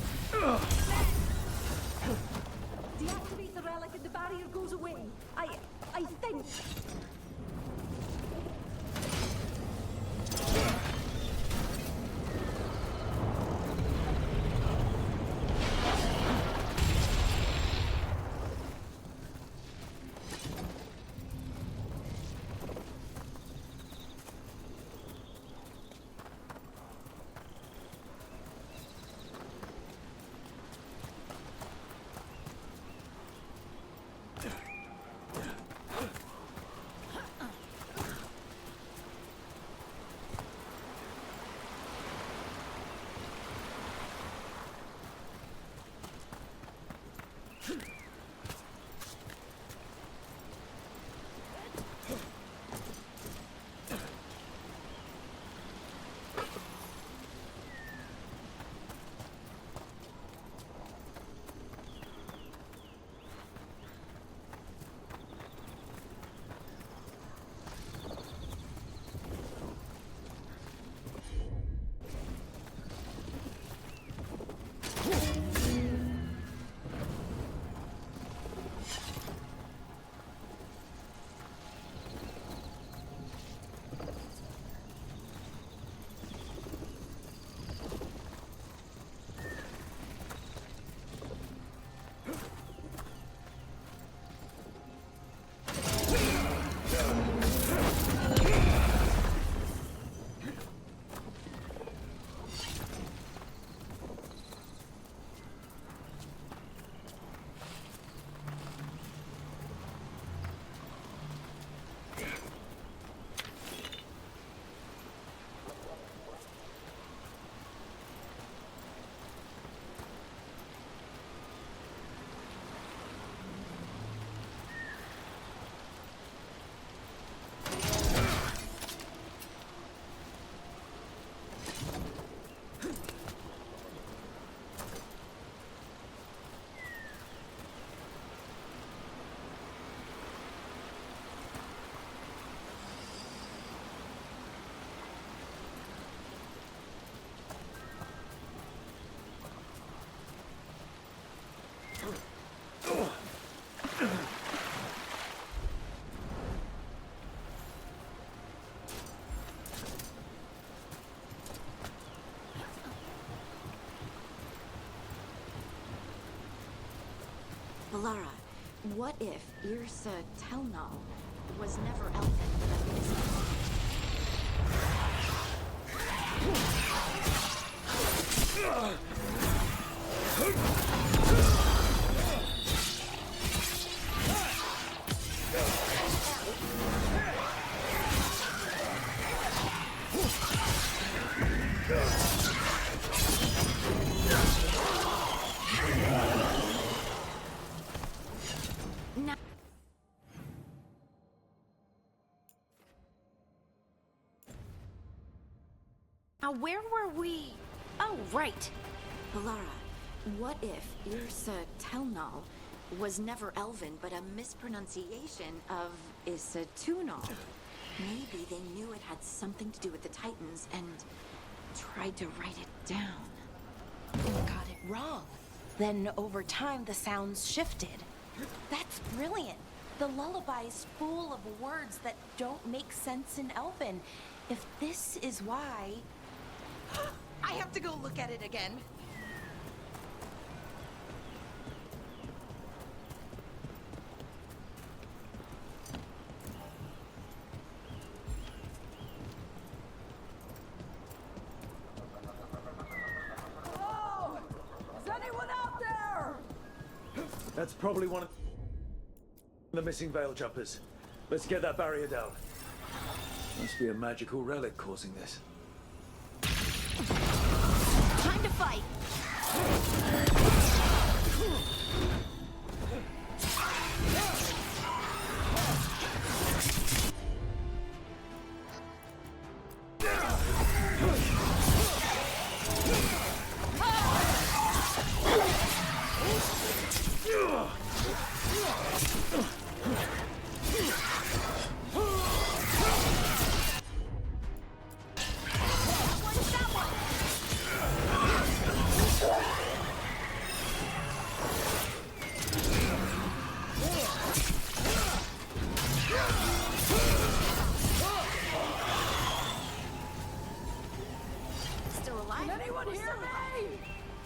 Deactivate the relic and the barrier goes away. I think. Alara, what if Irsa Telnal was never elven, but a Now, where were we? Oh, right. Alara, what if Irsa Telnal was never elven, but a mispronunciation of Isatunal? Maybe they knew it had something to do with the Titans and tried to write it down. And got it wrong. Then over time, the sounds shifted. That's brilliant. The lullaby's full of words that don't make sense in Elven. If this is why... I have to go look at it again. Hello? Is anyone out there? That's probably one of the missing veil jumpers. Let's get that barrier down. Must be a magical relic causing this. Time to fight!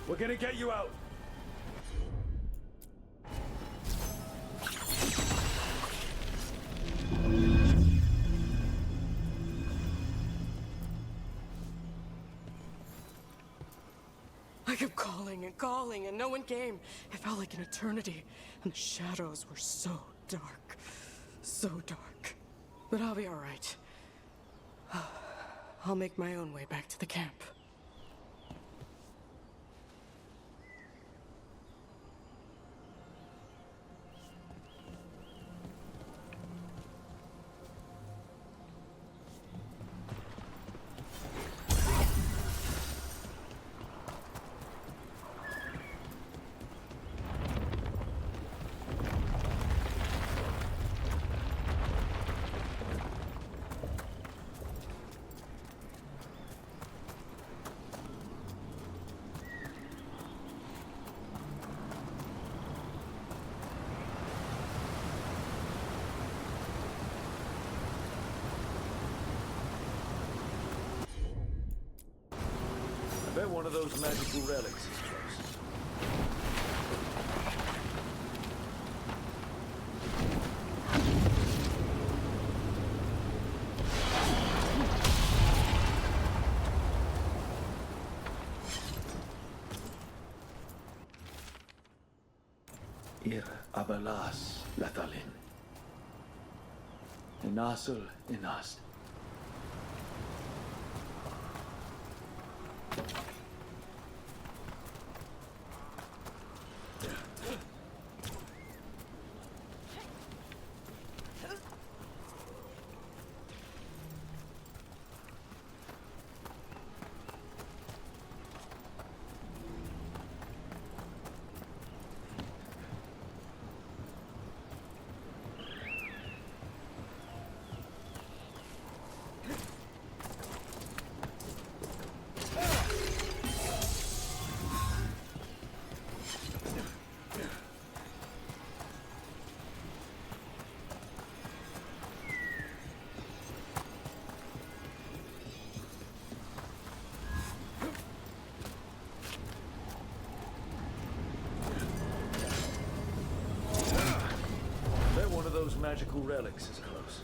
We're gonna get you out. I kept calling and no one came. It felt like an eternity, and the shadows were so dark. So dark. But I'll be all right. I'll make my own way back to the camp. I bet one of those magical relics is close. Ir abalas latalin. Inasul inast. magical relics is close.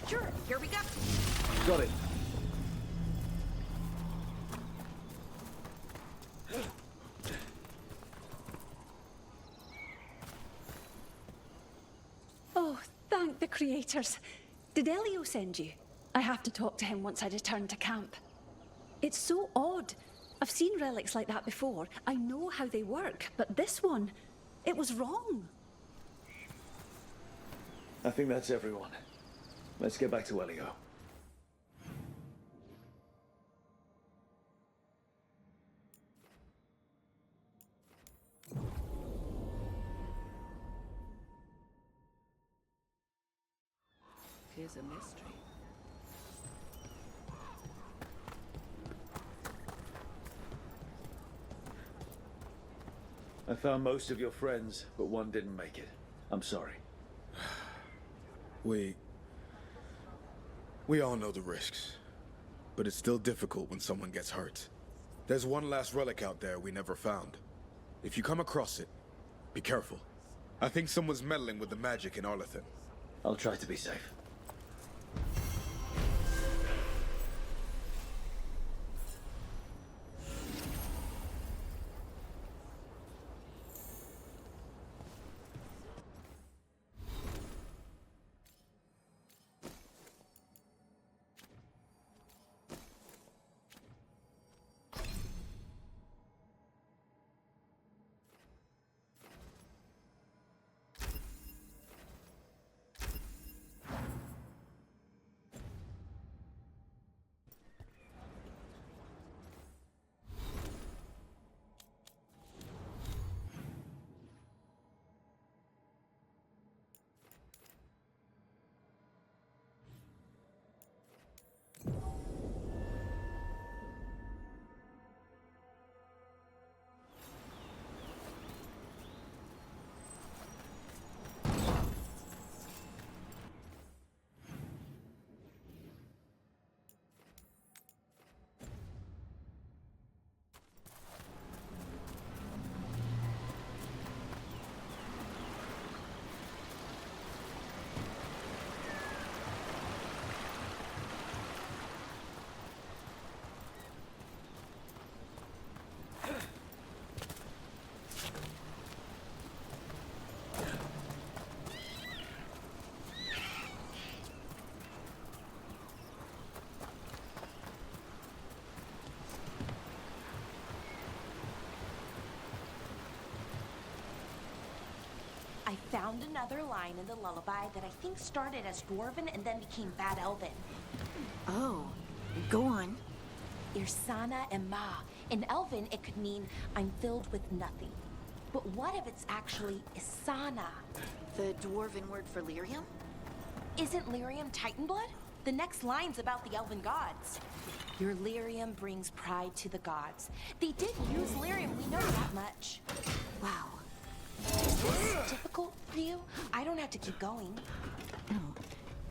Sure, here we go. Got it. Oh, thank the creators. Did Elio send you? I have to talk to him once I return to camp. It's so odd. I've seen relics like that before. I know how they work, but this one, it was wrong. I think that's everyone. Let's get back to Elio. Here's a mystery. I found most of your friends, but one didn't make it. I'm sorry. We all know the risks, but it's still difficult when someone gets hurt. There's one last relic out there we never found. If you come across it, be careful. I think someone's meddling with the magic in Arlethan. I'll try to be safe. I found another line in the lullaby that I think started as Dwarven and then became Bad Elven. Oh, go on. Irsana Emma. In Elven, it could mean I'm filled with nothing. But what if it's actually Isana? The Dwarven word for lyrium? Isn't lyrium Titan blood? The next line's about the elven gods. Your lyrium brings pride to the gods. They did use lyrium, we know that much. Wow. Is this difficult for you? I don't have to keep going. No,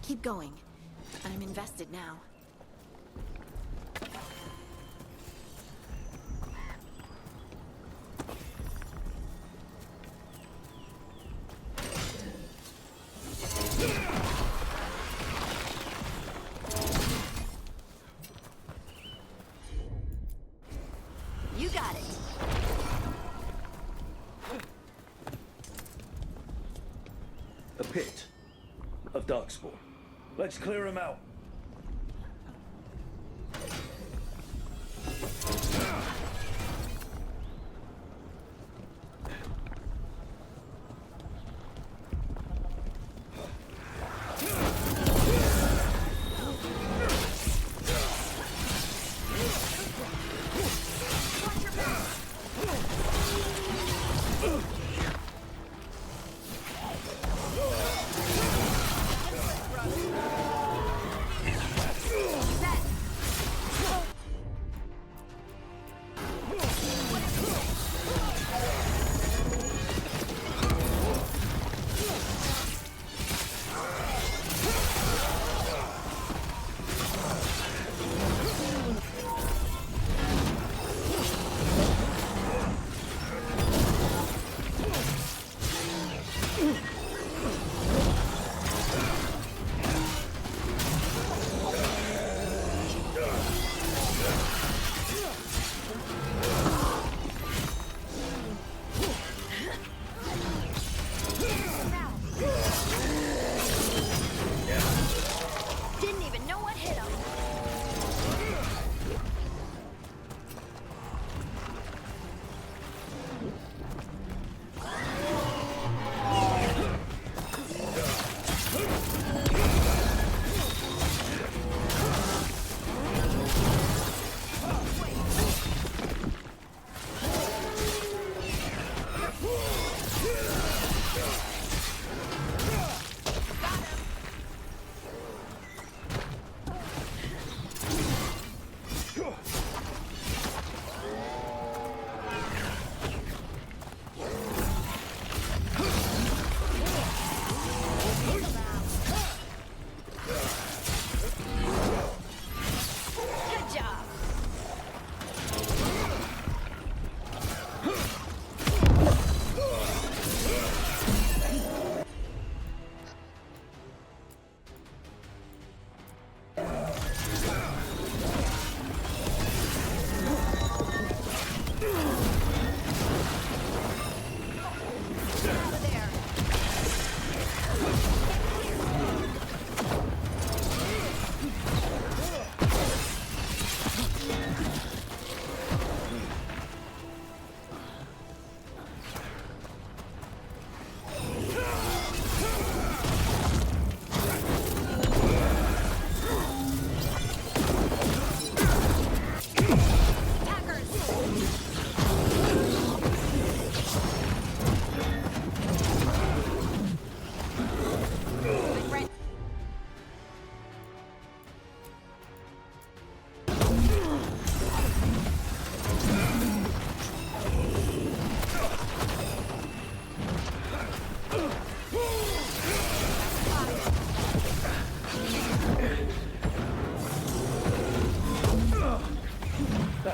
keep going. I'm invested now. You got it. A pit of darkspawn. Let's clear him out.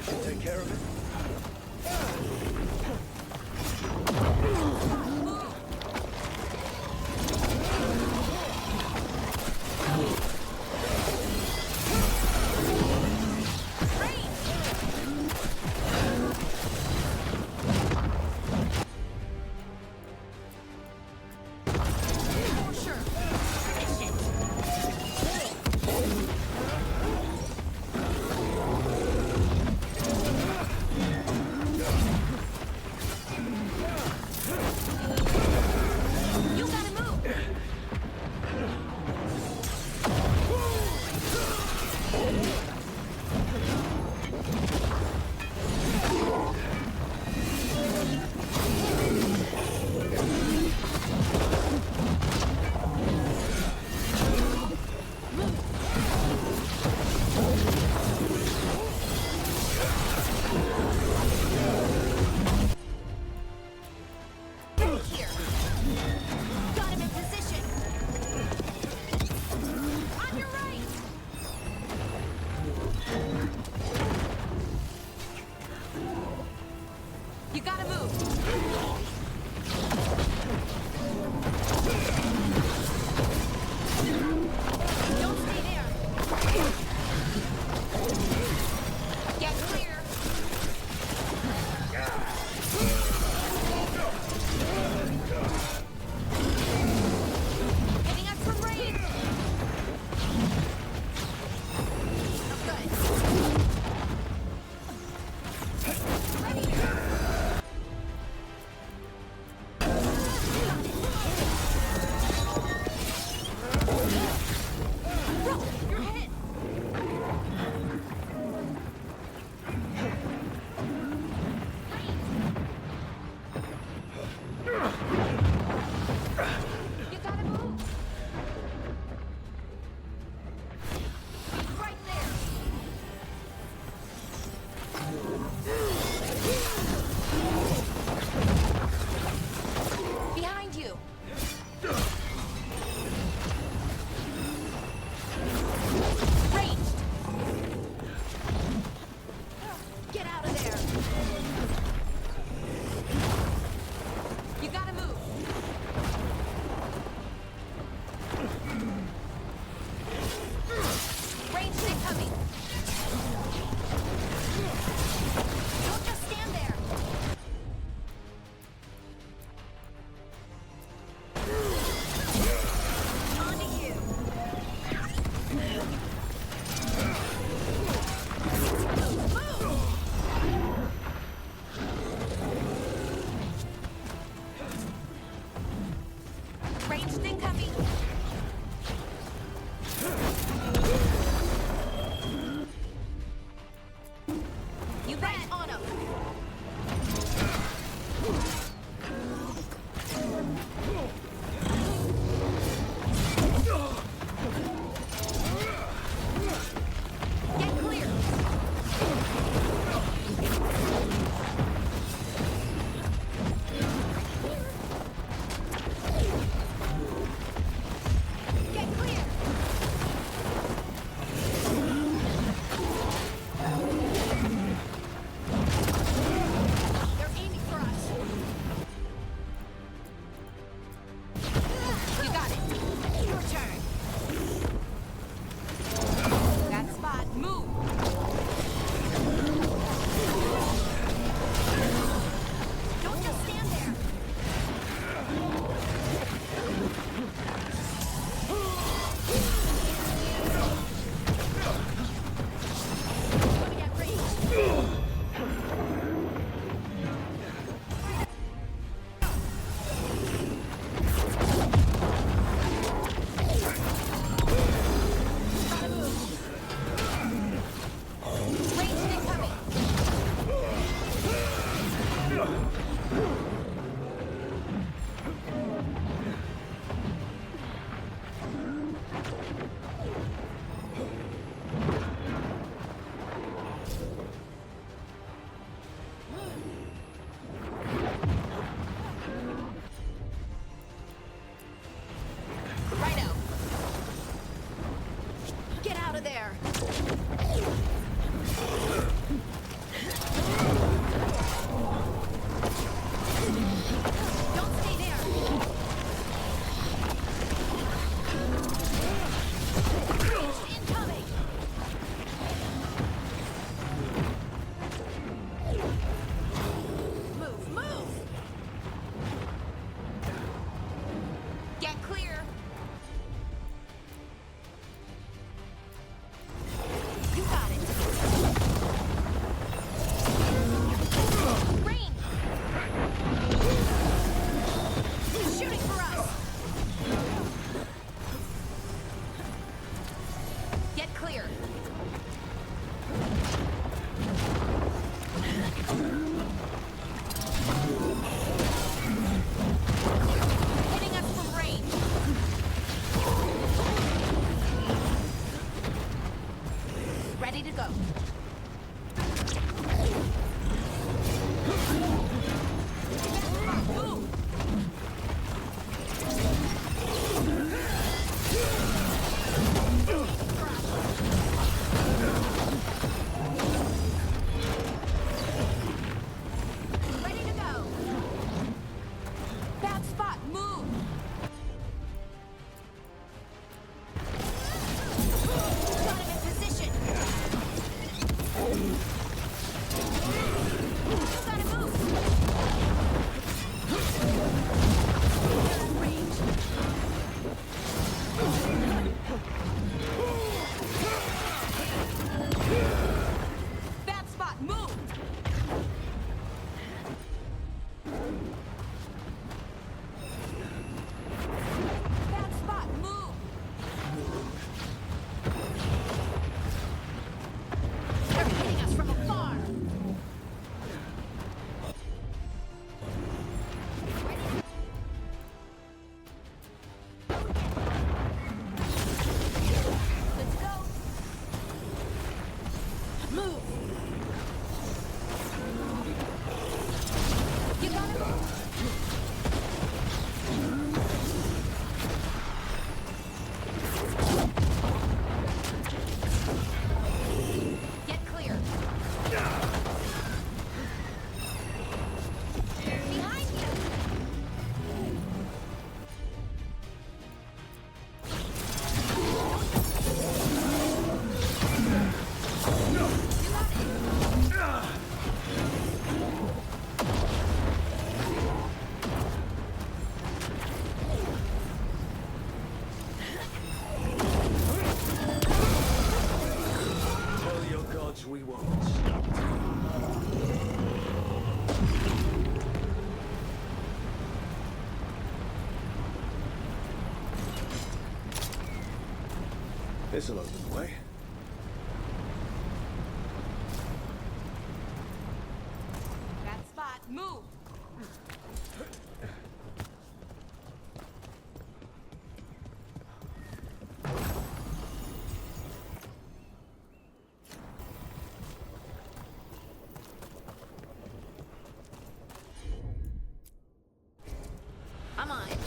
should take care of it. we want. This'll open the way. That spot, move! I'm on it.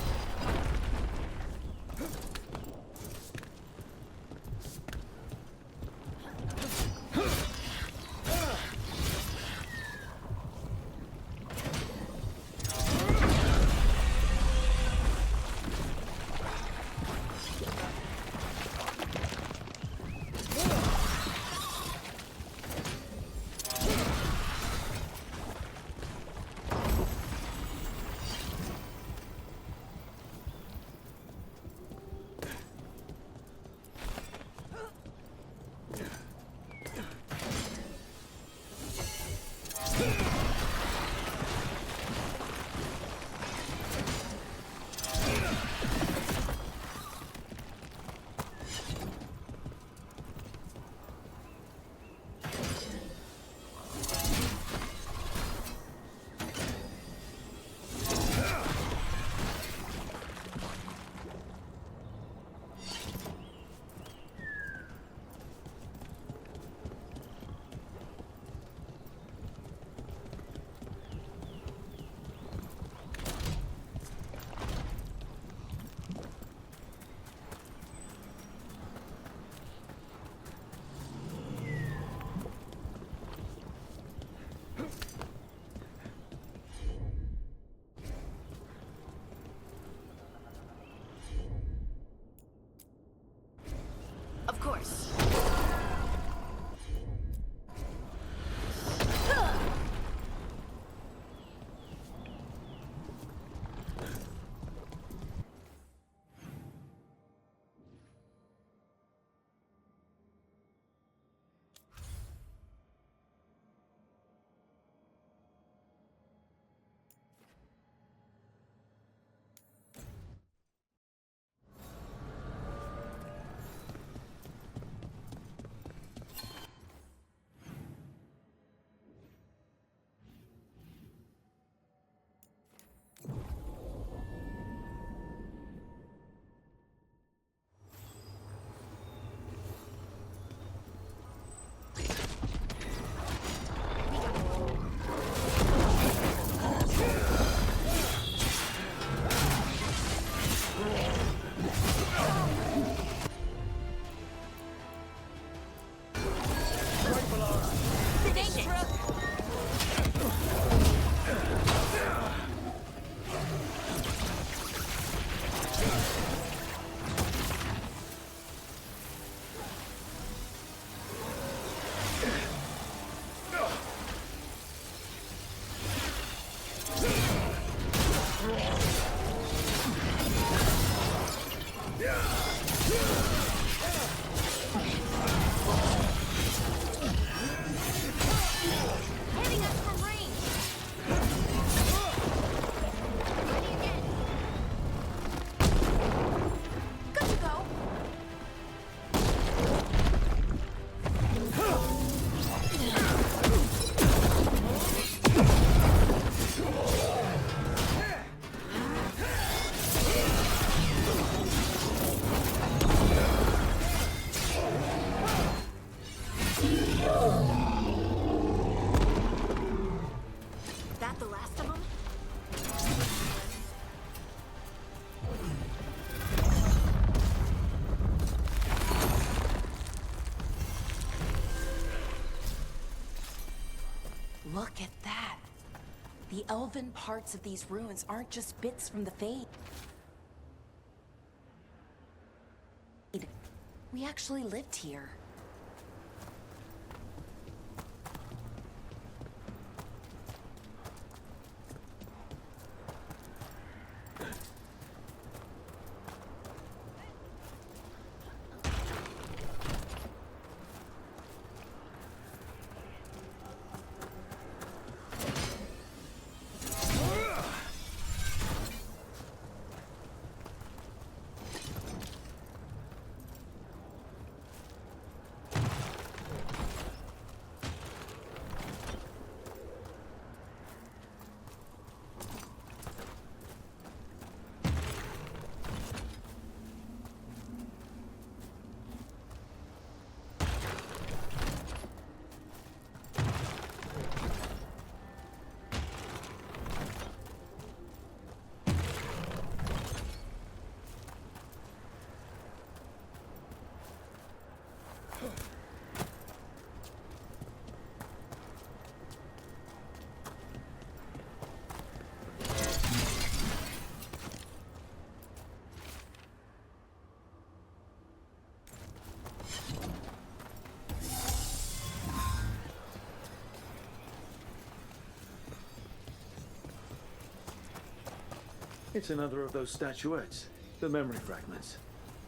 Of course. That the last of them? Look at that. The elven parts of these ruins aren't just bits from the Fade. We actually lived here. It's another of those statuettes. The memory fragments.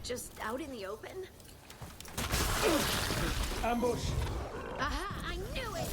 Just out in the open? Ambush! Aha! I knew it!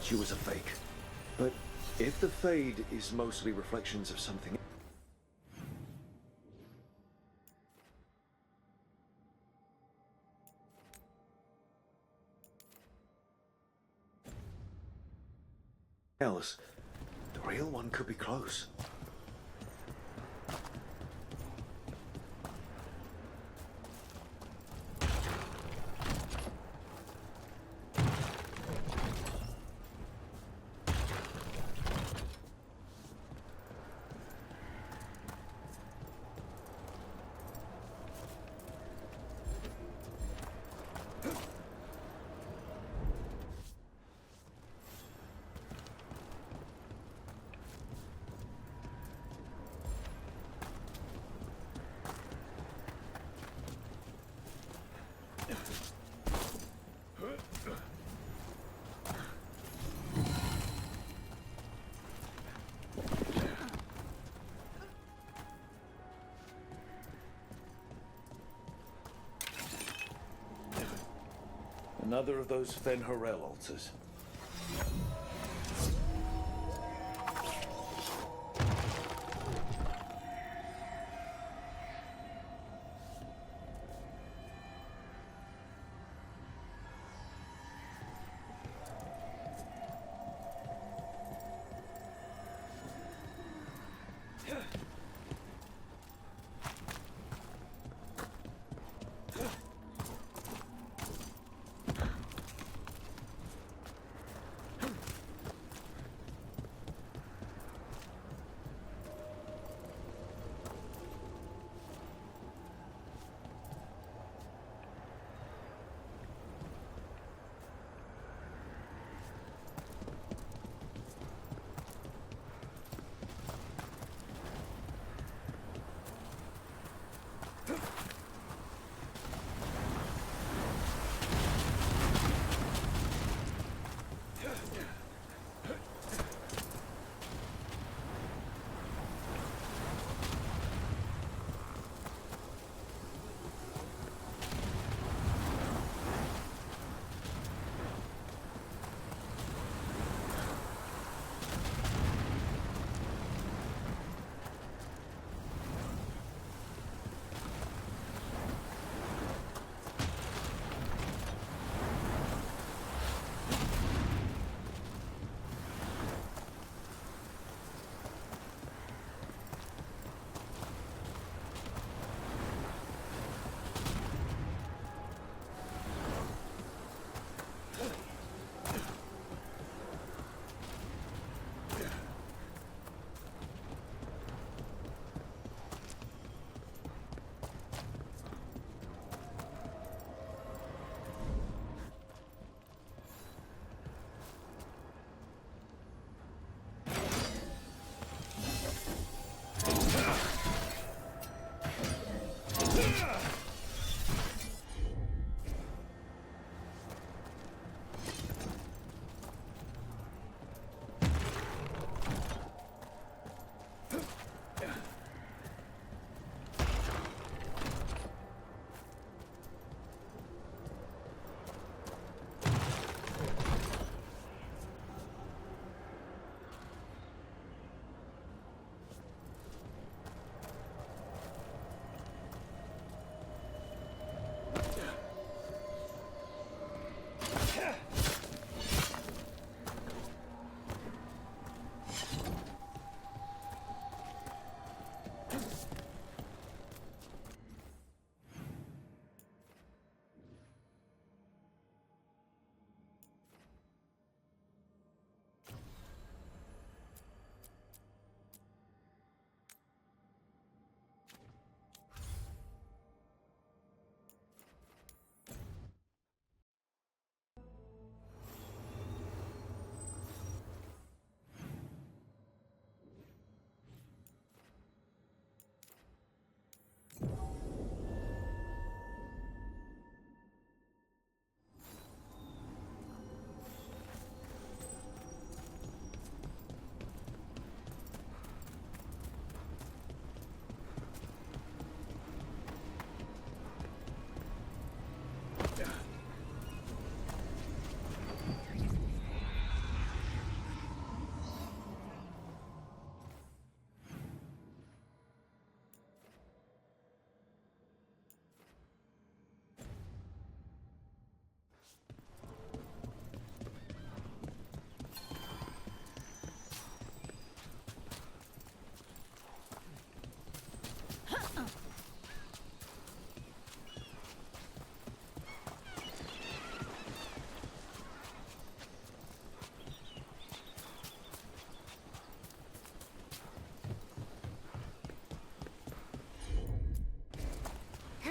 statue was a fake. But if the Fade is mostly reflections of something else, the real one could be close. Another of those Fen'Harel altars.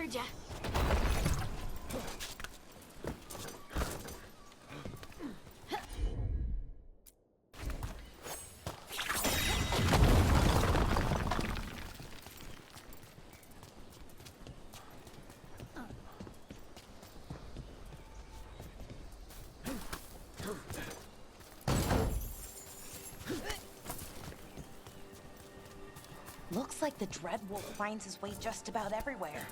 heard ya. Looks like the Dreadwolf finds his way just about everywhere.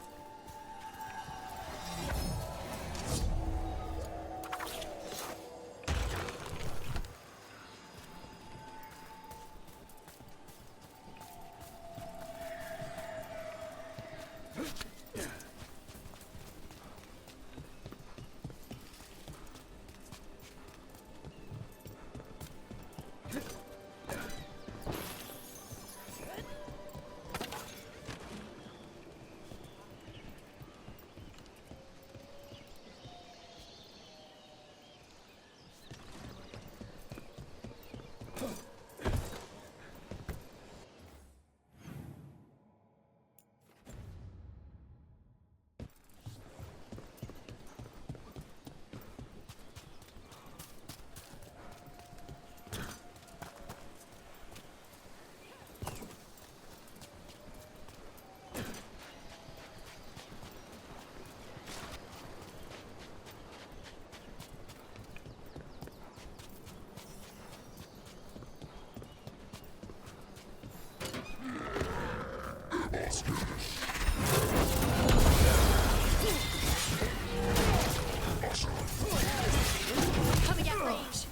Coming at range.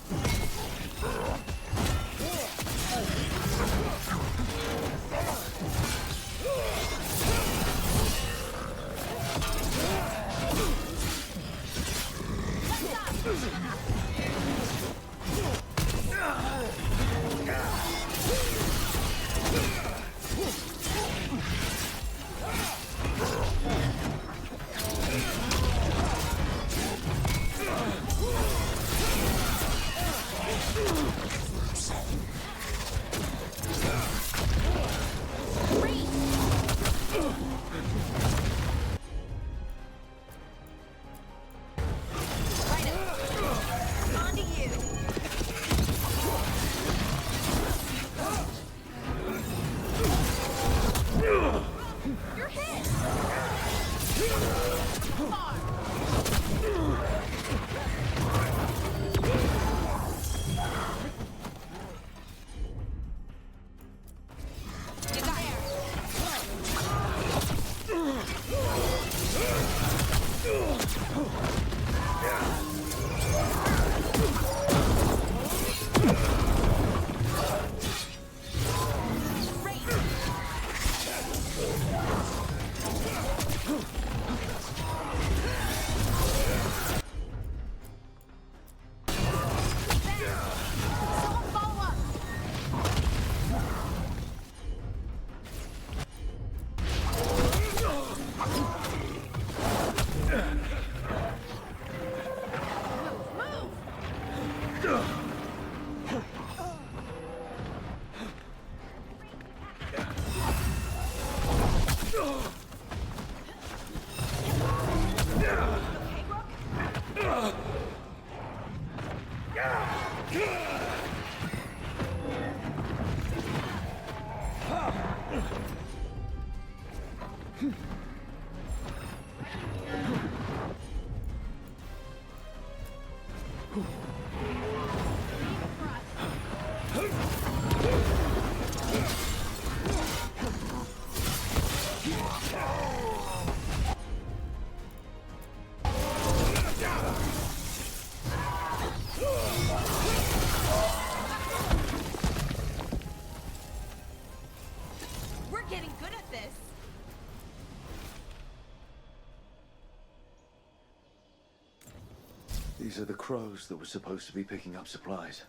These are the crows that were supposed to be picking up supplies.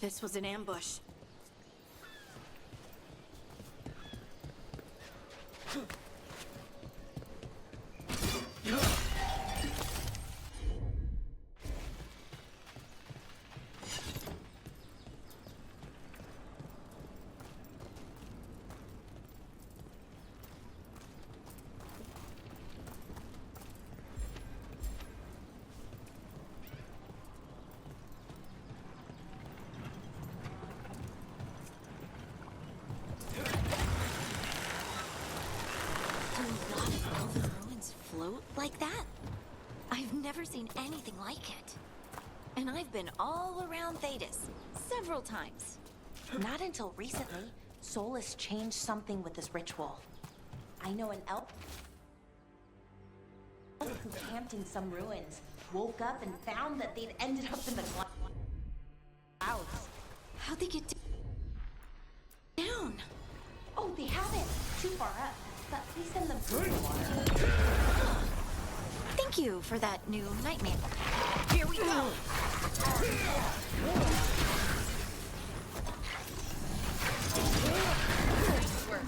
This was an ambush. like that? I've never seen anything like it. And I've been all around Thedas several times. Not until recently, Solus changed something with this ritual. I know an elf who camped in some ruins, woke up and found that they'd ended up in the clouds. How'd they get down? Oh, they haven't. Too far up. But we send them through the water. Thank you for that new nightmare. Here we go! Nice work.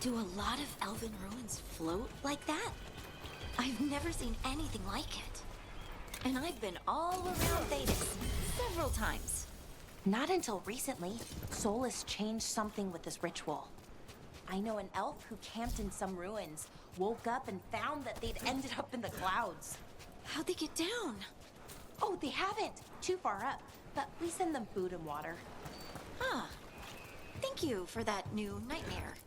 Do a lot of elven ruins float like that? I've never seen anything like it. And I've been all around Thedas several times. Not until recently, Solus changed something with this ritual. I know an elf who camped in some ruins, woke up and found that they'd ended up in the clouds. How'd they get down? Oh, they haven't. Too far up. But we send them food and water. Huh. Thank you for that new nightmare.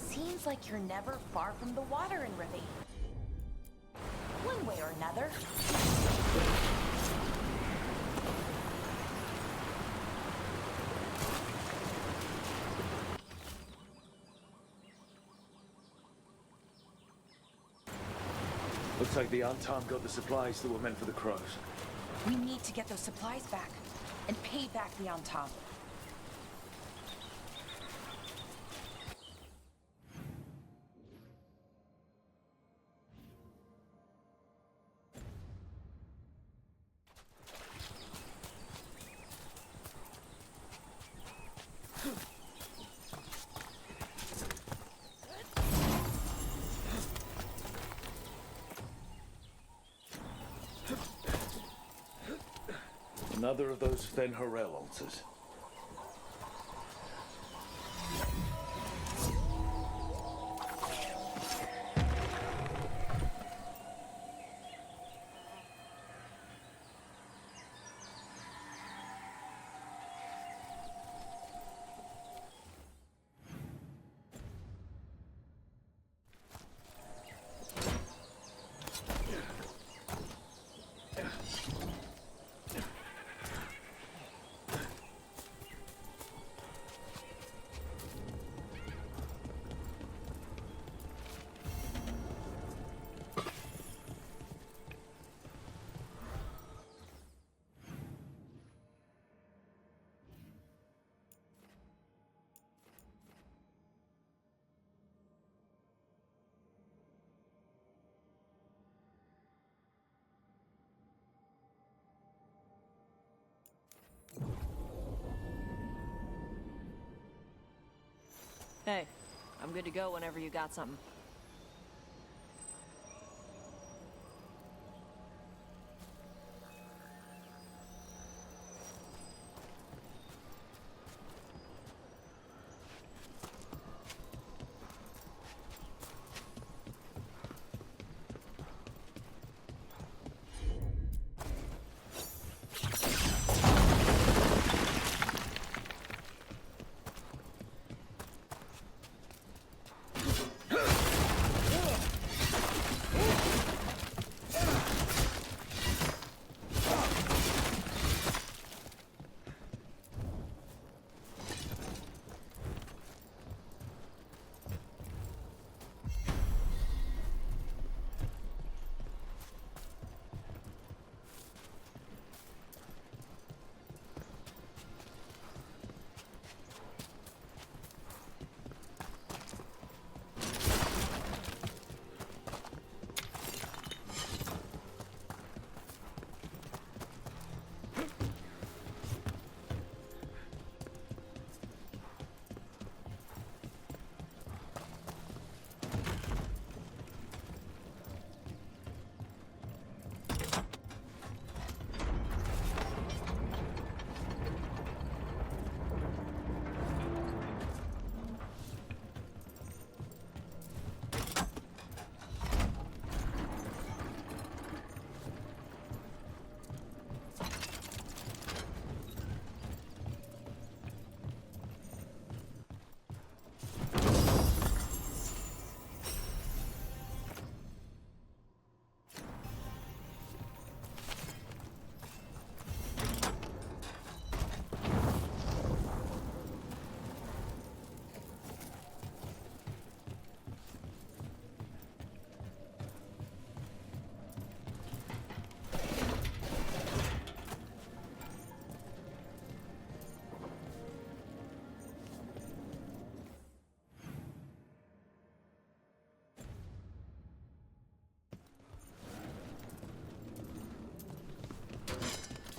Seems like you're never far from the water in Rivi. One way or another. Looks like the Antam got the supplies that were meant for the crows. We need to get those supplies back and pay back the Antam. Another of those Fen Harel altars. Hey, I'm good to go whenever you got something.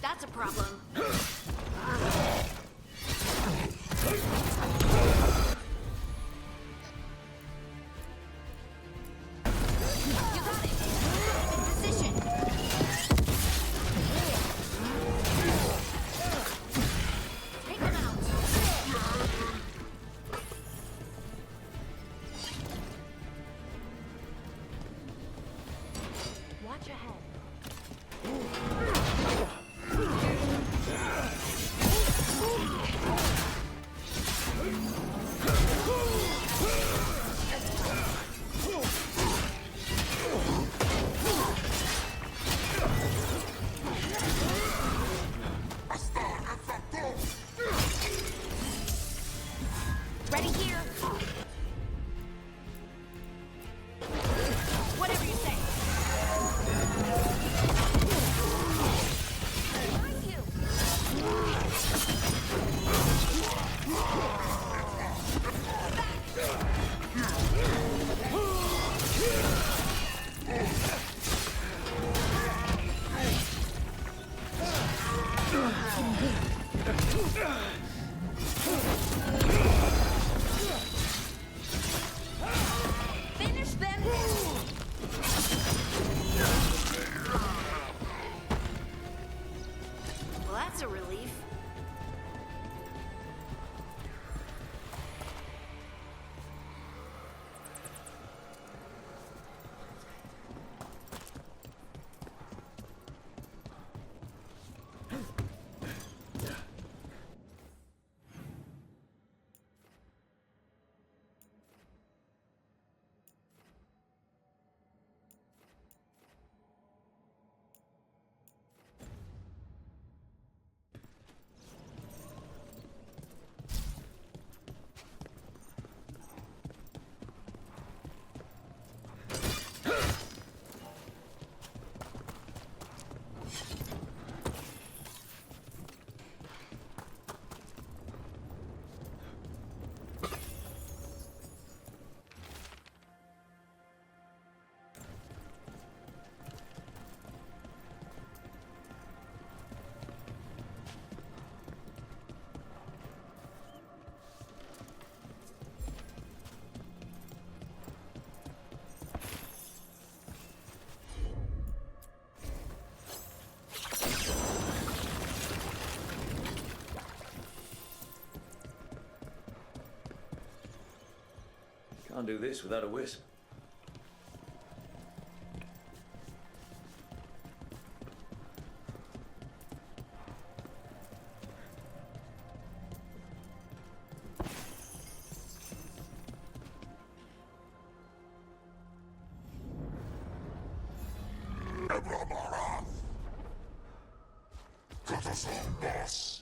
That's a problem. You got it. Position. Take him out. Watch ahead. Ready here. Whatever you say. do this without a wisp. Boss.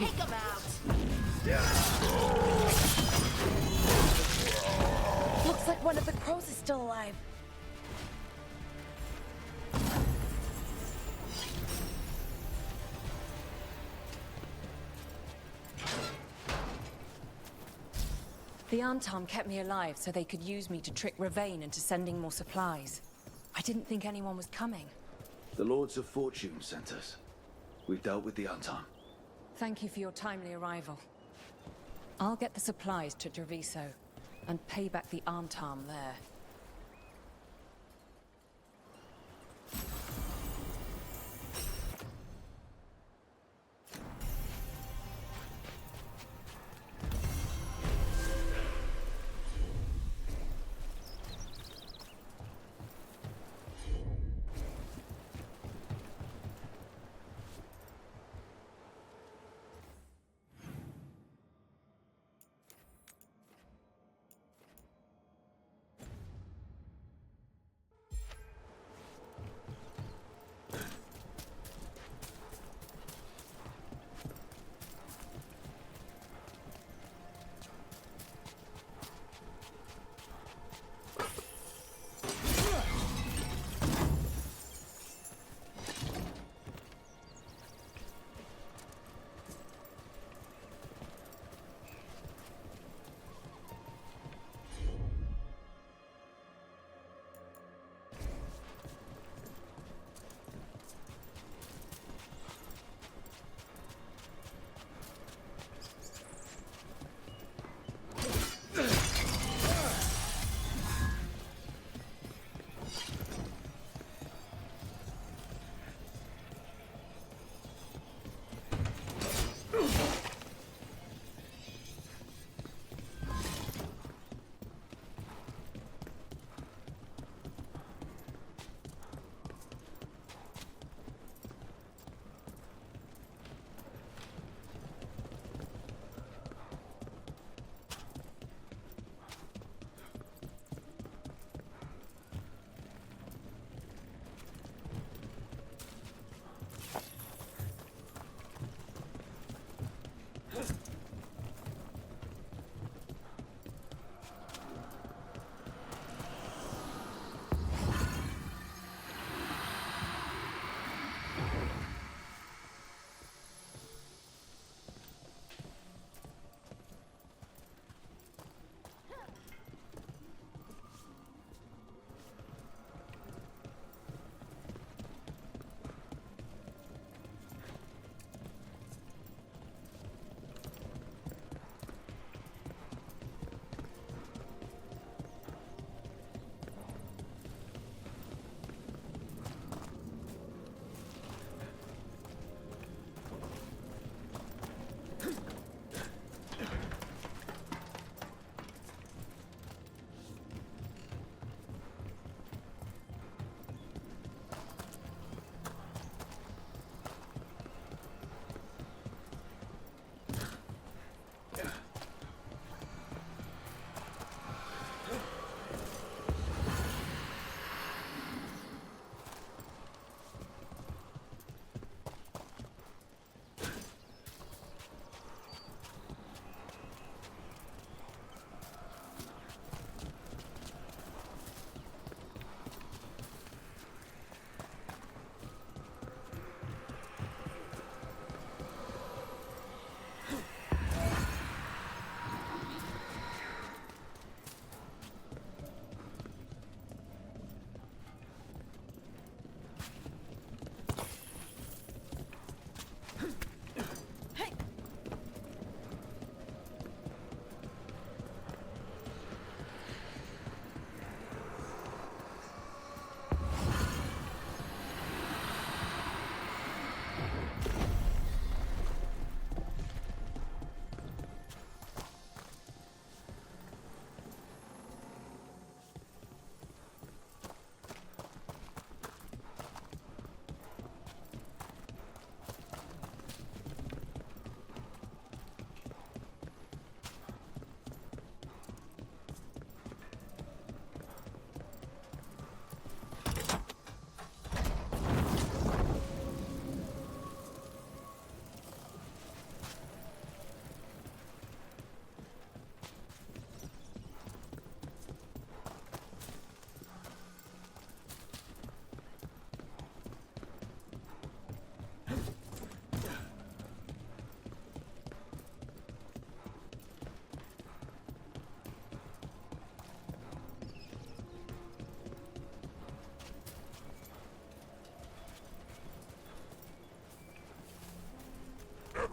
Take him out. Looks like one of the crows is still alive. The Antom kept me alive so they could use me to trick Ravain into sending more supplies. I didn't think anyone was coming. The Lords of Fortune sent us. We've dealt with the Antom. Thank you for your timely arrival. I'll get the supplies to Treviso and pay back the Antom there.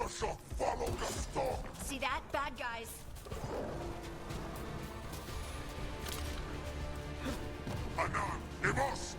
shock, follow the storm! See that? Bad guys. Anan, Evost!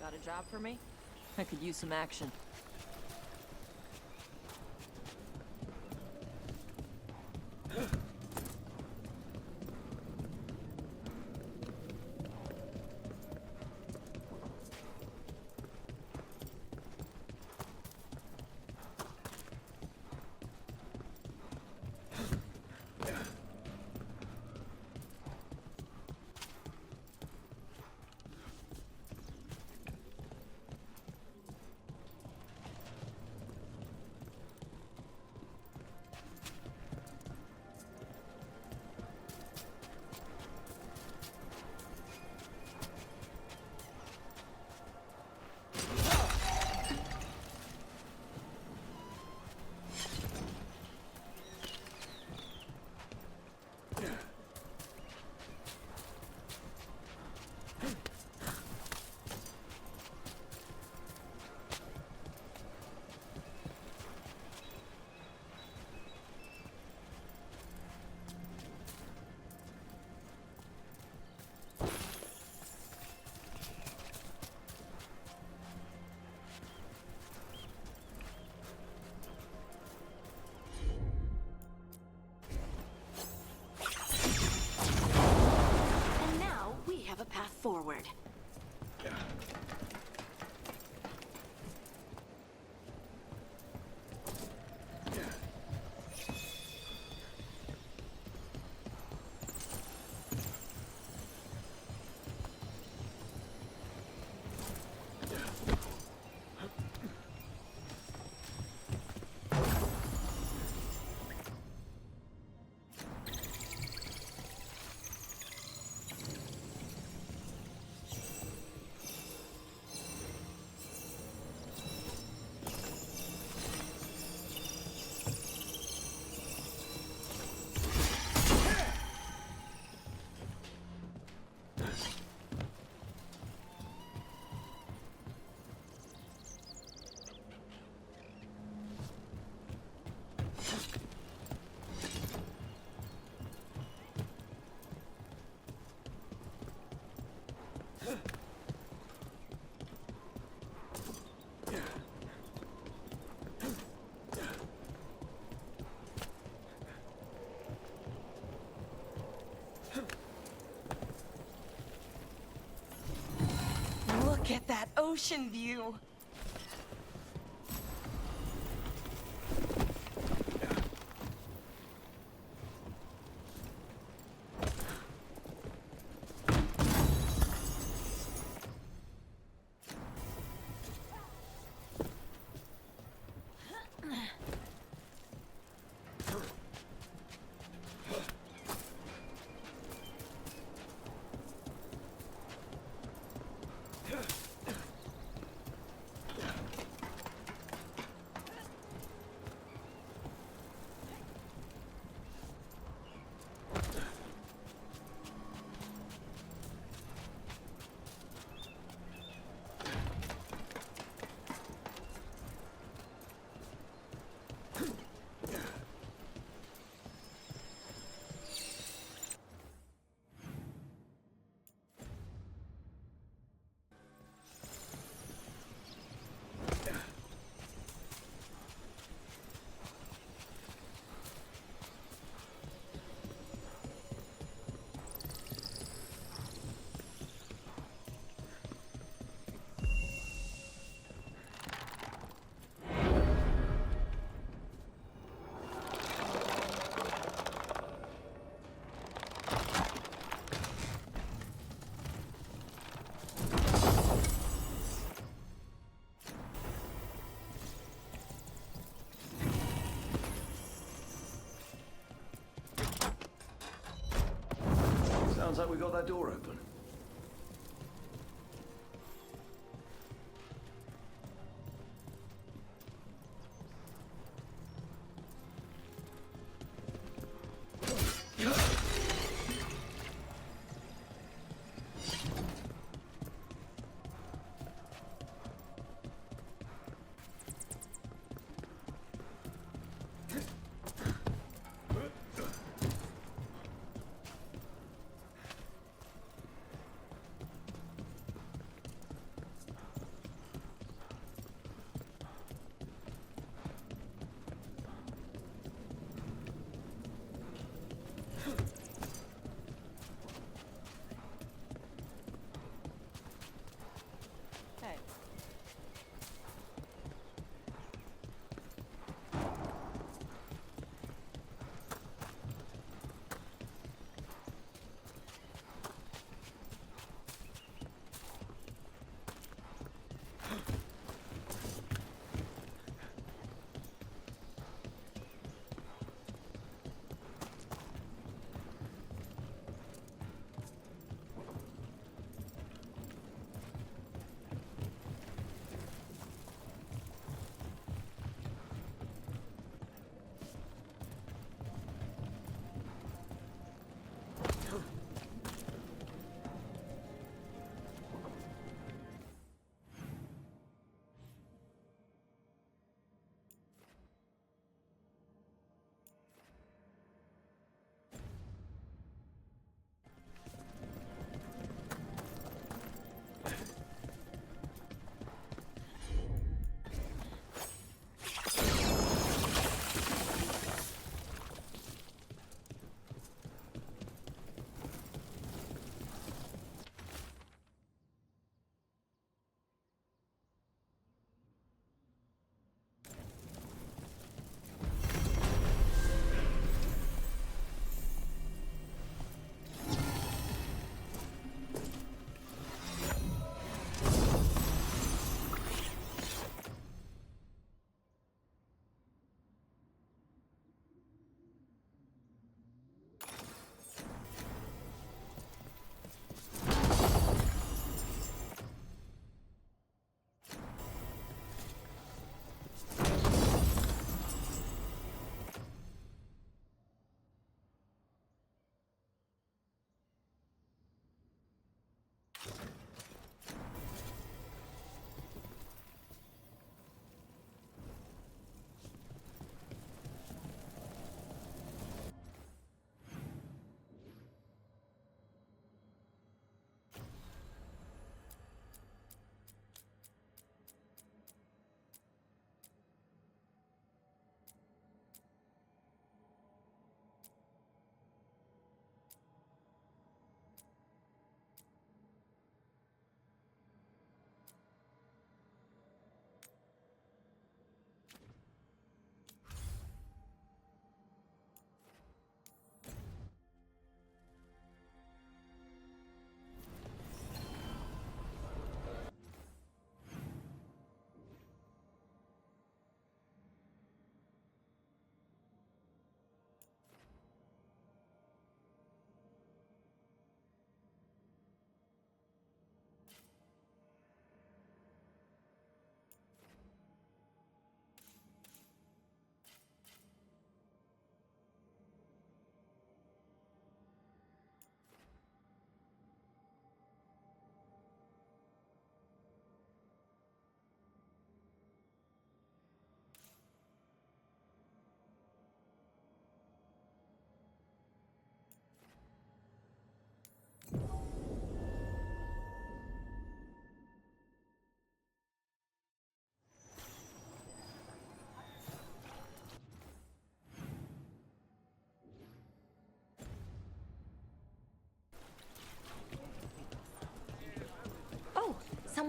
Got a job for me? I could use some action. Forward. at that ocean view. Sounds like we got that door open.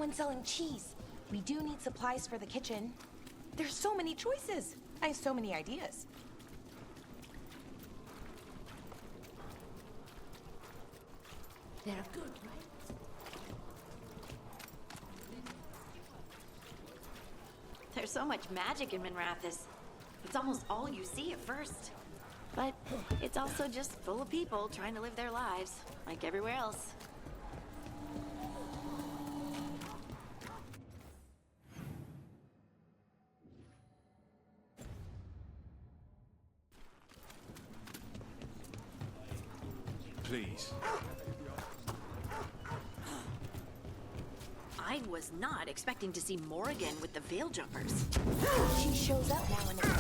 someone selling cheese. We do need supplies for the kitchen. There's so many choices. I have so many ideas. They're good, right? There's so much magic in Minrathis. It's almost all you see at first. But it's also just full of people trying to live their lives, like everywhere else. Please. I was not expecting to see Morrigan with the Veil Jumpers. She shows up now and again.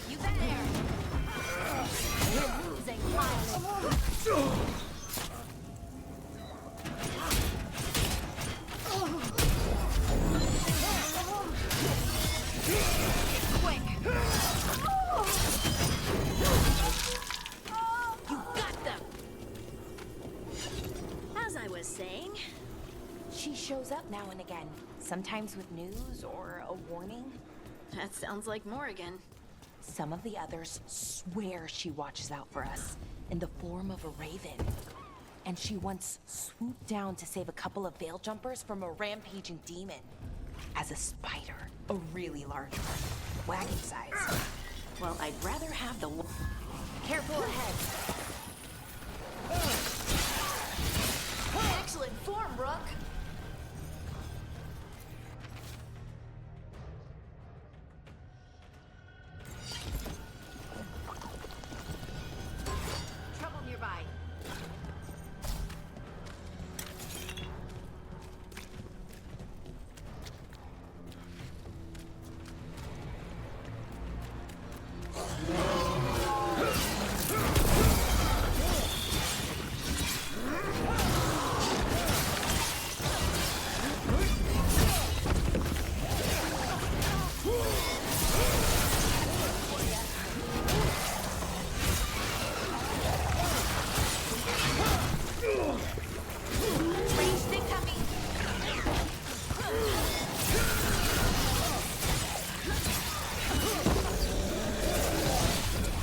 You there! Quick! You got them! As I was saying, She shows up now and again, sometimes with news or a warning. that sounds like Morrigan. Some of the others swear she watches out for us in the form of a raven. And she once swooped down to save a couple of veil jumpers from a rampaging demon. As a spider, a really large one, wagon size. Well, I'd rather have the... Careful ahead. Excellent form, Rook. Trouble nearby.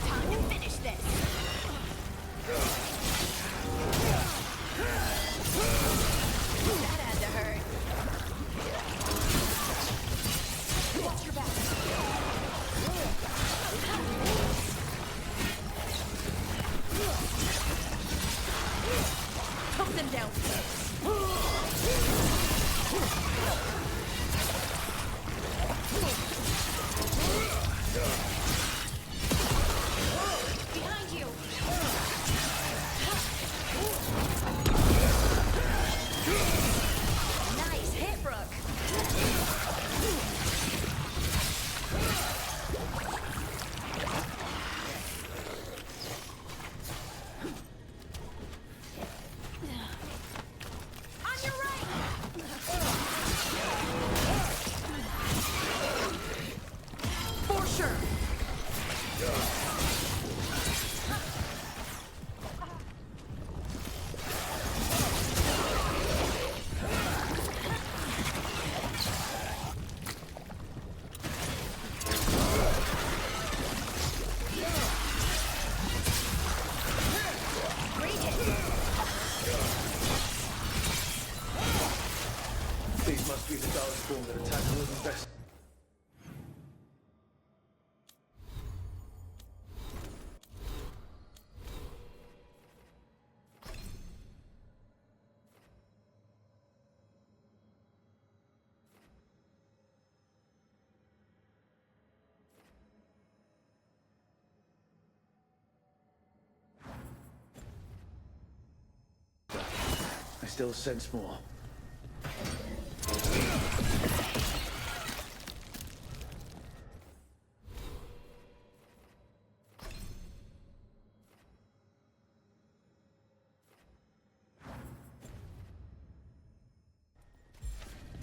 Time to finish this. That had to hurt. Watch your back. Pump them down. Behind you. Nice hit, Brooke. On your right. For sure. Great hit. These must be the Darkspawn that attacked the Living Vessel. I still sense more.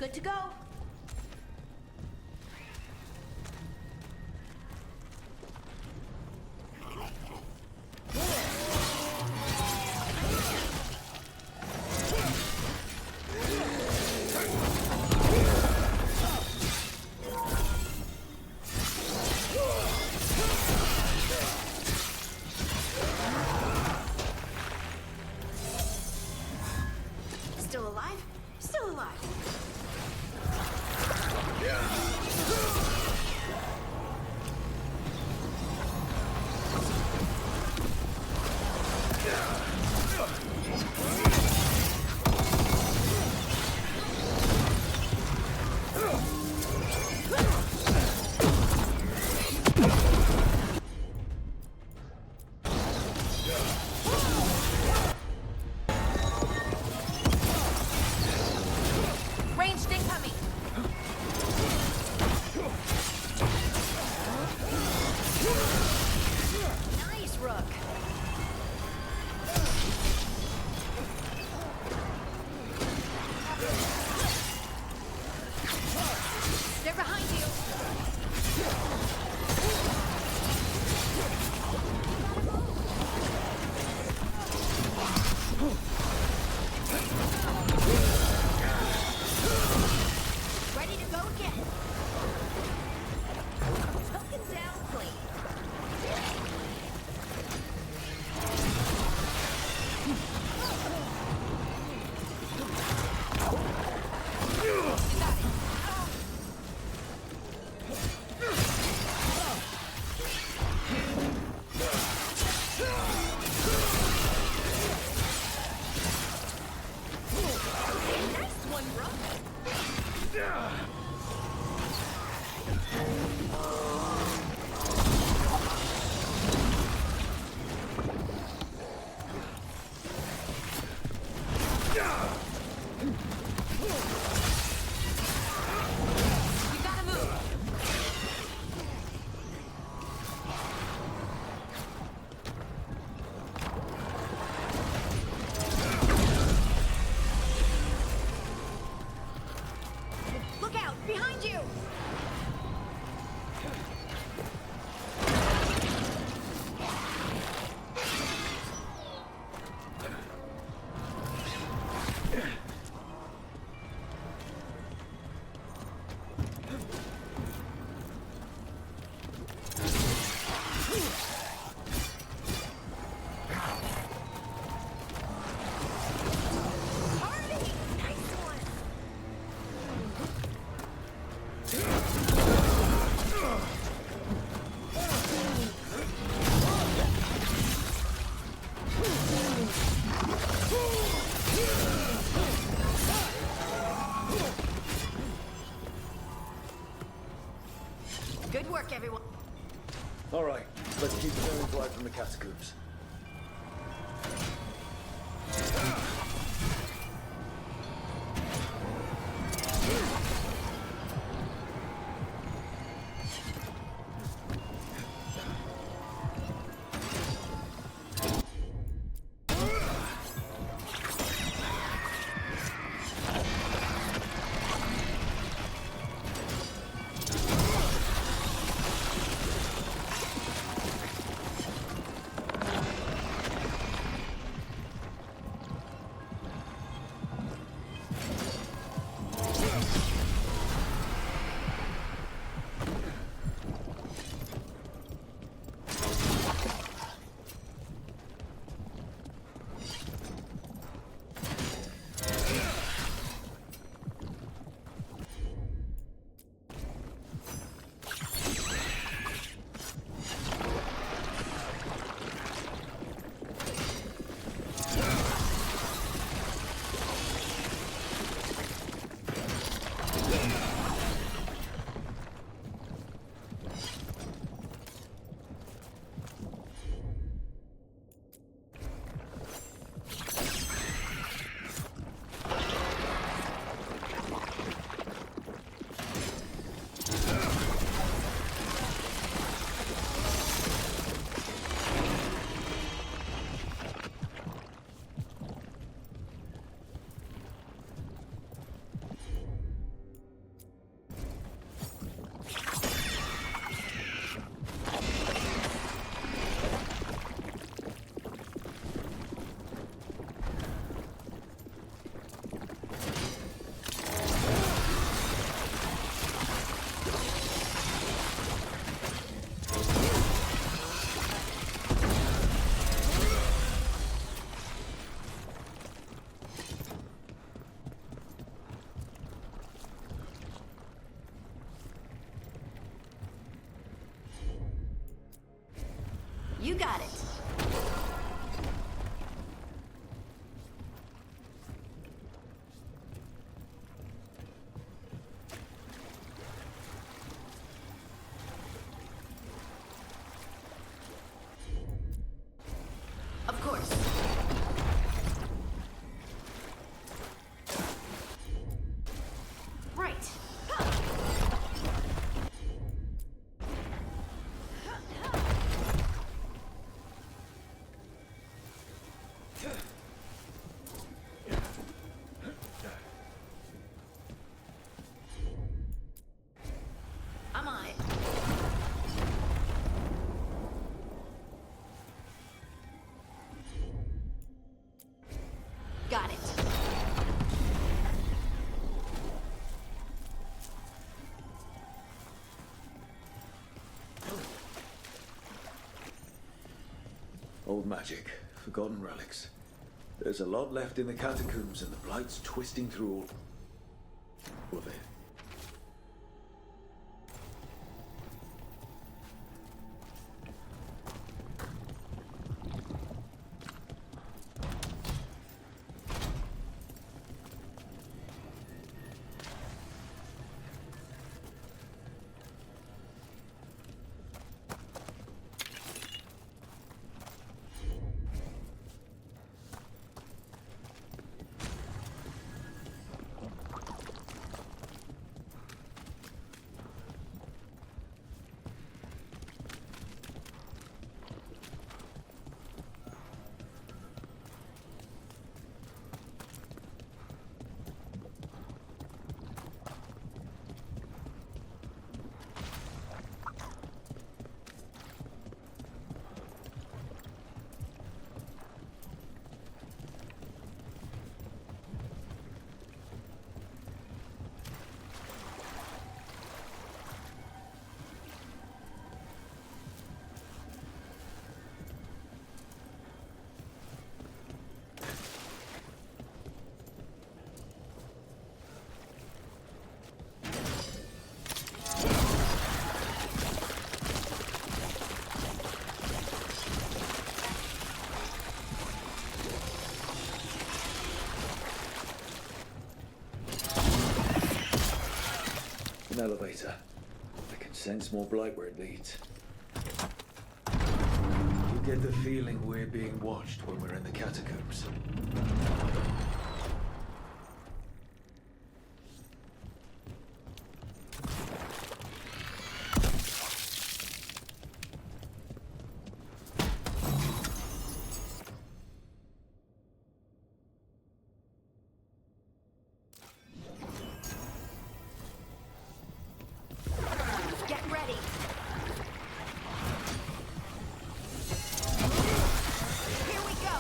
Good to go. Still alive? Still alive. Ranged incoming! Nice, Rook. They're behind you. Ready to go again. Token down, clean. Nice one, bro. We gotta move! Look out! Behind you! Harvey! Nice one! Good work, everyone. All right, let's keep clearing blood from the catacombs. You got it. Of course. Right. I'm on it. Got it. Old magic, forgotten relics. There's a lot left in the catacombs, and the Blight's twisting through all of it. An elevator. I can sense more blight where it leads. You get the feeling we're being watched when we're in the catacombs. Get ready. Here we go.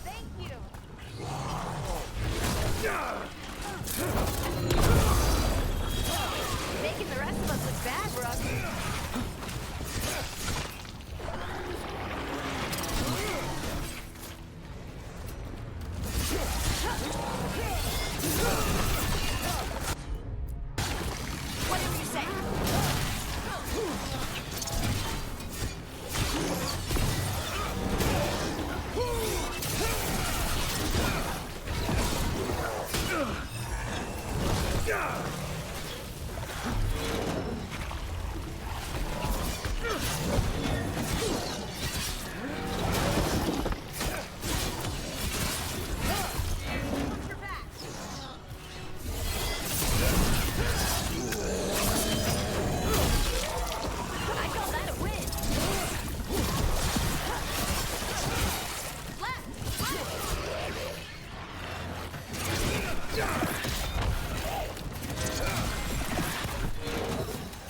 Thank you. Making the rest of us look bad, Brooke. Whatever you say. I call that a win.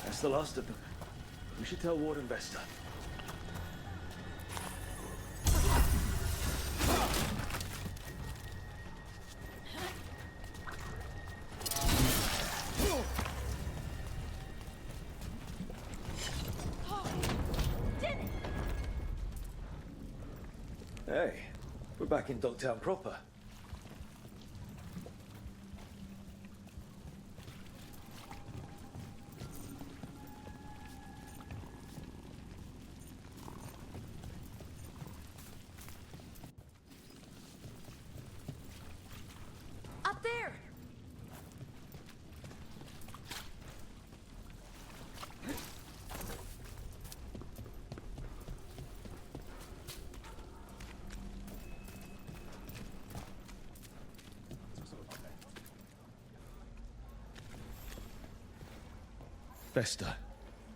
That's the last of them. We should tell Warden Vesta. Hey, we're back in Dogtown proper. Vesta,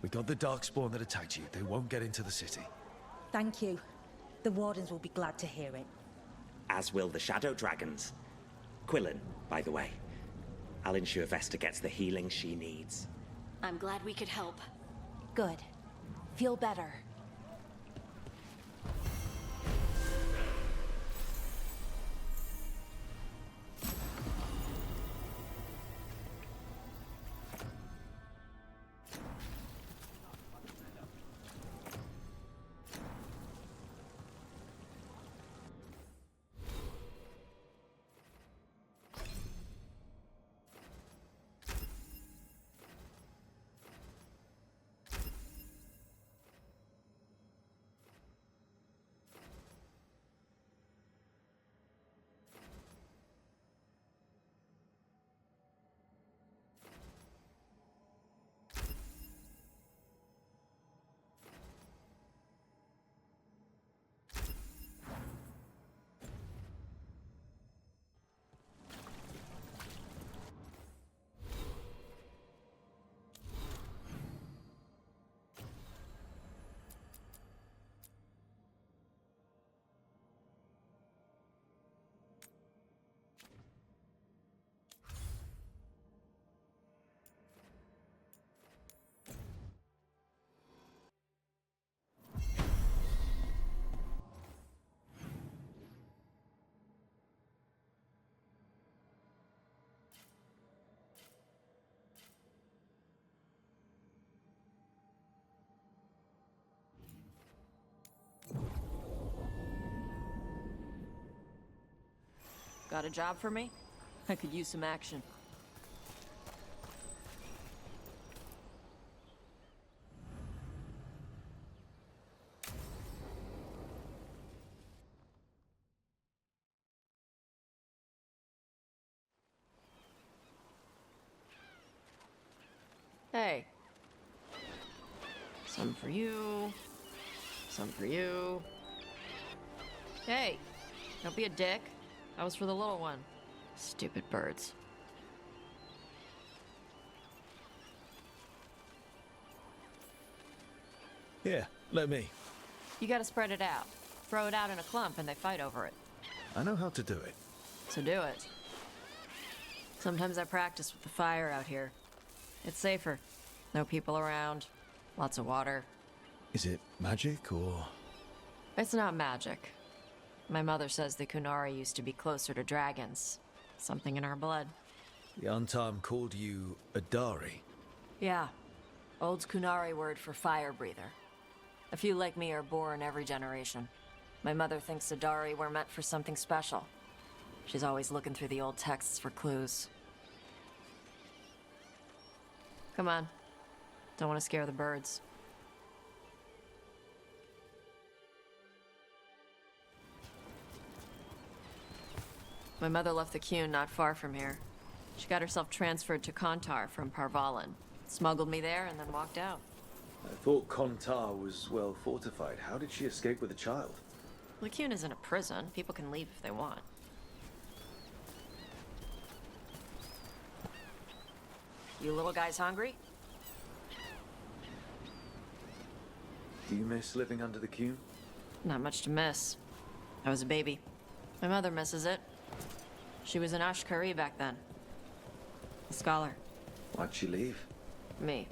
we got the Darkspawn that attacked you. They won't get into the city. Thank you. The Wardens will be glad to hear it. As will the Shadow Dragons. Quillen, by the way. I'll ensure Vesta gets the healing she needs. I'm glad we could help. Good. Feel better. Got a job for me? I could use some action. Hey. Some for you. Some for you. Hey, don't be a dick. That was for the little one. Stupid birds. Here, let me. You gotta spread it out. Throw it out in a clump and they fight over it. I know how to do it. So do it. Sometimes I practice with the fire out here. It's safer. No people around. Lots of water. Is it magic or...? It's not magic. My mother says the Kunari used to be closer to dragons. Something in our blood. The Untarm called you a Dari. Yeah. Old Kunari word for fire breather. A few like me are born every generation. My mother thinks the Dari were meant for something special. She's always looking through the old texts for clues. Come on. Don't want to scare the birds. My mother left the Qun not far from here. She got herself transferred to Kontar from Parvalan. Smuggled me there and then walked out. I thought Kontar was well fortified. How did she escape with a child? The Qun isn't a prison. People can leave if they want. You little guys hungry? Do you miss living under the Qun? Not much to miss. I was a baby. My mother misses it. She was an Ashkari back then. A scholar. Why'd she leave? Me.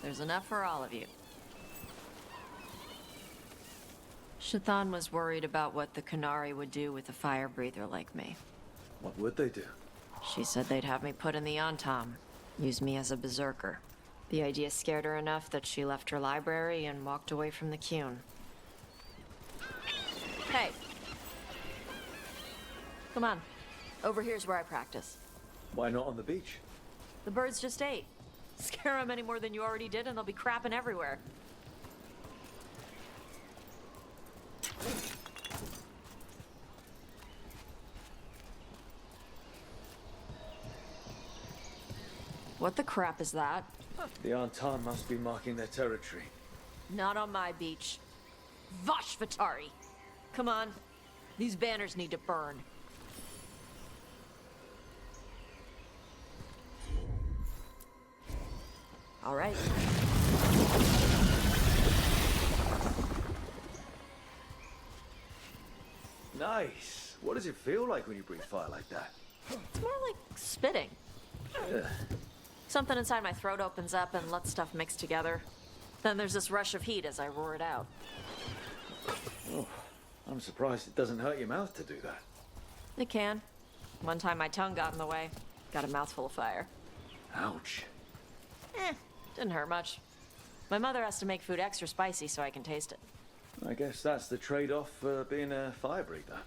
There's enough for all of you. Shathan was worried about what the Kunari would do with a fire breather like me. What would they do? She said they'd have me put in the Antam, use me as a berserker. The idea scared her enough that she left her library and walked away from the Qun. Hey! Come on. Over here's where I practice. Why not on the beach? The birds just ate. Scare them any more than you already did and they'll be crapping everywhere. What the crap is that? The Antan must be marking their territory. Not on my beach. Vashvatari! Come on. These banners need to burn. All right. Nice. What does it feel like when you breathe fire like that? It's more like spitting. Ugh. Something inside my throat opens up and lets stuff mix together. Then there's this rush of heat as I roar it out. Oh, I'm surprised it doesn't hurt your mouth to do that. It can. One time my tongue got in the way. Got a mouthful of fire. Ouch. Didn't hurt much. My mother has to make food extra spicy so I can taste it. I guess that's the trade-off for being a fire breather.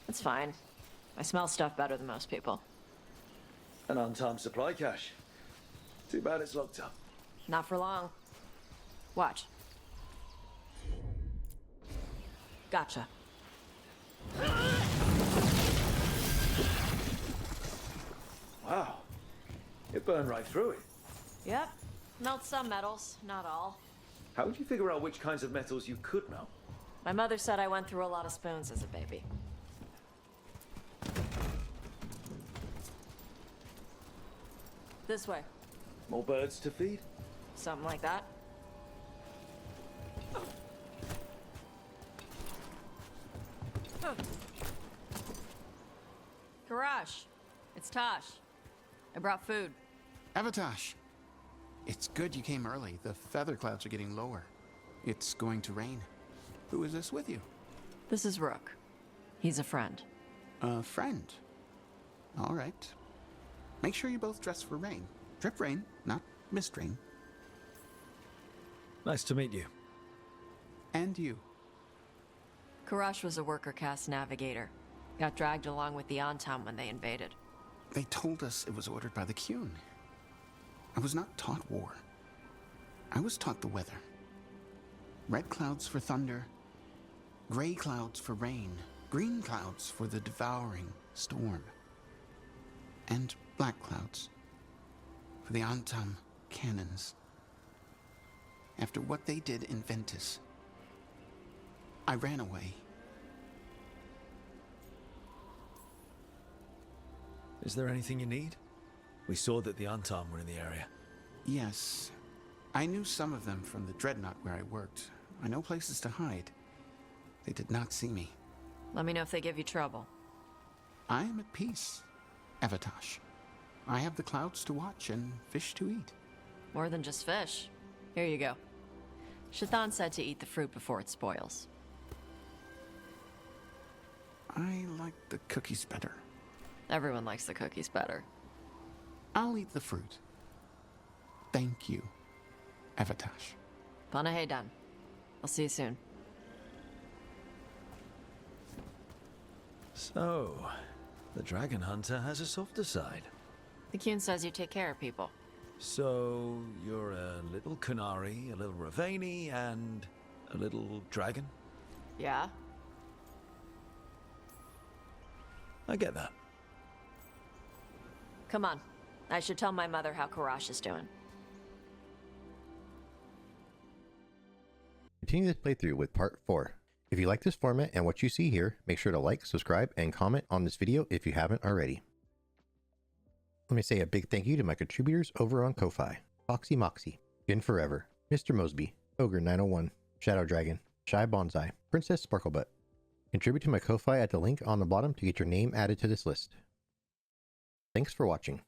It's fine. I smell stuff better than most people. An untimed supply cache. Too bad it's locked up. Not for long. Watch. Gotcha. Wow. It burned right through it. Yep. Melts some metals, not all. How would you figure out which kinds of metals you could melt? My mother said I went through a lot of spoons as a baby. This way. More birds to feed? Something like that. Karash, it's Tosh. I brought food. Avatosh, it's good you came early. The feather clouds are getting lower. It's going to rain. Who is this with you? This is Rook. He's a friend. A friend? All right. Make sure you both dress for rain. Drip rain, not mist rain. Nice to meet you. And you. Karash was a worker caste navigator. Got dragged along with the Antam when they invaded. They told us it was ordered by the Qun. I was not taught war. I was taught the weather. Red clouds for thunder, gray clouds for rain, green clouds for the devouring storm, and black clouds for the Antam cannons. After what they did in Ventus, I ran away. Is there anything you need? We saw that the Antam were in the area. Yes. I knew some of them from the Dreadnought where I worked. I know places to hide. They did not see me. Let me know if they give you trouble. I am at peace, Avatosh. I have the clouds to watch and fish to eat. More than just fish. Here you go. Shathan said to eat the fruit before it spoils. I like the cookies better. Everyone likes the cookies better. I'll eat the fruit. Thank you, Avatosh. Panahedan. I'll see you soon. So, the Dragon Hunter has a softer side. The Qun says you take care of people. So, you're a little Kunari, a little Ravani, and a little dragon? Yeah? I get that. Come on. I should tell my mother how Karash is doing. Continue this playthrough with part 4. If you like this format and what you see here, make sure to like, subscribe, and comment on this video if you haven't already. Let me say a big thank you to my contributors over on Ko-Fi. Foxy Moxie, Gin Forever, Mr. Mosby, Ogre 901, Shadow Dragon, Shy Bonsai, Princess Sparklebutt. Contribute to my Ko-Fi at the link on the bottom to get your name added to this list. Thanks for watching.